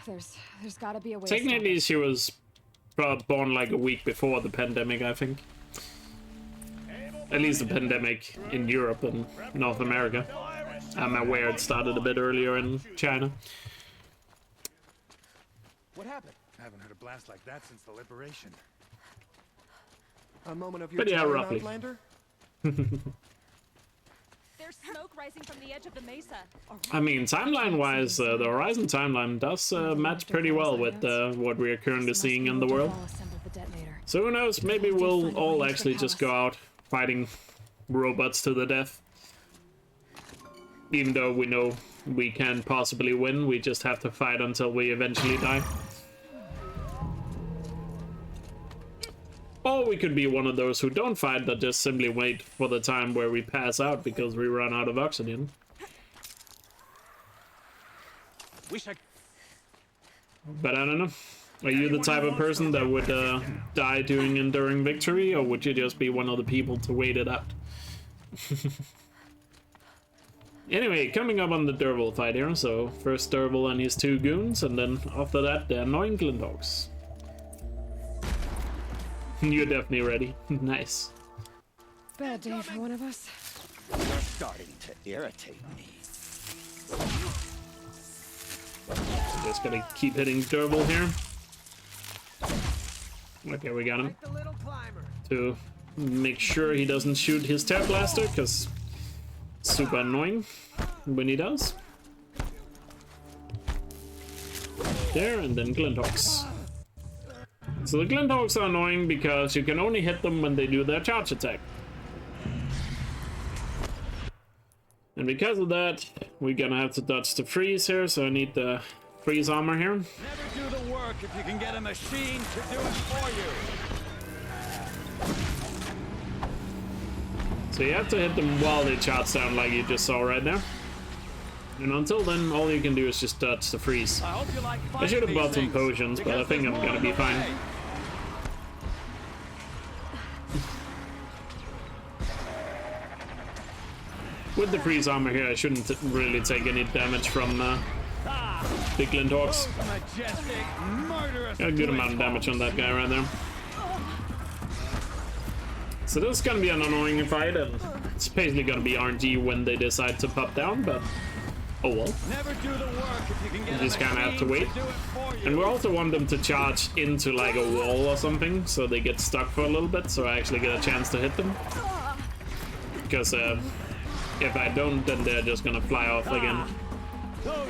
There's gotta be a way. Technically, she was born like a week before the pandemic, I think. At least the pandemic in Europe and North America. I'm aware it started a bit earlier in China. What happened? I haven't heard a blast like that since the liberation. A moment of your But yeah, time, roughly. Outlander? There's smoke rising from the edge of the mesa. I mean, timeline-wise, the Horizon timeline does match pretty well with what we are currently seeing in the world. So who knows, maybe we'll all actually just go out fighting robots to the death. Even though we know we can possibly win, we just have to fight until we eventually die. Or we could be one of those who don't fight, but just simply wait for the time where we pass out because we run out of oxygen. But I don't know. Are you the type of person that would die doing enduring victory, or would you just be one of the people to wait it out? Anyway, coming up on the Derval fight here, so first Derval and his 2 goons, and then after that the annoying Glindogs. You're definitely ready. Nice. Bad day for one of us. You're starting to irritate me. Just gonna keep hitting Derval here. Okay, we got him. To make sure he doesn't shoot his Tear Blaster, because super annoying when he does. There, and then Glinthawks. So the Glinthawks are annoying because you can only hit them when they do their charge attack. And because of that, we're gonna have to dodge the freeze here, so I need the freeze armor here. Never do the work if you can get a machine to do it for you. So you have to hit them while they charge down, like you just saw right there. And until then, all you can do is just dodge the freeze. I should have bought some potions, but I think I'm gonna be fine. With the freeze armor here, I shouldn't really take any damage from the Glinthawks. Got a good amount of damage on that guy right there. So this is gonna be an annoying fight, and it's basically gonna be RNG when they decide to pop down, but oh well. You just kinda have to wait. And we also want them to charge into like a wall or something, so they get stuck for a little bit, so I actually get a chance to hit them. Because if I don't, then they're just gonna fly off again.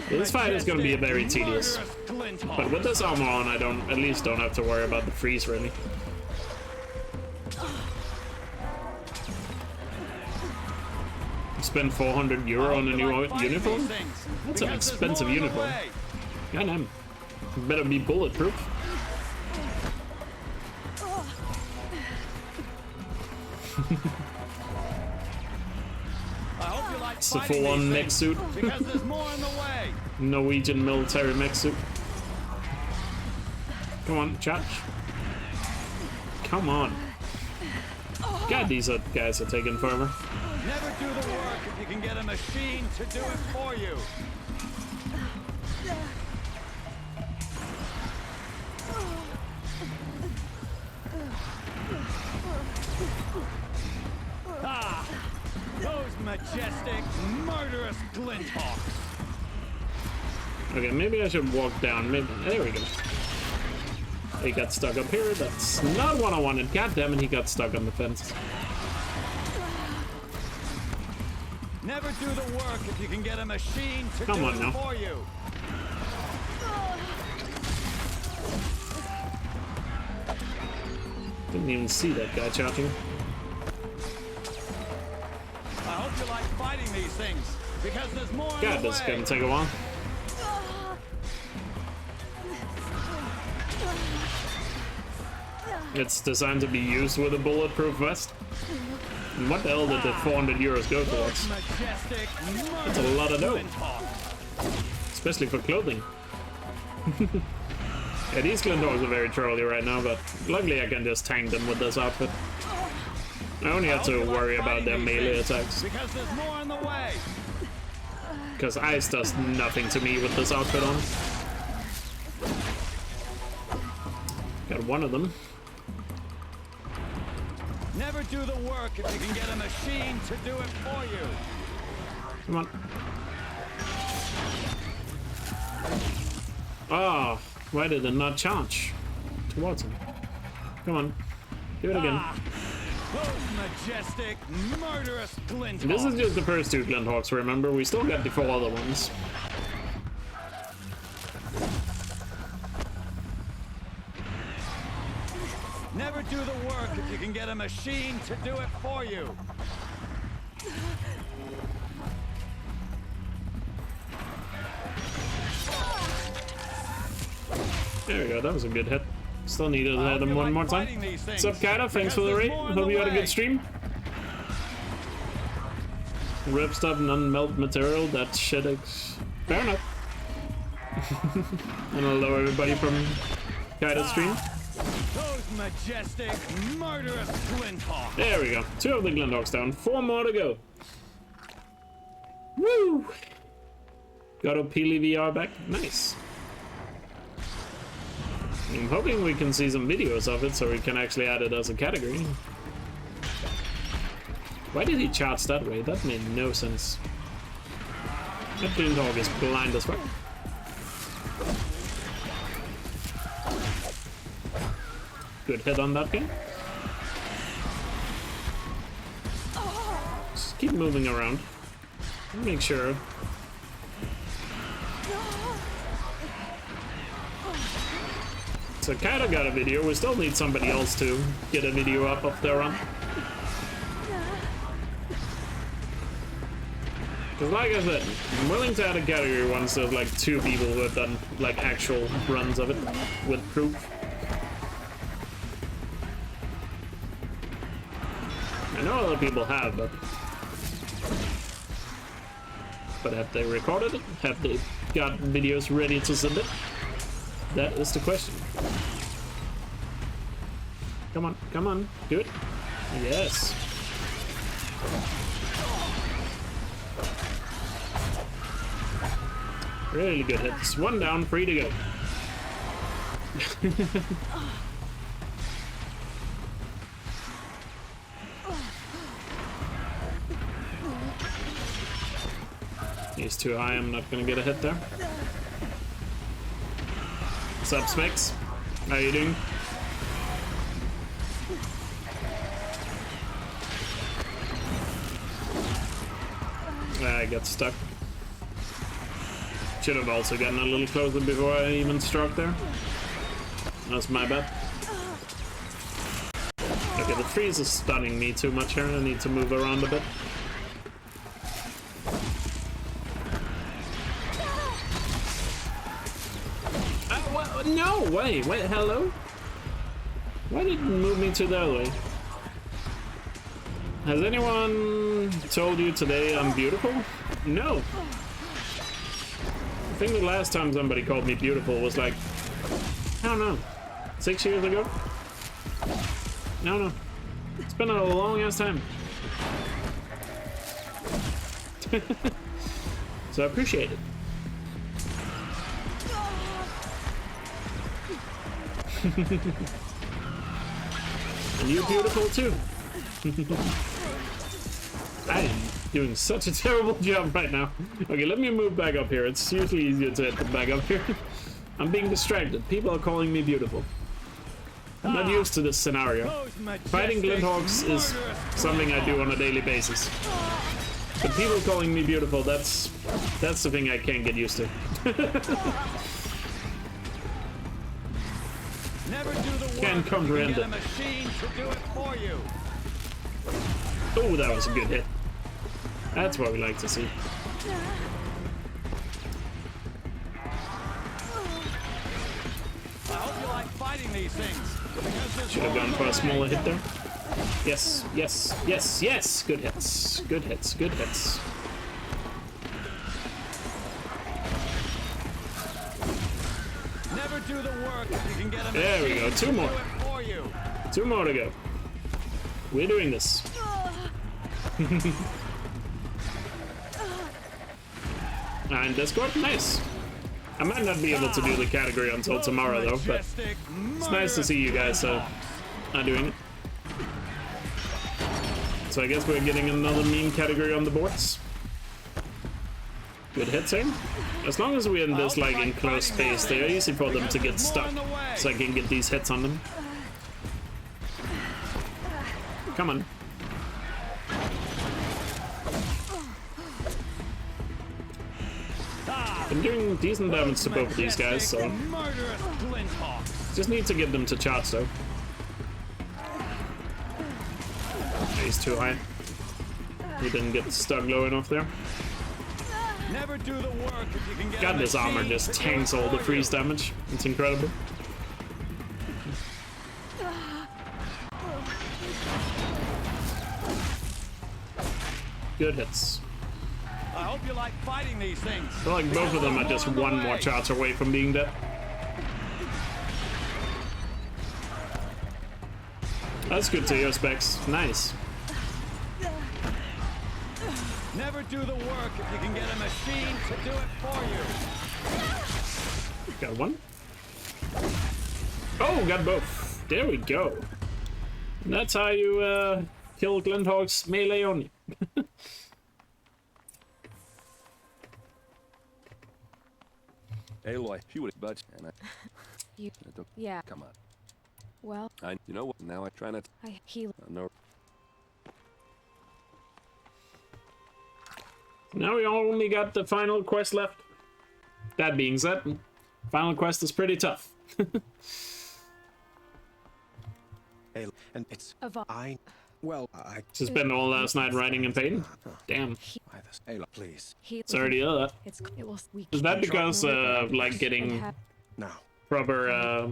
This fight is gonna be very tedious. But with this armor on, I at least don't have to worry about the freeze really. Spend 400 euro on a new uniform? That's an expensive uniform. Goddamn. Better be bulletproof. It's the full-on mech suit. Norwegian military mech suit. Come on, charge. Come on. God, these guys are taking forever. Never do the work if you can get a machine to do it for you. Ah, those majestic, murderous Glinthawks. Okay, maybe I should walk down. Maybe, there we go. He got stuck up here. That's not what I wanted. God damn it, he got stuck on the fence. Never do the work if you can get a machine to do it for you. Didn't even see that guy charging. I hope you like fighting these things, because there's more. God, this is gonna take a while. It's designed to be used with a bulletproof vest. And what the hell did the 400 euros go towards? That's a lot of dough. Especially for clothing. Yeah, these Glinthawks are very trolly right now, but luckily I can just tank them with this outfit. I only have to worry about their melee attacks. Because ice does nothing to me with this outfit on. Got one of them. Never do the work if you can get a machine to do it for you. Come on. Oh, why did it not charge towards him? Come on, do it again. Those majestic, murderous glint This is hawks. just the first two glint hawks, remember? We still got the 4 other ones. Never do the work if you can get a machine to do it for you. There we go, that was a good hit. Still needed to hit him one more time. What's up, Kaida? Thanks for the raid. Hope you had a good stream. Rip stuff, non-melt material, that shit is... Fair enough. And hello everybody from Kaida's stream. Those majestic, murderous glint hawks. There we go. 2 of the glint hawks down. 4 more to go. Woo! Got a Peely VR back. Nice. I'm hoping we can see some videos of it so we can actually add it as a category. Why did he charge that way? That made no sense. That glint hawk is blind as fuck. Good hit on that thing. Just keep moving around. Make sure. So Kaida got a video. We still need somebody else to get a video up there on. Because like I said, I'm willing to add a category once there's like 2 people who have done like actual runs of it with proof. I know other people have, but have they recorded it? Have they got videos ready to submit? That is the question. Come on, come on, do it. Yes. Really good hits. 1 down, 3 to go. He's too high, I'm not gonna get a hit there. What's up, Smix? How you doing? I got stuck. Should have also gotten a little closer before I even struck there. That's my bad. Okay, the freeze is stunning me too much here. I need to move around a bit. No, wait, hello? Why did it move me to the other way? Has anyone told you today I'm beautiful? No. I think the last time somebody called me beautiful was like, I don't know, 6 years ago? No. It's been a long ass time. So I appreciate it. And you're beautiful too. I am doing such a terrible job right now. Okay, let me move back up here. It's usually easier to hit back up here. I'm being distracted. People are calling me beautiful. I'm not used to this scenario. Fighting glint hawks is something I do on a daily basis. But people calling me beautiful, that's the thing I can't get used to. Never do the work. Can't comprehend it. Oh, that was a good hit. That's what we like to see. I hope you like fighting these things. Should have gone for a smaller hit there. Yes, yes, yes, yes! Good hits. Good hits, good hits. Never do the work if you can get a There we go, 2 more. 2 more to go. We're doing this. And Discord, nice. I might not be able to do the category until tomorrow though, but it's nice to see you guys are doing it. So I guess we're getting another meme category on the boards. Good hits here. As long as we're in this like enclosed space, they're easy for them to get stuck, so I can get these hits on them. Come on. Been doing decent damage to both of these guys, so just need to get them to charge though. He's too high. He didn't get stuck low enough there. Never do the work if you can get God, this armor just tanks all the freeze damage. It's incredible. Good hits. I hope you like fighting these things. I feel like both of them are just one more charge away from being dead. That's good to hear, Specs. Nice. Never do the work if you can get a machine to do it for you. Got one. Oh, got both. There we go. And that's how you kill Glinthawk's melee on you. Aloy, if you would budge, and yeah. Come on. Well, You know what? Now I try not. I heal. No. Now we only got the final quest left. That being said, final quest is pretty tough. Hey, and it's I just spent all last night writing in pain. Damn. Ayla, please. Sorry to hear that. Is that because like getting proper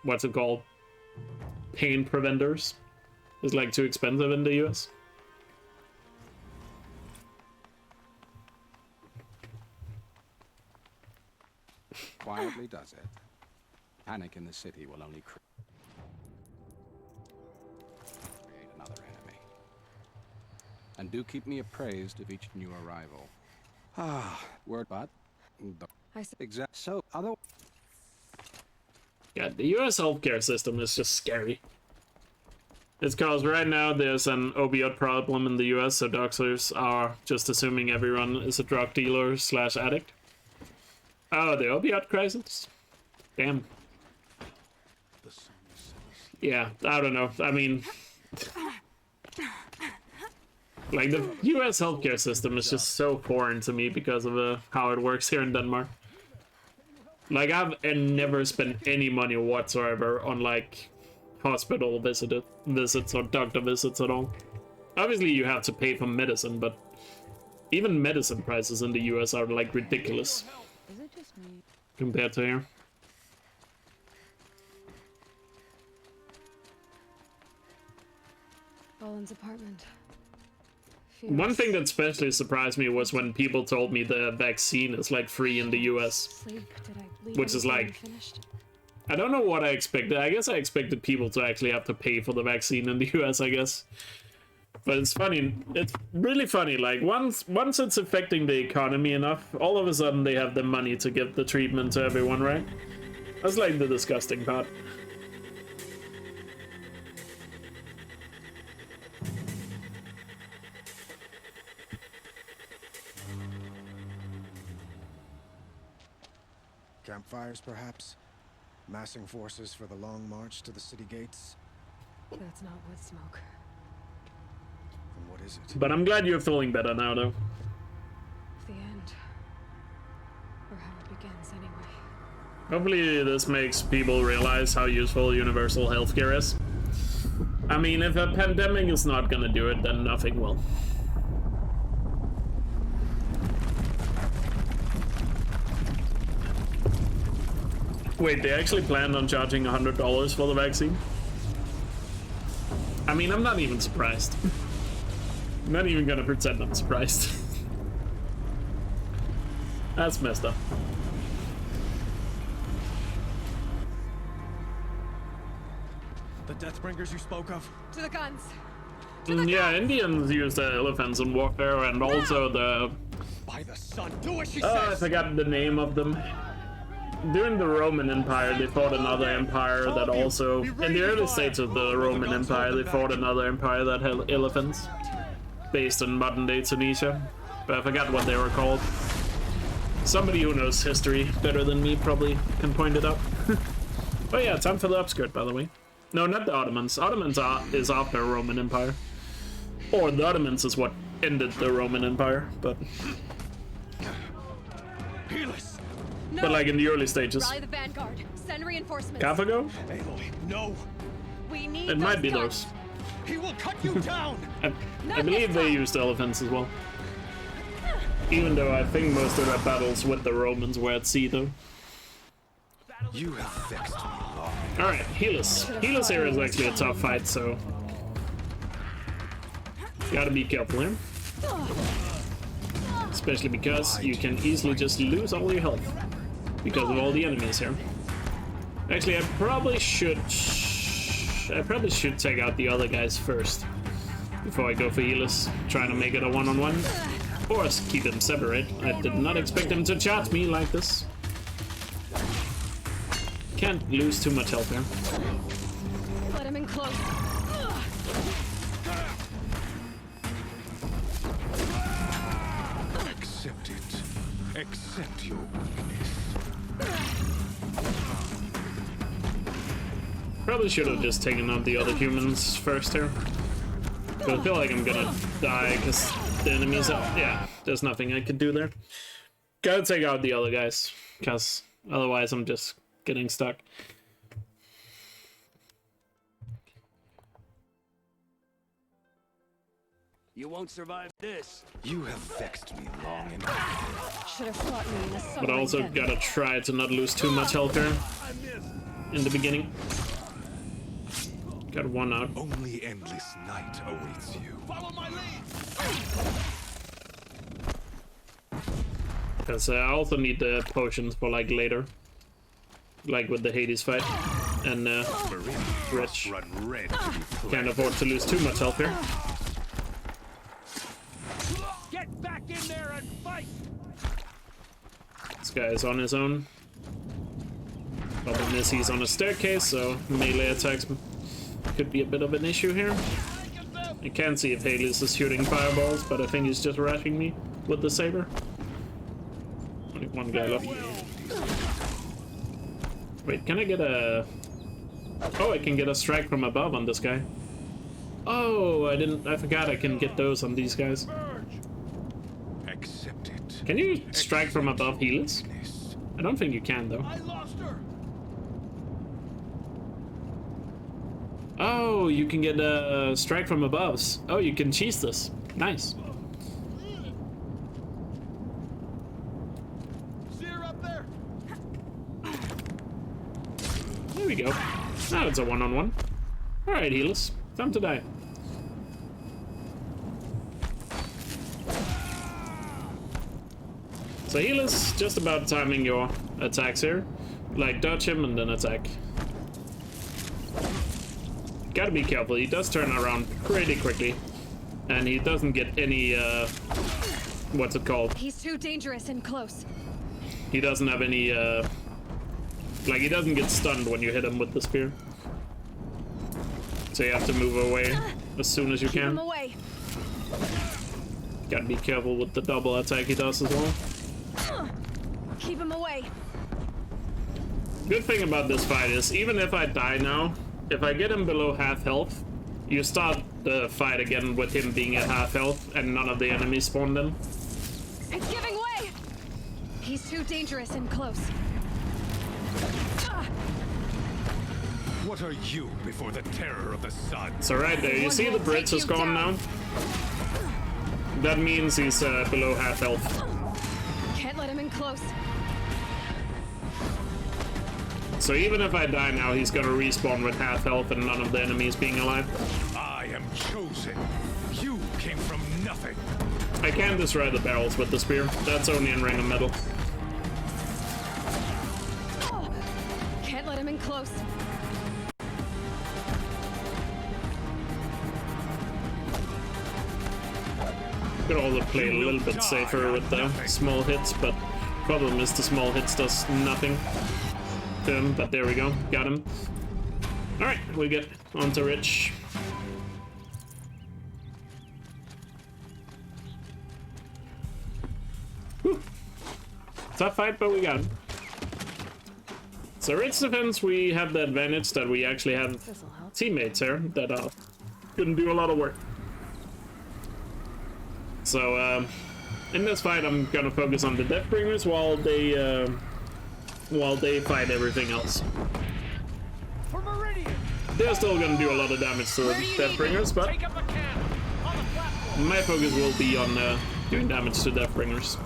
what's it called? Pain preventers is like too expensive in the US? Quietly does it. Panic in the city will only create another enemy. And do keep me appraised of each new arrival. Word, but exact. So other. Yeah, the US healthcare system is just scary. It's because right now there's an opioid problem in the US, so doctors are just assuming everyone is a drug dealer / addict. Oh, the opioid crisis? Damn. Yeah, I don't know. I mean, like the US healthcare system is just so foreign to me because of how it works here in Denmark. Like I've never spent any money whatsoever on like hospital visits or doctor visits at all. Obviously you have to pay for medicine, but even medicine prices in the US are like ridiculous. Is it just me? Compared to here. Roland's apartment. One thing that especially surprised me was when people told me the vaccine is like free in the US. Which is like, I don't know what I expected. I guess I expected people to actually have to pay for the vaccine in the US, I guess. But it's funny, it's really funny, like once it's affecting the economy enough, all of a sudden they have the money to give the treatment to everyone, right? That's like the disgusting part. Campfires, perhaps? Massing forces for the long march to the city gates? That's not wood smoke. Then what is it? But I'm glad you're feeling better now, though. The end. Or how it begins, anyway. Hopefully this makes people realize how useful universal healthcare is. I mean, if a pandemic is not gonna do it, then nothing will. Wait, they actually planned on charging $100 for the vaccine? I mean, I'm not even surprised. I'm not even gonna pretend I'm surprised. That's messed up. The Deathbringers you spoke of? To the guns! Yeah, Indians use the elephants in warfare, and also the... By the sun, do what she Oh, I says! forgot the name of them. During the Roman Empire, they fought another empire that also... In the early stages of the Roman Empire, they fought another empire that had elephants. Based in modern-day Tunisia. But I forgot what they were called. Somebody who knows history better than me probably can point it out. Oh yeah, time for the upskirt, by the way. No, not the Ottomans. Ottomans is after Roman Empire. Or the Ottomans is what ended the Roman Empire, but... No. But like in the early stages. Rally the vanguard. Send reinforcements. Carthago? Aloy, no. We need It might be guns. those. He will cut you down. I believe they used elephants as well. Even though I think most of their battles with the Romans were at sea, though. You have vexed me long. Alright, Helis. Helis here is actually a tough fight, so... Gotta be careful here. Especially because you can easily just lose all your health. Because of all the enemies here. Actually, I probably should take out the other guys first. Before I go for Helis. Trying to make it a one-on-one. Or keep them separate. I did not expect him to chat me like this. Can't lose too much health here. Let him in close. Accept it. Accept your weakness. Probably should have just taken out the other humans first here. But I feel like I'm gonna die because the enemies are... Yeah, there's nothing I could do there. Gotta take out the other guys, because otherwise I'm just getting stuck. You won't survive this. You have vexed me long enough. Should have fought me in the summer. But also again. gotta try to not lose too much health here in the beginning. Got one out. Only endless night awaits you. Follow my lead. Because I also need the potions for like later. Like with the Hades fight. And Rich. Can't afford to lose too much health here. Get back in there and fight. This guy is on his own. Problem is he's on a staircase, so melee attacks could be a bit of an issue here. I can't see if Hades is shooting fireballs, but I think he's just rushing me with the saber. Only one guy left. Wait, can I get a... Oh, I can get a strike from above on this guy. Oh, I forgot I can get those on these guys. Accept it. Can you strike from above Helis? I don't think you can, though. I lost her. Oh, you can get a strike from above. Oh, you can cheese this. Nice. See her up there. There we go. Now it's a one-on-one. Alright, Helis. Time to die. So Helis, just about timing your attacks here. Like, dodge him and then attack. Gotta be careful, he does turn around pretty quickly. And he doesn't get any, what's it called? He's too dangerous and close. He doesn't have any, like, he doesn't get stunned when you hit him with the spear. So you have to move away as soon as you Keep can. him away. Gotta be careful with the double attack he does as well. Keep him away. Good thing about this fight is, even if I die now, if I get him below half health, you start the fight again with him being at half health and none of the enemies spawn then. It's giving way. He's too dangerous and close. What are you before the terror of the sun? So right there, you see the bridge is gone now? That means he's below half health. Can't let him in close. So even if I die now, he's gonna respawn with half health and none of the enemies being alive. I am chosen. You came from nothing. I can destroy the barrels with the spear. That's only in ring of metal. Can't let him in close. Could also play a little bit safer with the small hits, but problem is the small hits does nothing to him. But there we go, got him. All right, we get onto Rich. Whew. Tough fight, but we got him. So Rich defense, we have the advantage that we actually have teammates here that couldn't do a lot of work. So in this fight, I'm gonna focus on the Deathbringers while they fight everything else. They're still gonna do a lot of damage to the Deathbringers, but my focus will be on doing damage to Deathbringers.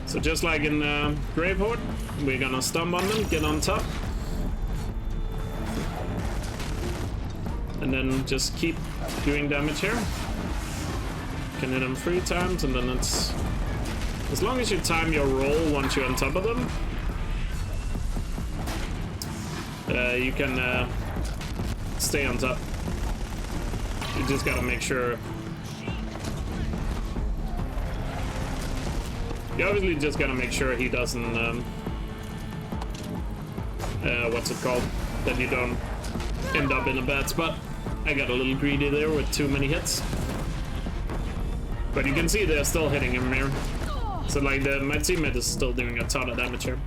So just like in Gravehorde, we're gonna stomp on them, get on top. And then just keep doing damage here. Can hit them 3 times, and then it's... As long as you time your roll once you're on top of them, you can stay on top. You just gotta make sure... You obviously just gotta make sure he doesn't... what's it called? That you don't end up in a bad spot. I got a little greedy there with too many hits. But you can see they're still hitting him here. So like my teammate is still doing a ton of damage here.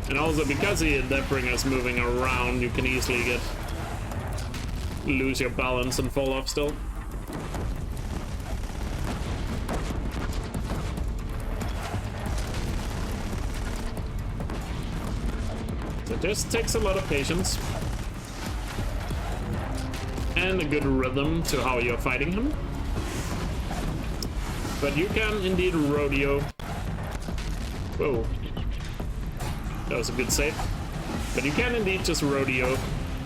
And also because the Deathbringer is moving around, you can easily lose your balance and fall off still. So this takes a lot of patience. And a good rhythm to how you're fighting him. But you can indeed rodeo. Whoa. That was a good save. But you can indeed just rodeo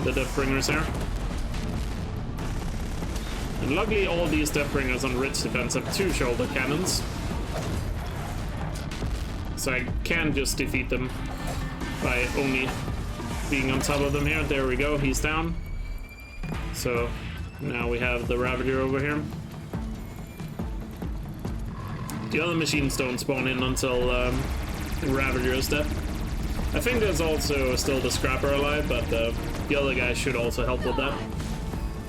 the Deathbringers here. And luckily all these Deathbringers on Ridge Defense have 2 shoulder cannons. So I can just defeat them by only being on top of them here. There we go, he's down. So now we have the Ravager over here. The other machines don't spawn in until the Ravager is dead. I think there's also still the Scrapper alive, but the other guy should also help with that.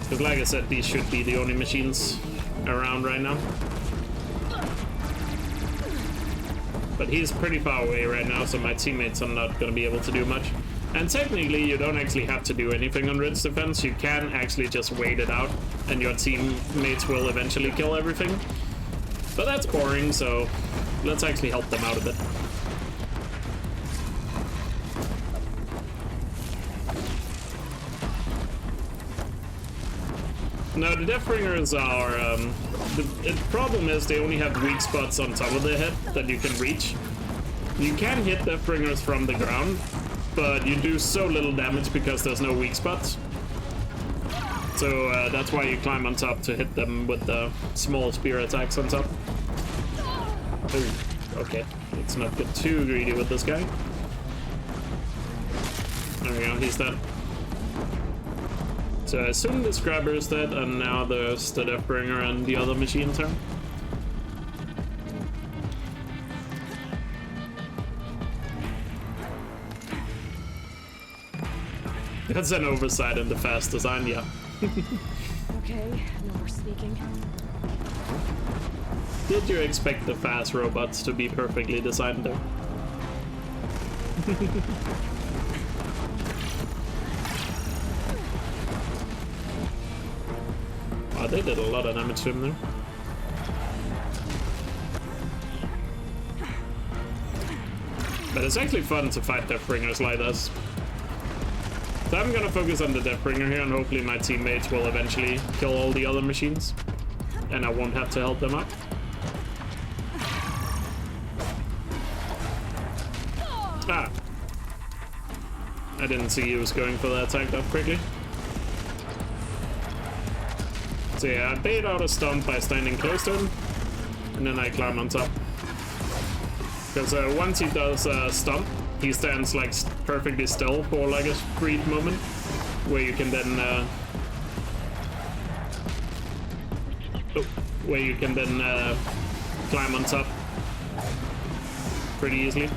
Because like I said, these should be the only machines around right now. But he's pretty far away right now, so my teammates are not going to be able to do much. And technically, you don't actually have to do anything on Ridge Defense. You can actually just wait it out, and your teammates will eventually kill everything. But that's boring, so let's actually help them out a bit. Now, the Deathbringers are... the problem is they only have weak spots on top of their head that you can reach. You can hit Deathbringers from the ground, but you do so little damage because there's no weak spots. So that's why you climb on top to hit them with the small spear attacks on top. Ooh, okay, let's not get too greedy with this guy. There we go, he's dead. So I assume the Scrabber is dead, and now there's the Deathbringer and the other machines here. That's an oversight in the fast design, yeah. Okay, no more sneaking. Did you expect the fast robots to be perfectly designed there? Wow, they did a lot of damage to him there. But it's actually fun to fight Deathbringers like this. So I'm gonna focus on the Deathbringer here, and hopefully my teammates will eventually kill all the other machines. And I won't have to help them out. Ah! I didn't see he was going for that attack that quickly. So yeah, I bait out a stomp by standing close to him, and then I climb on top. Because once he does stomp, he stands like perfectly still for like a brief moment, where you can then climb on top pretty easily.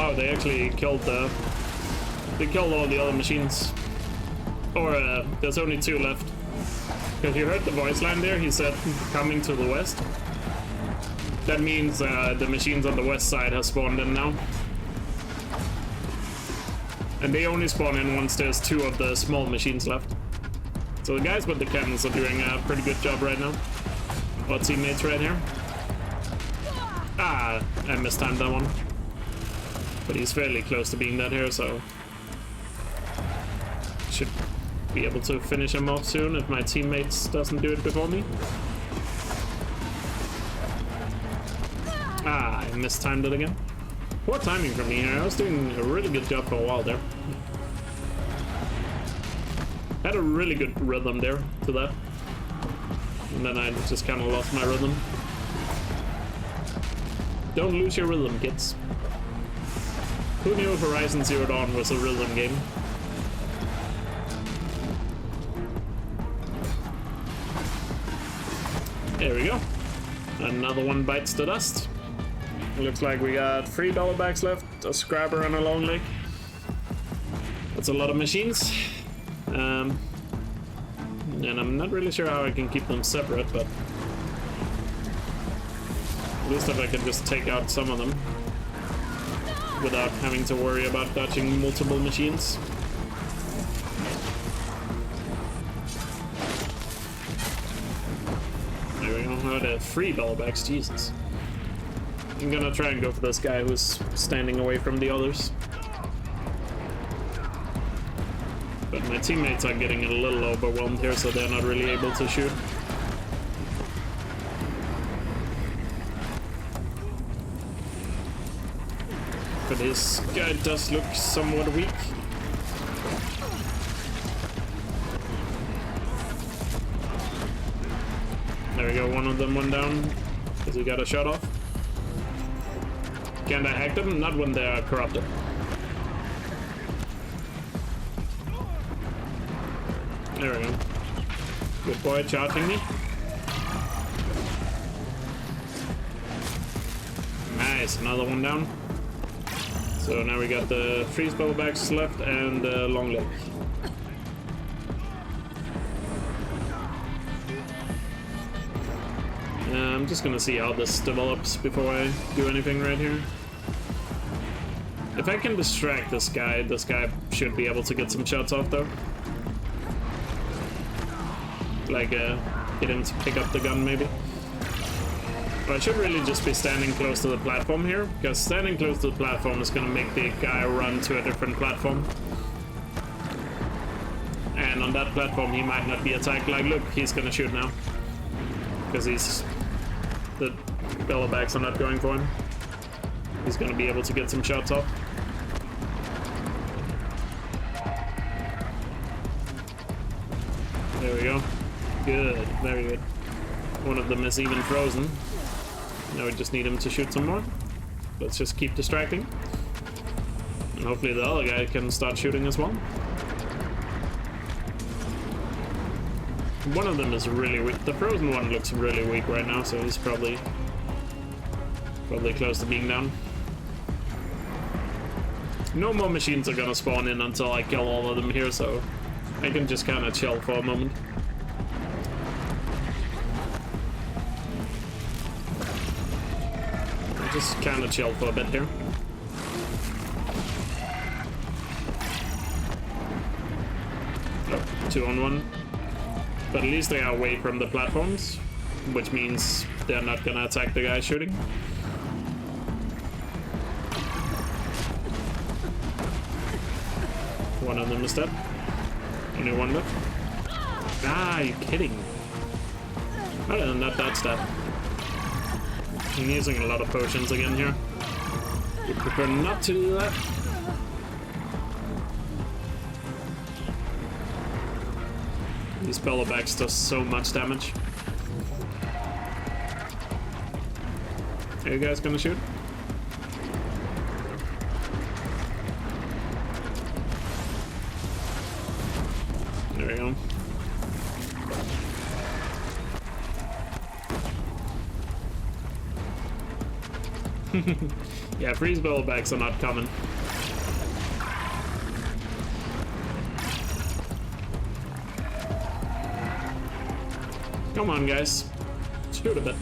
wow, they actually killed the... They killed all the other machines. Or, there's only 2 left. Because you heard the voice line there, he said, coming to the west. That means the machines on the west side have spawned in now. And they only spawn in once there's 2 of the small machines left. So the guys with the cannons are doing a pretty good job right now. Our teammates right here. Ah, I mistimed that one. But he's fairly close to being dead here, so... Should be able to finish him off soon if my teammates doesn't do it before me. Ah, I mistimed it again. Poor timing from me here. I was doing a really good job for a while there. Had a really good rhythm there to that. And then I just kind of lost my rhythm. Don't lose your rhythm, kids. Who knew Horizon Zero Dawn was a rhythm game? There we go. Another one bites the dust. Looks like we got 3 dollar bags left, a scrapper and a long leg. That's a lot of machines. And I'm not really sure how I can keep them separate, but at least if I can just take out some of them without having to worry about dodging multiple machines. There we go. Oh, the 3 dollar bags, Jesus. I'm gonna try and go for this guy who's standing away from the others. But my teammates are getting a little overwhelmed here, so they're not really able to shoot. But this guy does look somewhat weak. There we go, one of them went down because he got a shot off. Can't I hack them? Not when they are corrupted. There we go. Good boy, charging me. Nice, another one down. So now we got the 3 spell backs left and the long leg. I'm just gonna see how this develops before I do anything right here. If I can distract this guy should be able to get some shots off though. Like, get him to pick up the gun maybe. But I should really just be standing close to the platform here, because standing close to the platform is gonna make the guy run to a different platform. And on that platform he might not be attacked. Like, look, he's gonna shoot now. Because the bellowbacks are not going for him. He's gonna be able to get some shots off. There we go. Good, very good. One of them is even frozen. Now we just need him to shoot some more. Let's just keep distracting. And hopefully the other guy can start shooting as well. One of them is really weak. The frozen one looks really weak right now, so he's probably close to being down. No more machines are gonna spawn in until I kill all of them here, so I can just kind of chill for a moment. Just kind of chill for a bit here. Oh, 2 on 1. But at least they are away from the platforms, which means they're not gonna attack the guy shooting. One of them is dead. Only one left. Ah, you're kidding. Other than that, that's dead. I'm using a lot of potions again here. Would prefer not to do that. These bellowbacks do so much damage. Are you guys gonna shoot? There we go. Yeah, freeze bowlbacks are not common. Come on, guys. Shoot a bit.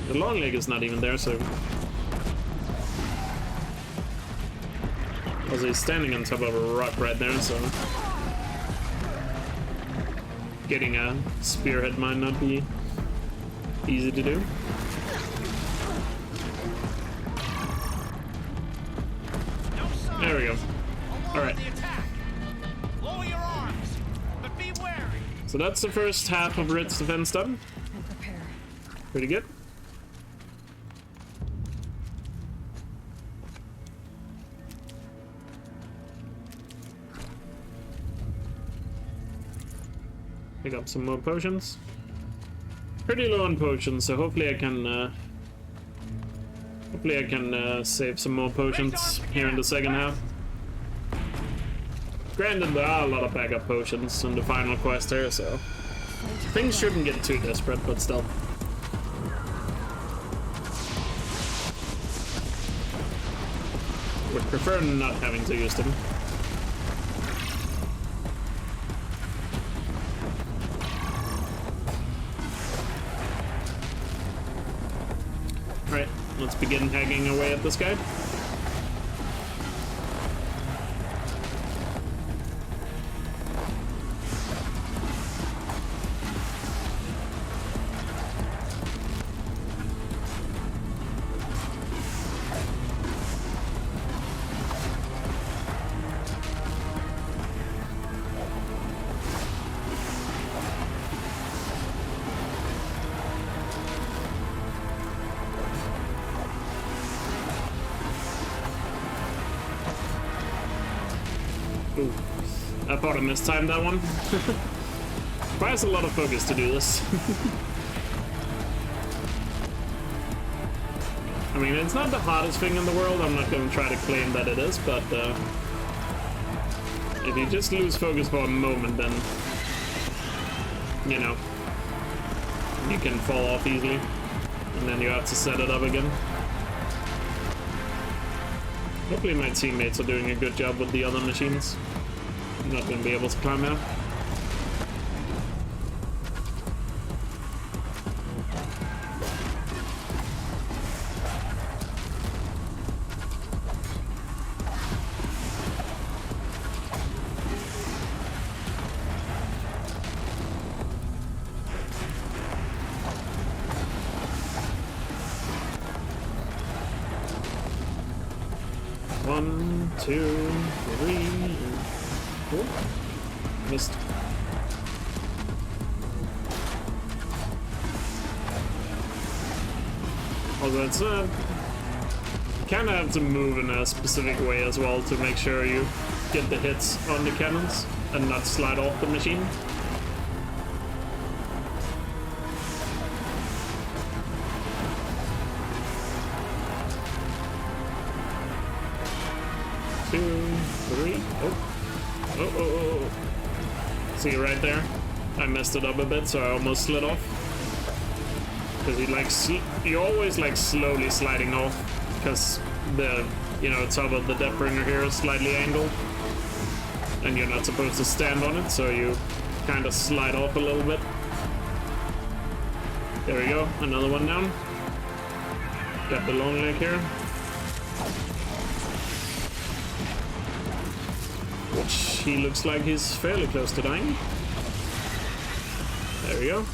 The long leg is not even there, so... Also, he's standing on top of a rock right there, so... Getting a spearhead might not be easy to do. There we go. Alright. So that's the first half of Ritt's defense done. And prepare. Pretty good. Pick up some more potions. Pretty low on potions, so hopefully I can save some more potions here in the second half. Granted, there are a lot of backup potions in the final quest here, so things shouldn't get too desperate, but still. Would prefer not having to use them. Alright, let's begin hacking away at this guy. Ooh, I thought I mistimed that one. Requires a lot of focus to do this. I mean, it's not the hardest thing in the world. I'm not going to try to claim that it is, but if you just lose focus for a moment, then, you know, you can fall off easily, and then you have to set it up again. Hopefully my teammates are doing a good job with the other machines. I'm not going to be able to climb out. One, two, three, and four. Missed. Although it's kind of have to move in a specific way as well to make sure you get the hits on the cannons and not slide off the machine. Two, three. Oh. See right there? I messed it up a bit, so I almost slid off. Because you always like slowly sliding off, because the top of the Deathbringer here is slightly angled, and you're not supposed to stand on it, so you kind of slide off a little bit. There we go, another one down. Got the long leg here. Which he looks like he's fairly close to dying. There we go.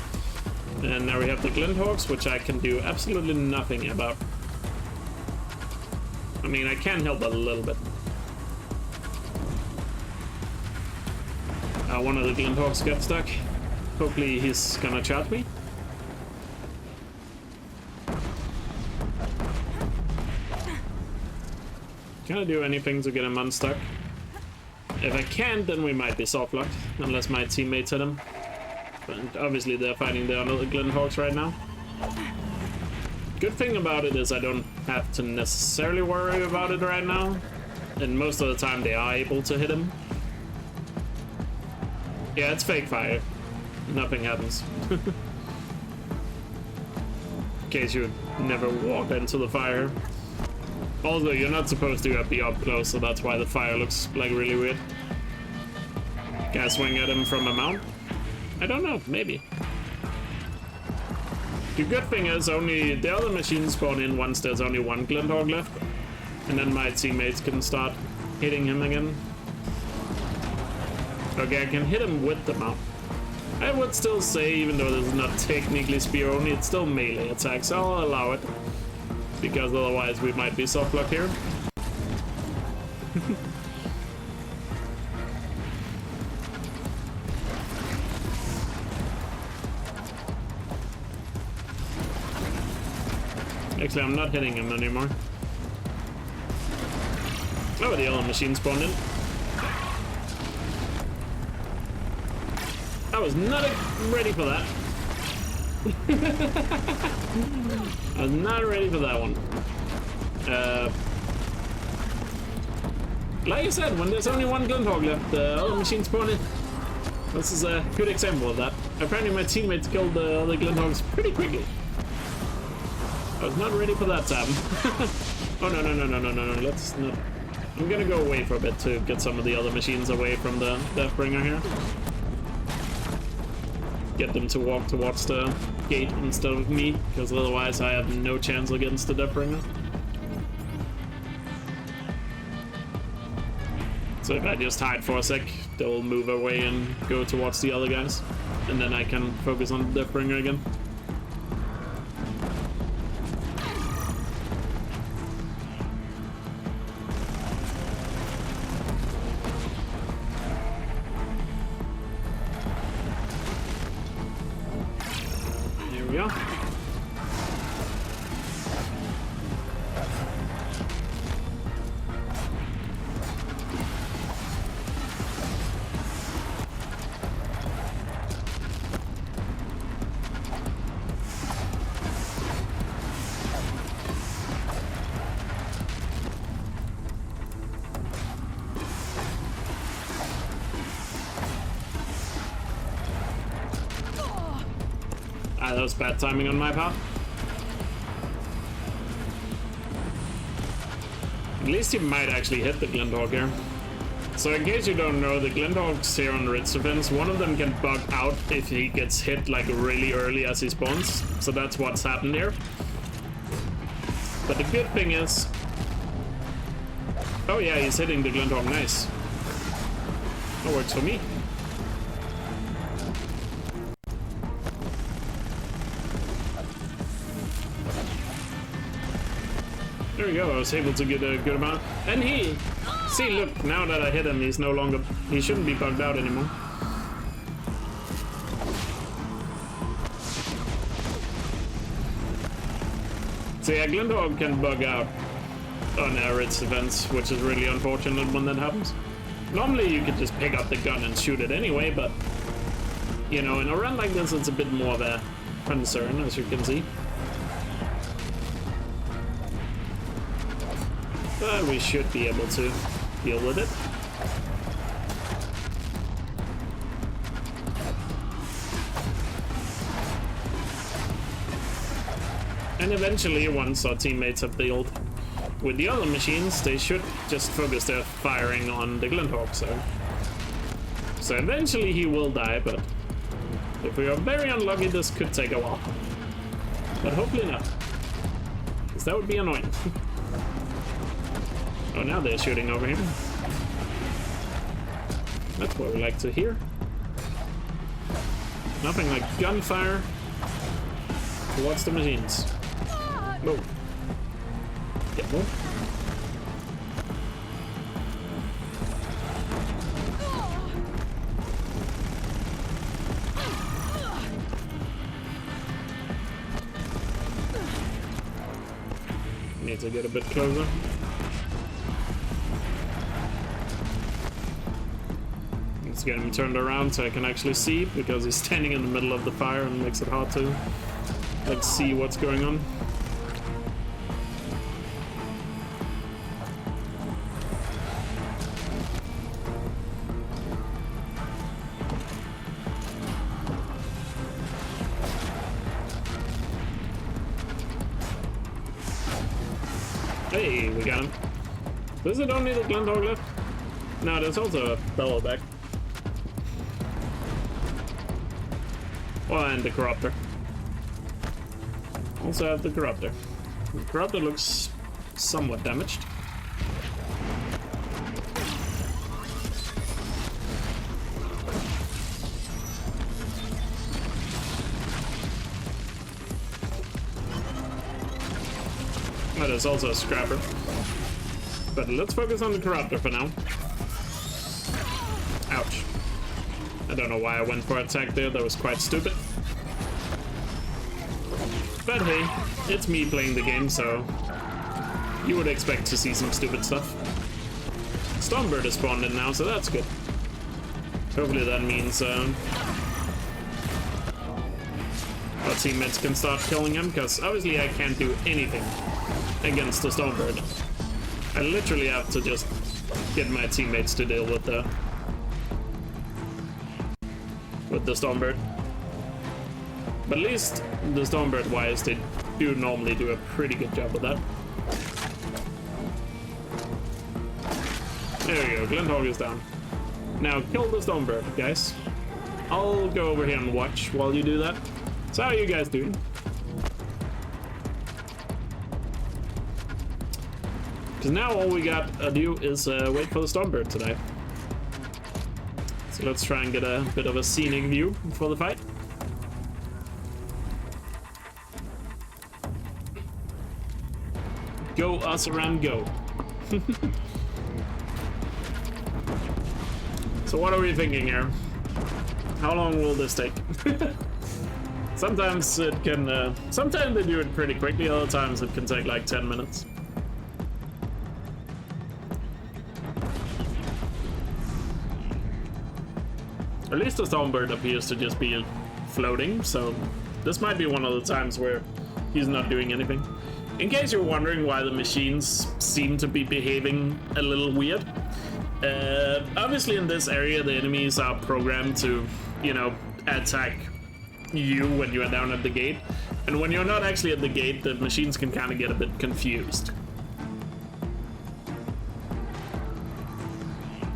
And now we have the Glinthawks, which I can do absolutely nothing about. I mean, I can help a little bit. One of the Glinthawks got stuck. Hopefully he's gonna charge me. Can I do anything to get him unstuck? If I can't, then we might be soft-locked, unless my teammates hit him. But obviously they're fighting the other Glinthawks right now. Good thing about it is I don't have to necessarily worry about it right now. And most of the time they are able to hit him. Yeah, it's fake fire. Nothing happens. In case you never walk into the fire. Also, you're not supposed to be up close, so that's why the fire looks like really weird. Can I swing at him from a mount? I don't know, maybe. The good thing is only the other machines spawn in once there's only one Glinthawk left. And then my teammates can start hitting him again. Okay, I can hit him with the mount. I would still say, even though this is not technically spear only, it's still melee attacks, so I'll allow it. Because otherwise we might be soft blocked here. Actually, I'm not hitting him anymore. Oh, the other machine spawned in. I was not ready for that. I was not ready for that one. Like I said, when there's only one Glinthawk left, the other machine spawn in. This is a good example of that. Apparently my teammates killed the other Glinthawks pretty quickly. I was not ready for that to happen. Oh, no, let's not. I'm gonna go away for a bit to get some of the other machines away from the Deathbringer here. Get them to walk towards the gate instead of me, because otherwise I have no chance against the Deathbringer. So if I just hide for a sec, they'll move away and go towards the other guys. And then I can focus on the Deathbringer again. Here we go. That was bad timing on my part. At least you might actually hit the Glinthawk here. So in case you don't know, the Glinthawks here on Ridge Defense, one of them can bug out if he gets hit like really early as he spawns. So that's what's happened here. But the good thing is... Oh yeah, he's hitting the Glinthawk, nice. That works for me. There we go, I was able to get a good amount. And he... See, look, now that I hit him, he's no longer... He shouldn't be bugged out anymore. So yeah, Glinthawk can bug out on Ridge Defense, which is really unfortunate when that happens. Normally you could just pick up the gun and shoot it anyway, but... You know, in a run like this, it's a bit more of a concern, as you can see. But we should be able to deal with it. And eventually, once our teammates have built with the other machines, they should just focus their firing on the Glinthawk. So eventually he will die, but if we are very unlucky, this could take a while. But hopefully not, because that would be annoying. Oh, now they're shooting over here. That's what we like to hear. Nothing like gunfire towards the machines. Whoa. Get more. Need to get a bit closer. Let's get him turned around so I can actually see, because he's standing in the middle of the fire and makes it hard to like see what's going on. Hey, we got him. Is it only the Glendog left? No, there's also a fellow back. Oh, and the Corruptor. Also have the Corruptor. The Corruptor looks somewhat damaged. Oh, there's also a Scrapper. But let's focus on the Corruptor for now. Ouch. I don't know why I went for attack there, that was quite stupid. But hey, it's me playing the game, so you would expect to see some stupid stuff. Stormbird is spawned in now, so that's good. Hopefully that means our teammates can start killing him, because obviously I can't do anything against the Stormbird. I literally have to just get my teammates to deal with the Stormbird. But at least the Stormbird wise, they do normally do a pretty good job with that. There we go, Glendog is down. Now kill the Stormbird, guys. I'll go over here and watch while you do that. So how are you guys doing? Because now all we got to do is wait for the Stormbird today. So let's try and get a bit of a scenic view for the fight. Go us around, go. So what are we thinking here? How long will this take? Sometimes it can, sometimes they do it pretty quickly, other times it can take like 10 minutes. At least the Stormbird appears to just be floating, so this might be one of the times where he's not doing anything. In case you're wondering why the machines seem to be behaving a little weird, obviously in this area the enemies are programmed to, you know, attack you when you are down at the gate. And when you're not actually at the gate, the machines can kind of get a bit confused.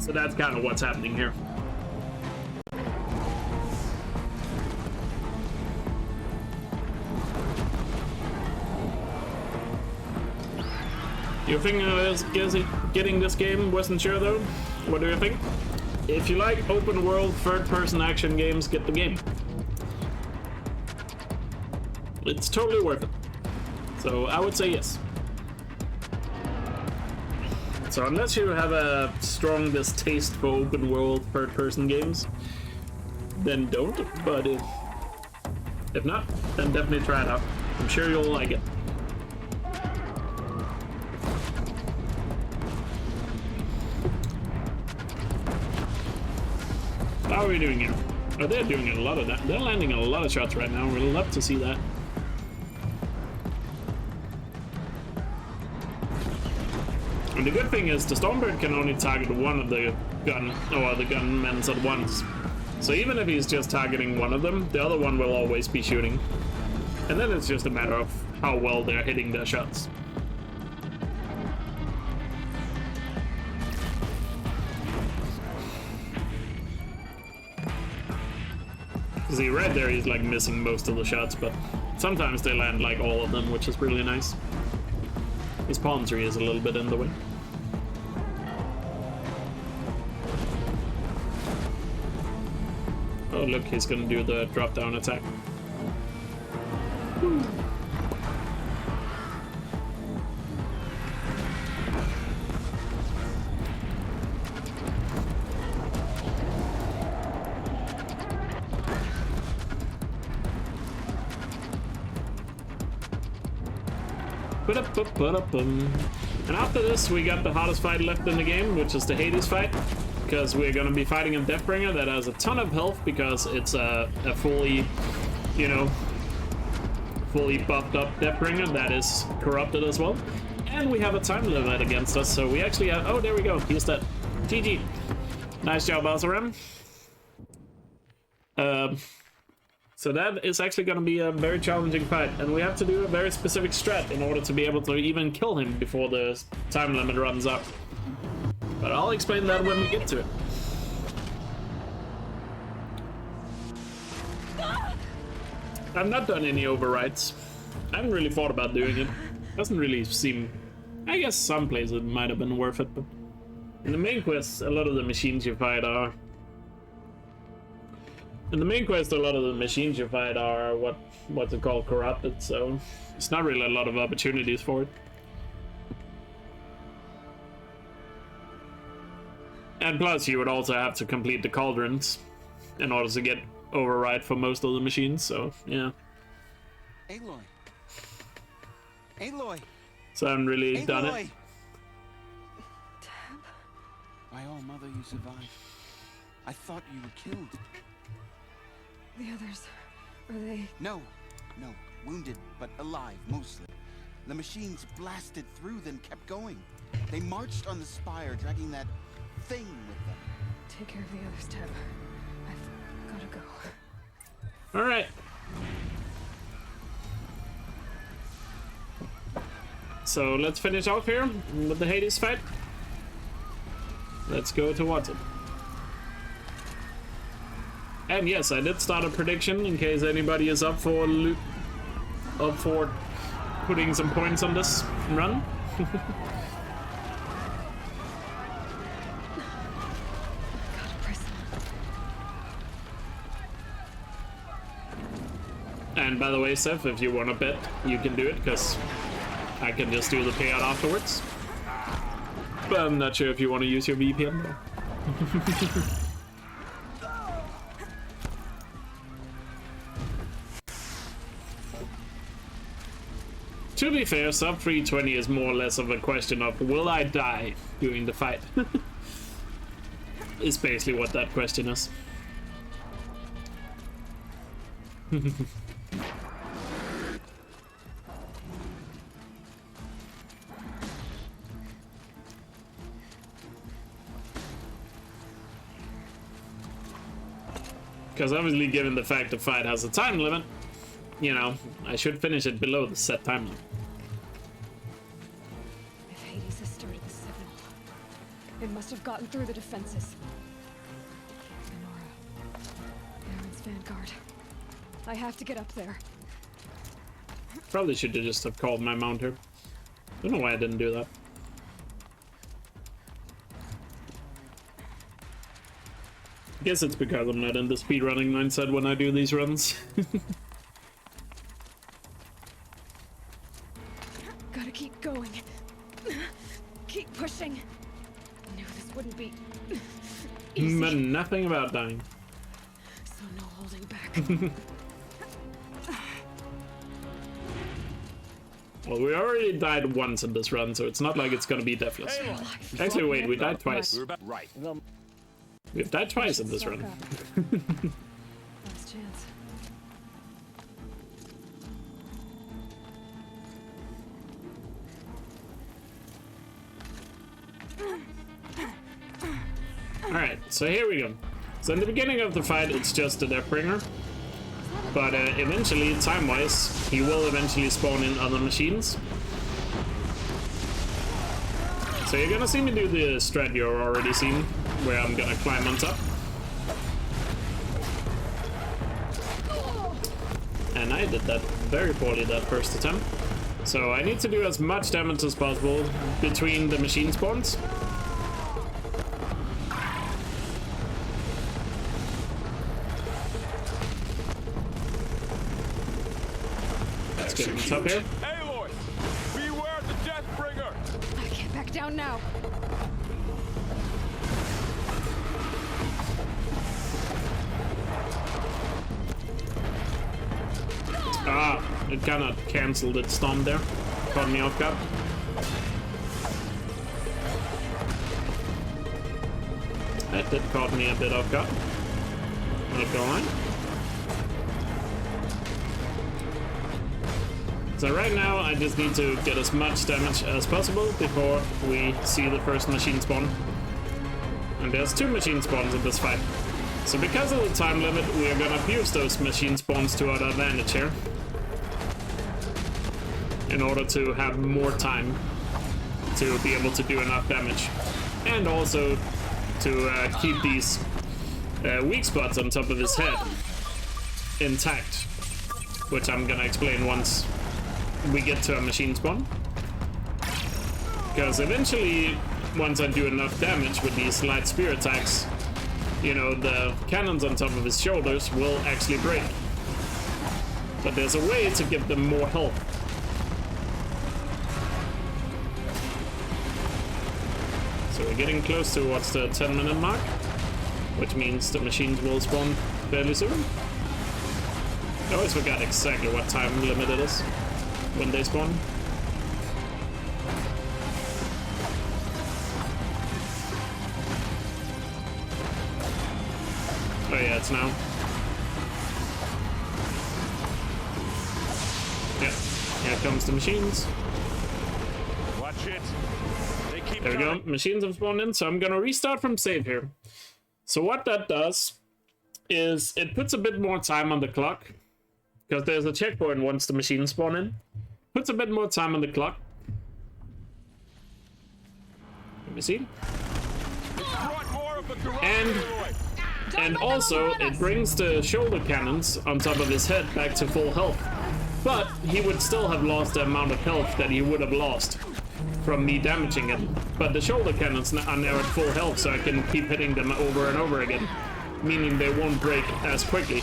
So that's kind of what's happening here. You're thinking of getting this game? Wasn't sure though. What do you think? If you like open world third-person action games, get the game. It's totally worth it. So I would say yes. So unless you have a strong distaste for open world third-person games, then don't. But if not, then definitely try it out. I'm sure you'll like it. How are we doing here? Oh, they're doing a lot of that. They're landing a lot of shots right now. We'd love to see that. And the good thing is the Stormbird can only target one of the gunmen at once. So even if he's just targeting one of them, the other one will always be shooting. And then it's just a matter of how well they're hitting their shots. See, right there he's like missing most of the shots, but sometimes they land like all of them, which is really nice. His palm tree is a little bit in the way. Oh look, he's gonna do the drop down attack. Woo. And after this, we got the hottest fight left in the game, which is the Hades fight, because we're going to be fighting a Deathbringer that has a ton of health because it's a fully, you know, fully buffed up Deathbringer that is corrupted as well. And we have a time limit against us, so we actually have, oh, there we go, he's dead. GG. Nice job, Alzaram. So So that is actually going to be a very challenging fight, and we have to do a very specific strat in order to be able to even kill him before the time limit runs up. But I'll explain that when we get to it. I've not done any overrides. I haven't really thought about doing it. Doesn't really seem... I guess some places it might have been worth it, but... In the main quest, a lot of the machines you fight are... In the main quest, a lot of the machines you fight are what's it called, corrupted, so... It's not really a lot of opportunities for it. And plus, you would also have to complete the cauldrons in order to get override for most of the machines, so yeah. Aloy. Aloy. So I haven't really done it. My own mother, you survived. I thought you were killed. The others, are they? No, wounded, but alive, mostly. The machines blasted through, then kept going. They marched on the spire, dragging that thing with them. Take care of the others, Teb. I've gotta go. Alright. So let's finish off here with the Hades fight. Let's go towards it. And yes, I did start a prediction in case anybody is up for putting some points on this run. And by the way, Seth, if you want to bet, you can do it, because I can just do the payout afterwards. But I'm not sure if you want to use your VPN though. To be fair, sub 320 is more or less of a question of will I die during the fight? Is basically what that question is. Because obviously, given the fact the fight has a time limit, you know, I should finish it below the set time limit. If Hades has started the signal, it must have gotten through the defenses. Nora, Aaron's vanguard. I have to get up there. Probably should have just have called my mount here. Don't know why I didn't do that. I guess it's because I'm not in the speedrunning mindset when I do these runs. Gotta keep going. Keep pushing. I knew this wouldn't be easy. But nothing about dying. So no holding back. Well, we already died once in this run, so it's not like it's gonna be deathless. Actually, wait, we died twice. Right. We've died twice in this run. Last chance. Alright, so here we go. So in the beginning of the fight, it's just the Deathbringer. But eventually, time-wise, he will eventually spawn in other machines. So you're gonna see me do the strat you're already seen, where I'm gonna climb on top. And I did that very poorly that first attempt. So I need to do as much damage as possible between the machine spawns. Let's get on top here. Aloy, beware the Deathbringer. I can't back down now. Ah, it kind of cancelled its storm there. Caught me off guard. That did caught me a bit off guard. Not gonna lie. So right now, I just need to get as much damage as possible before we see the first machine spawn. And there's 2 machine spawns in this fight. So because of the time limit, we are gonna use those machine spawns to our advantage here. In order to have more time to be able to do enough damage. And also to keep these weak spots on top of his head intact. Which I'm gonna explain once we get to a machine spawn. Because eventually, once I do enough damage with these light spear attacks, you know, the cannons on top of his shoulders will actually break. But there's a way to give them more health. So we're getting close towards the 10-minute mark, which means the machines will spawn fairly soon. I always forgot exactly what time limit it is when they spawn. Oh yeah, it's now. Yeah, here comes the machines. Watch it. They keep There we go. Machines have spawned in, so I'm gonna restart from save here. So what that does is it puts a bit more time on the clock, because there's a checkpoint once the machines spawn in. Puts a bit more time on the clock. Let me see. And also, it brings the shoulder cannons on top of his head back to full health. But he would still have lost the amount of health that he would have lost from me damaging it. But the shoulder cannons are now at full health, so I can keep hitting them over and over again. Meaning they won't break as quickly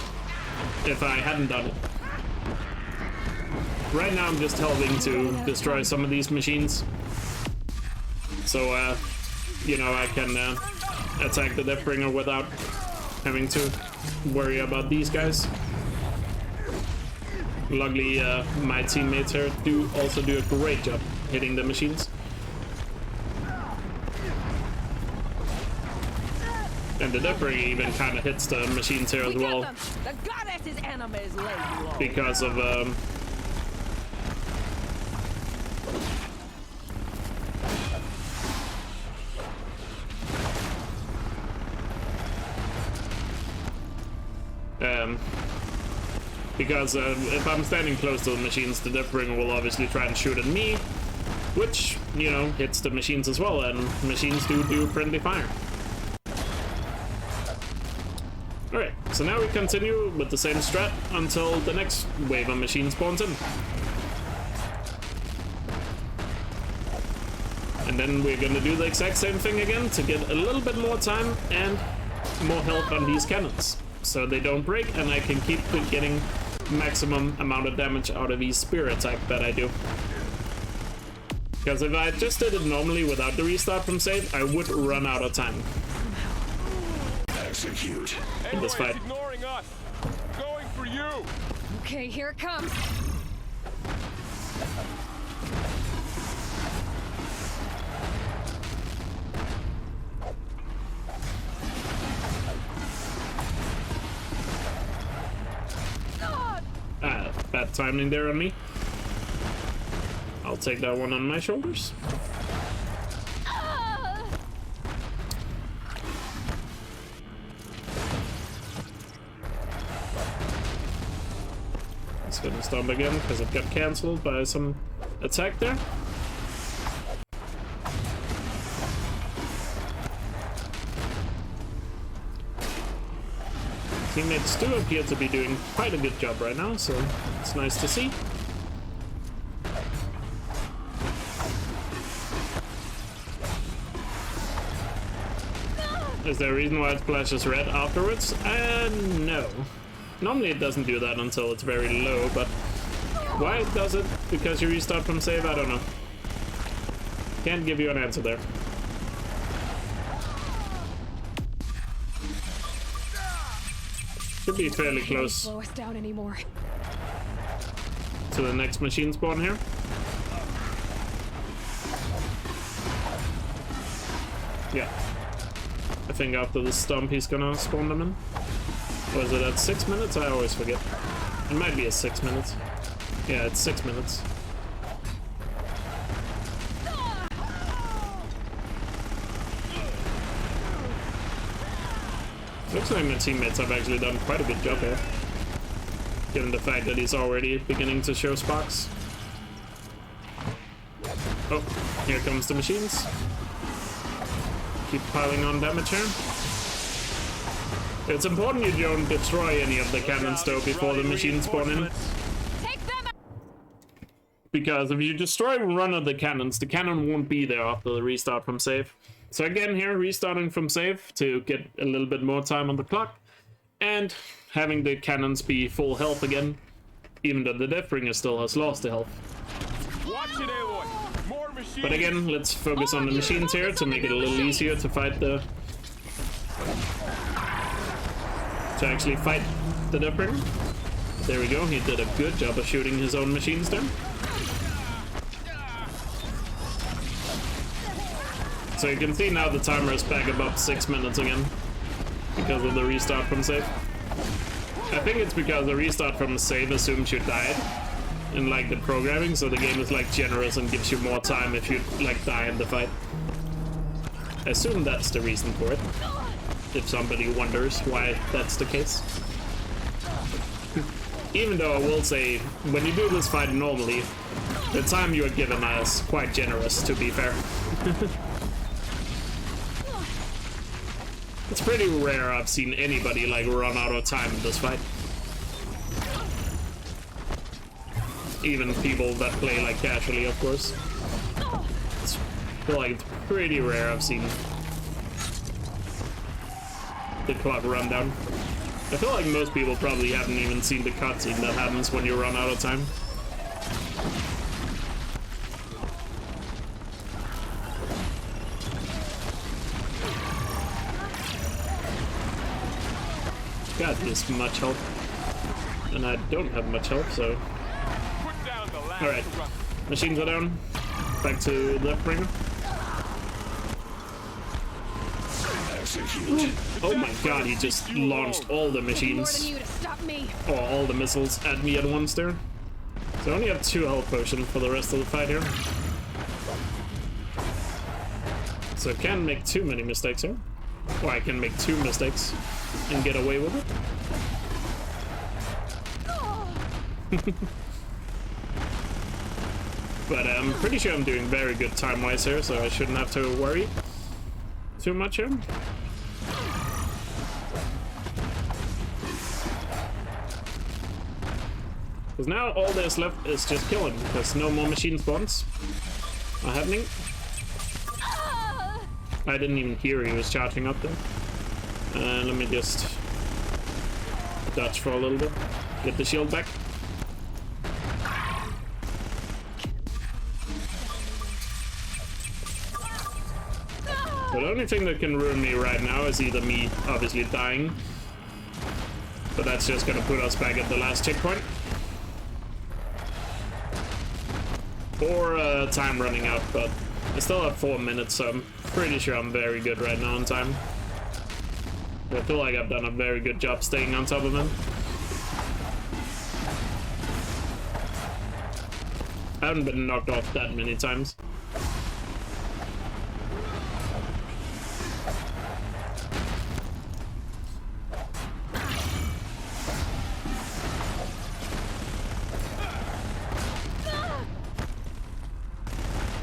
if I hadn't done it. Right now I'm just helping to destroy some of these machines. So, you know, I can attack the Deathbringer without having to worry about these guys. Luckily, my teammates here also do a great job hitting the machines. And the Deathbringer even kind of hits the machines here as well. The goddess's enemies lay low. Because of if I'm standing close to the machines, the Deathbringer will obviously try and shoot at me, which, you know, hits the machines as well, and machines do friendly fire. Alright, so now we continue with the same strat until the next wave of machines spawns in. And then we're gonna do the exact same thing again to get a little bit more time and more health on these cannons, so they don't break and I can keep getting maximum amount of damage out of each spear attack that I do. Because if I just did it normally without the restart from save, I would run out of time. Execute. In this fight. Ignoring us. Going for you. Okay, here it comes. Bad timing there on me. I'll take that one on my shoulders. It's gonna stomp again because it got cancelled by some attack there. Teammates do appear to be doing quite a good job right now, so it's nice to see. Is there a reason why it flashes red afterwards? No. Normally it doesn't do that until it's very low, but why it does it because you restart from save, I don't know. Can't give you an answer there. Should be fairly close Slow us down anymore. to the next machine spawn here. Yeah. I think after the stump he's gonna spawn them in. Or is it at 6 minutes? I always forget. It might be at 6 minutes. Yeah, it's 6 minutes. Looks like my teammates have actually done quite a good job here, given the fact that he's already beginning to show sparks. Oh, here comes the machines. Keep piling on damage here. It's important you don't destroy any of the cannons though before the machines spawn in. Because if you destroy one of the cannons, the cannon won't be there after the restart from save. So again here, restarting from save to get a little bit more time on the clock. And having the cannons be full health again, even though the Deathbringer still has lost the health. Watch it, Aloy. More machines. But again, let's focus on the machines here to make it a little easier to fight the... to actually fight the Deathbringer. There we go, he did a good job of shooting his own machines down. So you can see now the timer is back above 6 minutes again because of the restart from save. I think it's because the restart from save assumes you died in like the programming, so the game is like generous and gives you more time if you like die in the fight. I assume that's the reason for it, if somebody wonders why that's the case. Even though I will say, when you do this fight normally, the time you are given is quite generous, to be fair. It's pretty rare I've seen anybody like run out of time in this fight. Even people that play like casually, of course. I feel like it's pretty rare I've seen the clock run down. I feel like most people probably haven't even seen the cutscene that happens when you run out of time. God, this much health. And I don't have much health, so... Alright. Machines are down. Back to Deathbringer. Oh my god, he just launched all the machines. Or all the missiles at me at once there. So I only have 2 health potions for the rest of the fight here. So I can't make too many mistakes here. Or I can make 2 mistakes and get away with it. But I'm pretty sure I'm doing very good time-wise here, so I shouldn't have to worry too much here. Because now all there's left is just killing, because no more machine spawns are happening. I didn't even hear he was charging up there. Let me just dodge for a little bit. Get the shield back. So the only thing that can ruin me right now is either me obviously dying, but that's just gonna put us back at the last checkpoint, or time running out, but I still have 4 minutes, so I'm pretty sure I'm very good right now on time. I feel like I've done a very good job staying on top of him. I haven't been knocked off that many times.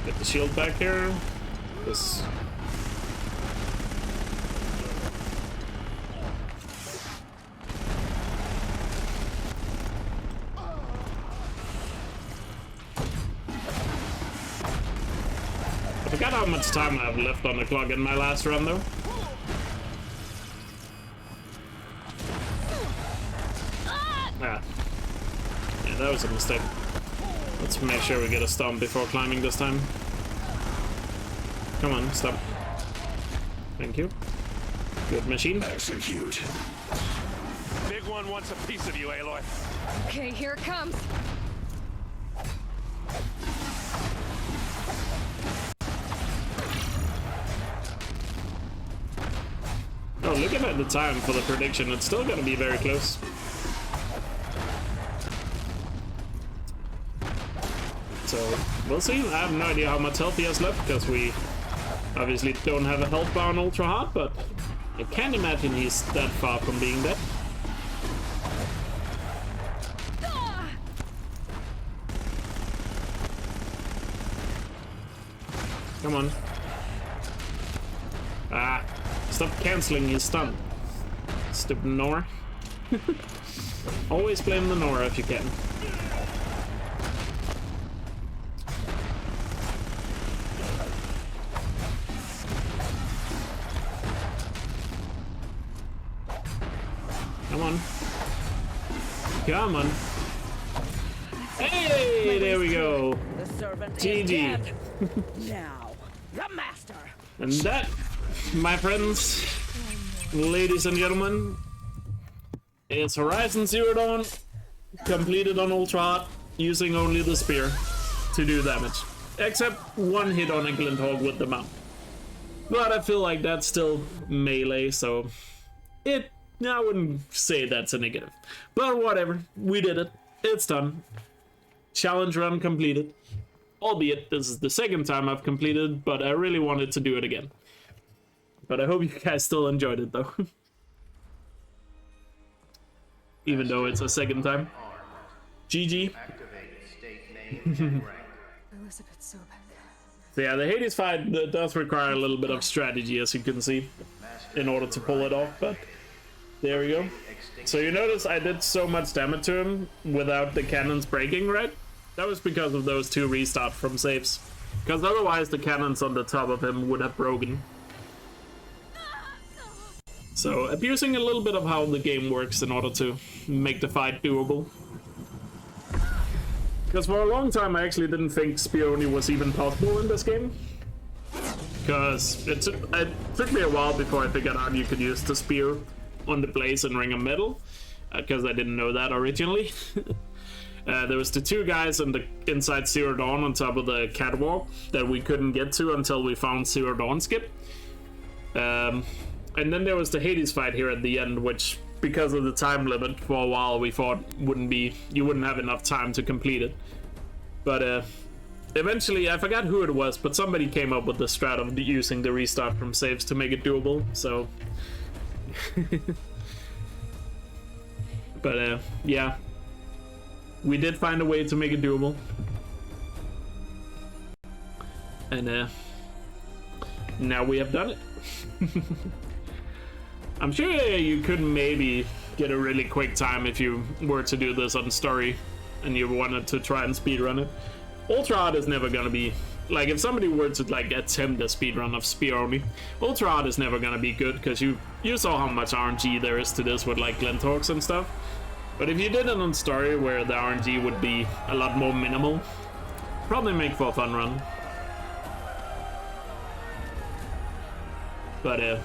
Get the shield back here. This. I forgot how much time I have left on the clock in my last run, though. Ah. Yeah, that was a mistake. Let's make sure we get a stomp before climbing this time. Come on, stop. Thank you. Good machine. Execute. Big one wants a piece of you, Aloy. Okay, here it comes. Oh, looking at the time for the prediction, it's still gonna be very close. So, we'll see. I have no idea how much health he has left, because we obviously don't have a health bar on Ultra Hard, but I can't imagine he's that far from being dead. Come on. Ah, stop canceling his stun. Stupid Nora. Always blame the Nora if you can. Come on. Come on. Hey, there we go. GG. Now, the master. And that, my friends, ladies and gentlemen, is Horizon Zero Dawn completed on Ultra Hard using only the spear to do damage. Except one hit on a Glinthawk with the mount. But I feel like that's still melee, so I wouldn't say that's a negative. But whatever, we did it. It's done. Challenge run completed. Albeit this is the second time I've completed, but I really wanted to do it again. But I hope you guys still enjoyed it though. Even though it's a second time. GG. So yeah, the Hades fight does require a little bit of strategy, as you can see, in order to pull it off, but there we go. So you notice I did so much damage to him without the cannons breaking, right? That was because of those 2 restart from saves. Because otherwise the cannons on the top of him would have broken. So abusing a little bit of how the game works in order to make the fight doable. Because for a long time I actually didn't think Speony was even possible in this game. Because it took me a while before I figured out you could use the spear on the blaze and ring of metal. Because I didn't know that originally. There was the 2 guys inside Zero Dawn on top of the catwalk that we couldn't get to until we found Zero Dawn skip. And then there was the Hades fight here at the end, which, because of the time limit, for a while we thought you wouldn't have enough time to complete it. But eventually, I forgot who it was, but somebody came up with the strat of using the restart from saves to make it doable, so... But yeah. We did find a way to make it doable. And now we have done it. I'm sure you could maybe get a really quick time if you were to do this on story and you wanted to try and speedrun it. Ultra Hard is never gonna be... Like, if somebody were to like attempt a speedrun of Spear only, Ultra Hard is never gonna be good, because you saw how much RNG there is to this with like Glinthawks and stuff. But if you did it on story where the RNG would be a lot more minimal, probably make for a fun run. But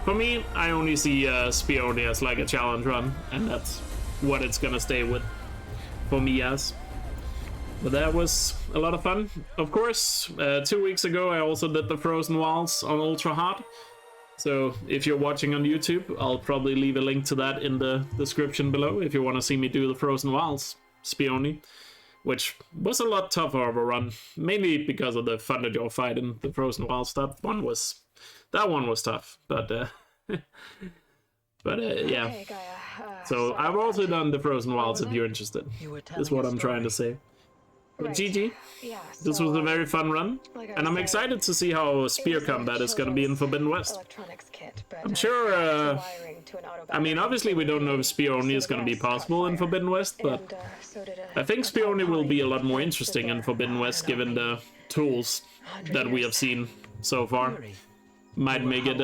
for me, I only see Spear only as like a challenge run, and that's what it's gonna stay with for me as. But that was a lot of fun. Of course, 2 weeks ago I also did the Frozen Wilds on Ultra Hard. So if you're watching on YouTube, I'll probably leave a link to that in the description below if you want to see me do the Frozen Wilds Speony, which was a lot tougher of a run, mainly because of the Thunderjaw fight in the Frozen Wilds. That one was tough, but yeah. Hey, Gaia, so I've also done the Frozen Wilds if you're interested. Is what I'm trying to say. But GG, yeah, this was a very fun run, and I'm excited to see how spear combat is going to be in Forbidden West. I'm sure, I mean, obviously we don't know if spear only is going to be possible in Forbidden West, but I think spear only will be a lot more interesting in Forbidden West given the tools that we have seen so far. Might make it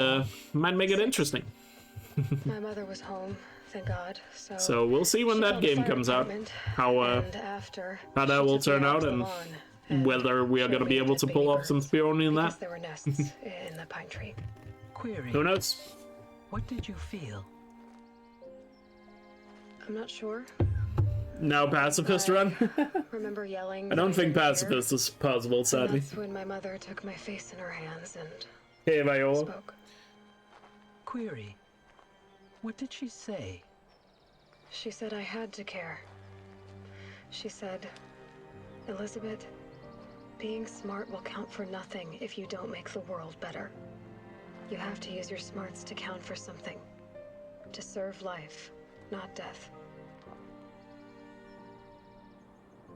interesting. My mother was home. Thank God. So we'll see when that game comes out, how that will turn out, and whether we are going to be able to pull off some spear only in that. There were nests in the pine tree. Query. Who knows? What did you feel? I'm not sure. Now Pacifist run? Remember yelling. I don't think Pacifist is possible, sadly. That's when my mother took my face in her hands and hey, Viola. spoke. Query. What did she say? She said I had to care. She said, Elizabeth, being smart will count for nothing if you don't make the world better. You have to use your smarts to count for something. To serve life, not death.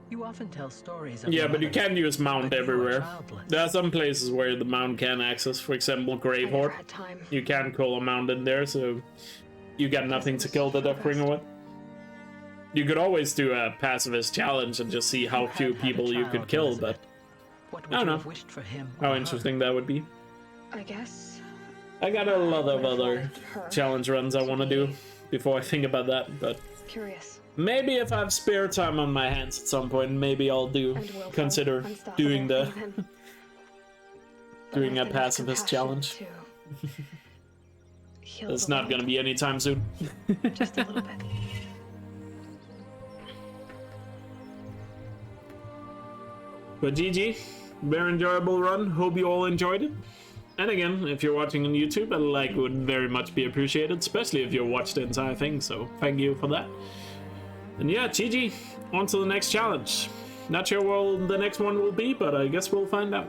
You often tell stories of Yeah, but you mothers, can't use mount but you are everywhere. childless. There are some places where the mount can access, for example, Grave Horde. You can call a mount in there, so you got nothing to kill the Deathbringer with. You could always do a pacifist challenge and just see how few people you could kill, but What I would don't you know have wished for him how or her? interesting that would be. I guess. I got a lot of other liked her challenge runs I want to do before I think about that, but Curious. maybe if I have spare time on my hands at some point, maybe I'll consider doing the doing a pacifist challenge. It's not gonna be anytime soon. Just a little bit. But GG, very enjoyable run. Hope you all enjoyed it. And again, if you're watching on YouTube, a like would very much be appreciated, especially if you watched the entire thing, so thank you for that. And yeah, GG, on to the next challenge. Not sure what the next one will be, but I guess we'll find out.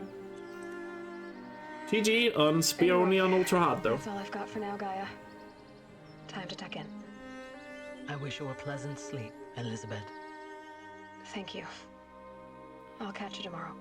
GG on Spioni on Ultra Hard, though. That's all I've got for now, Gaia. Time to tuck in. I wish you a pleasant sleep, Elizabeth. Thank you. I'll catch you tomorrow.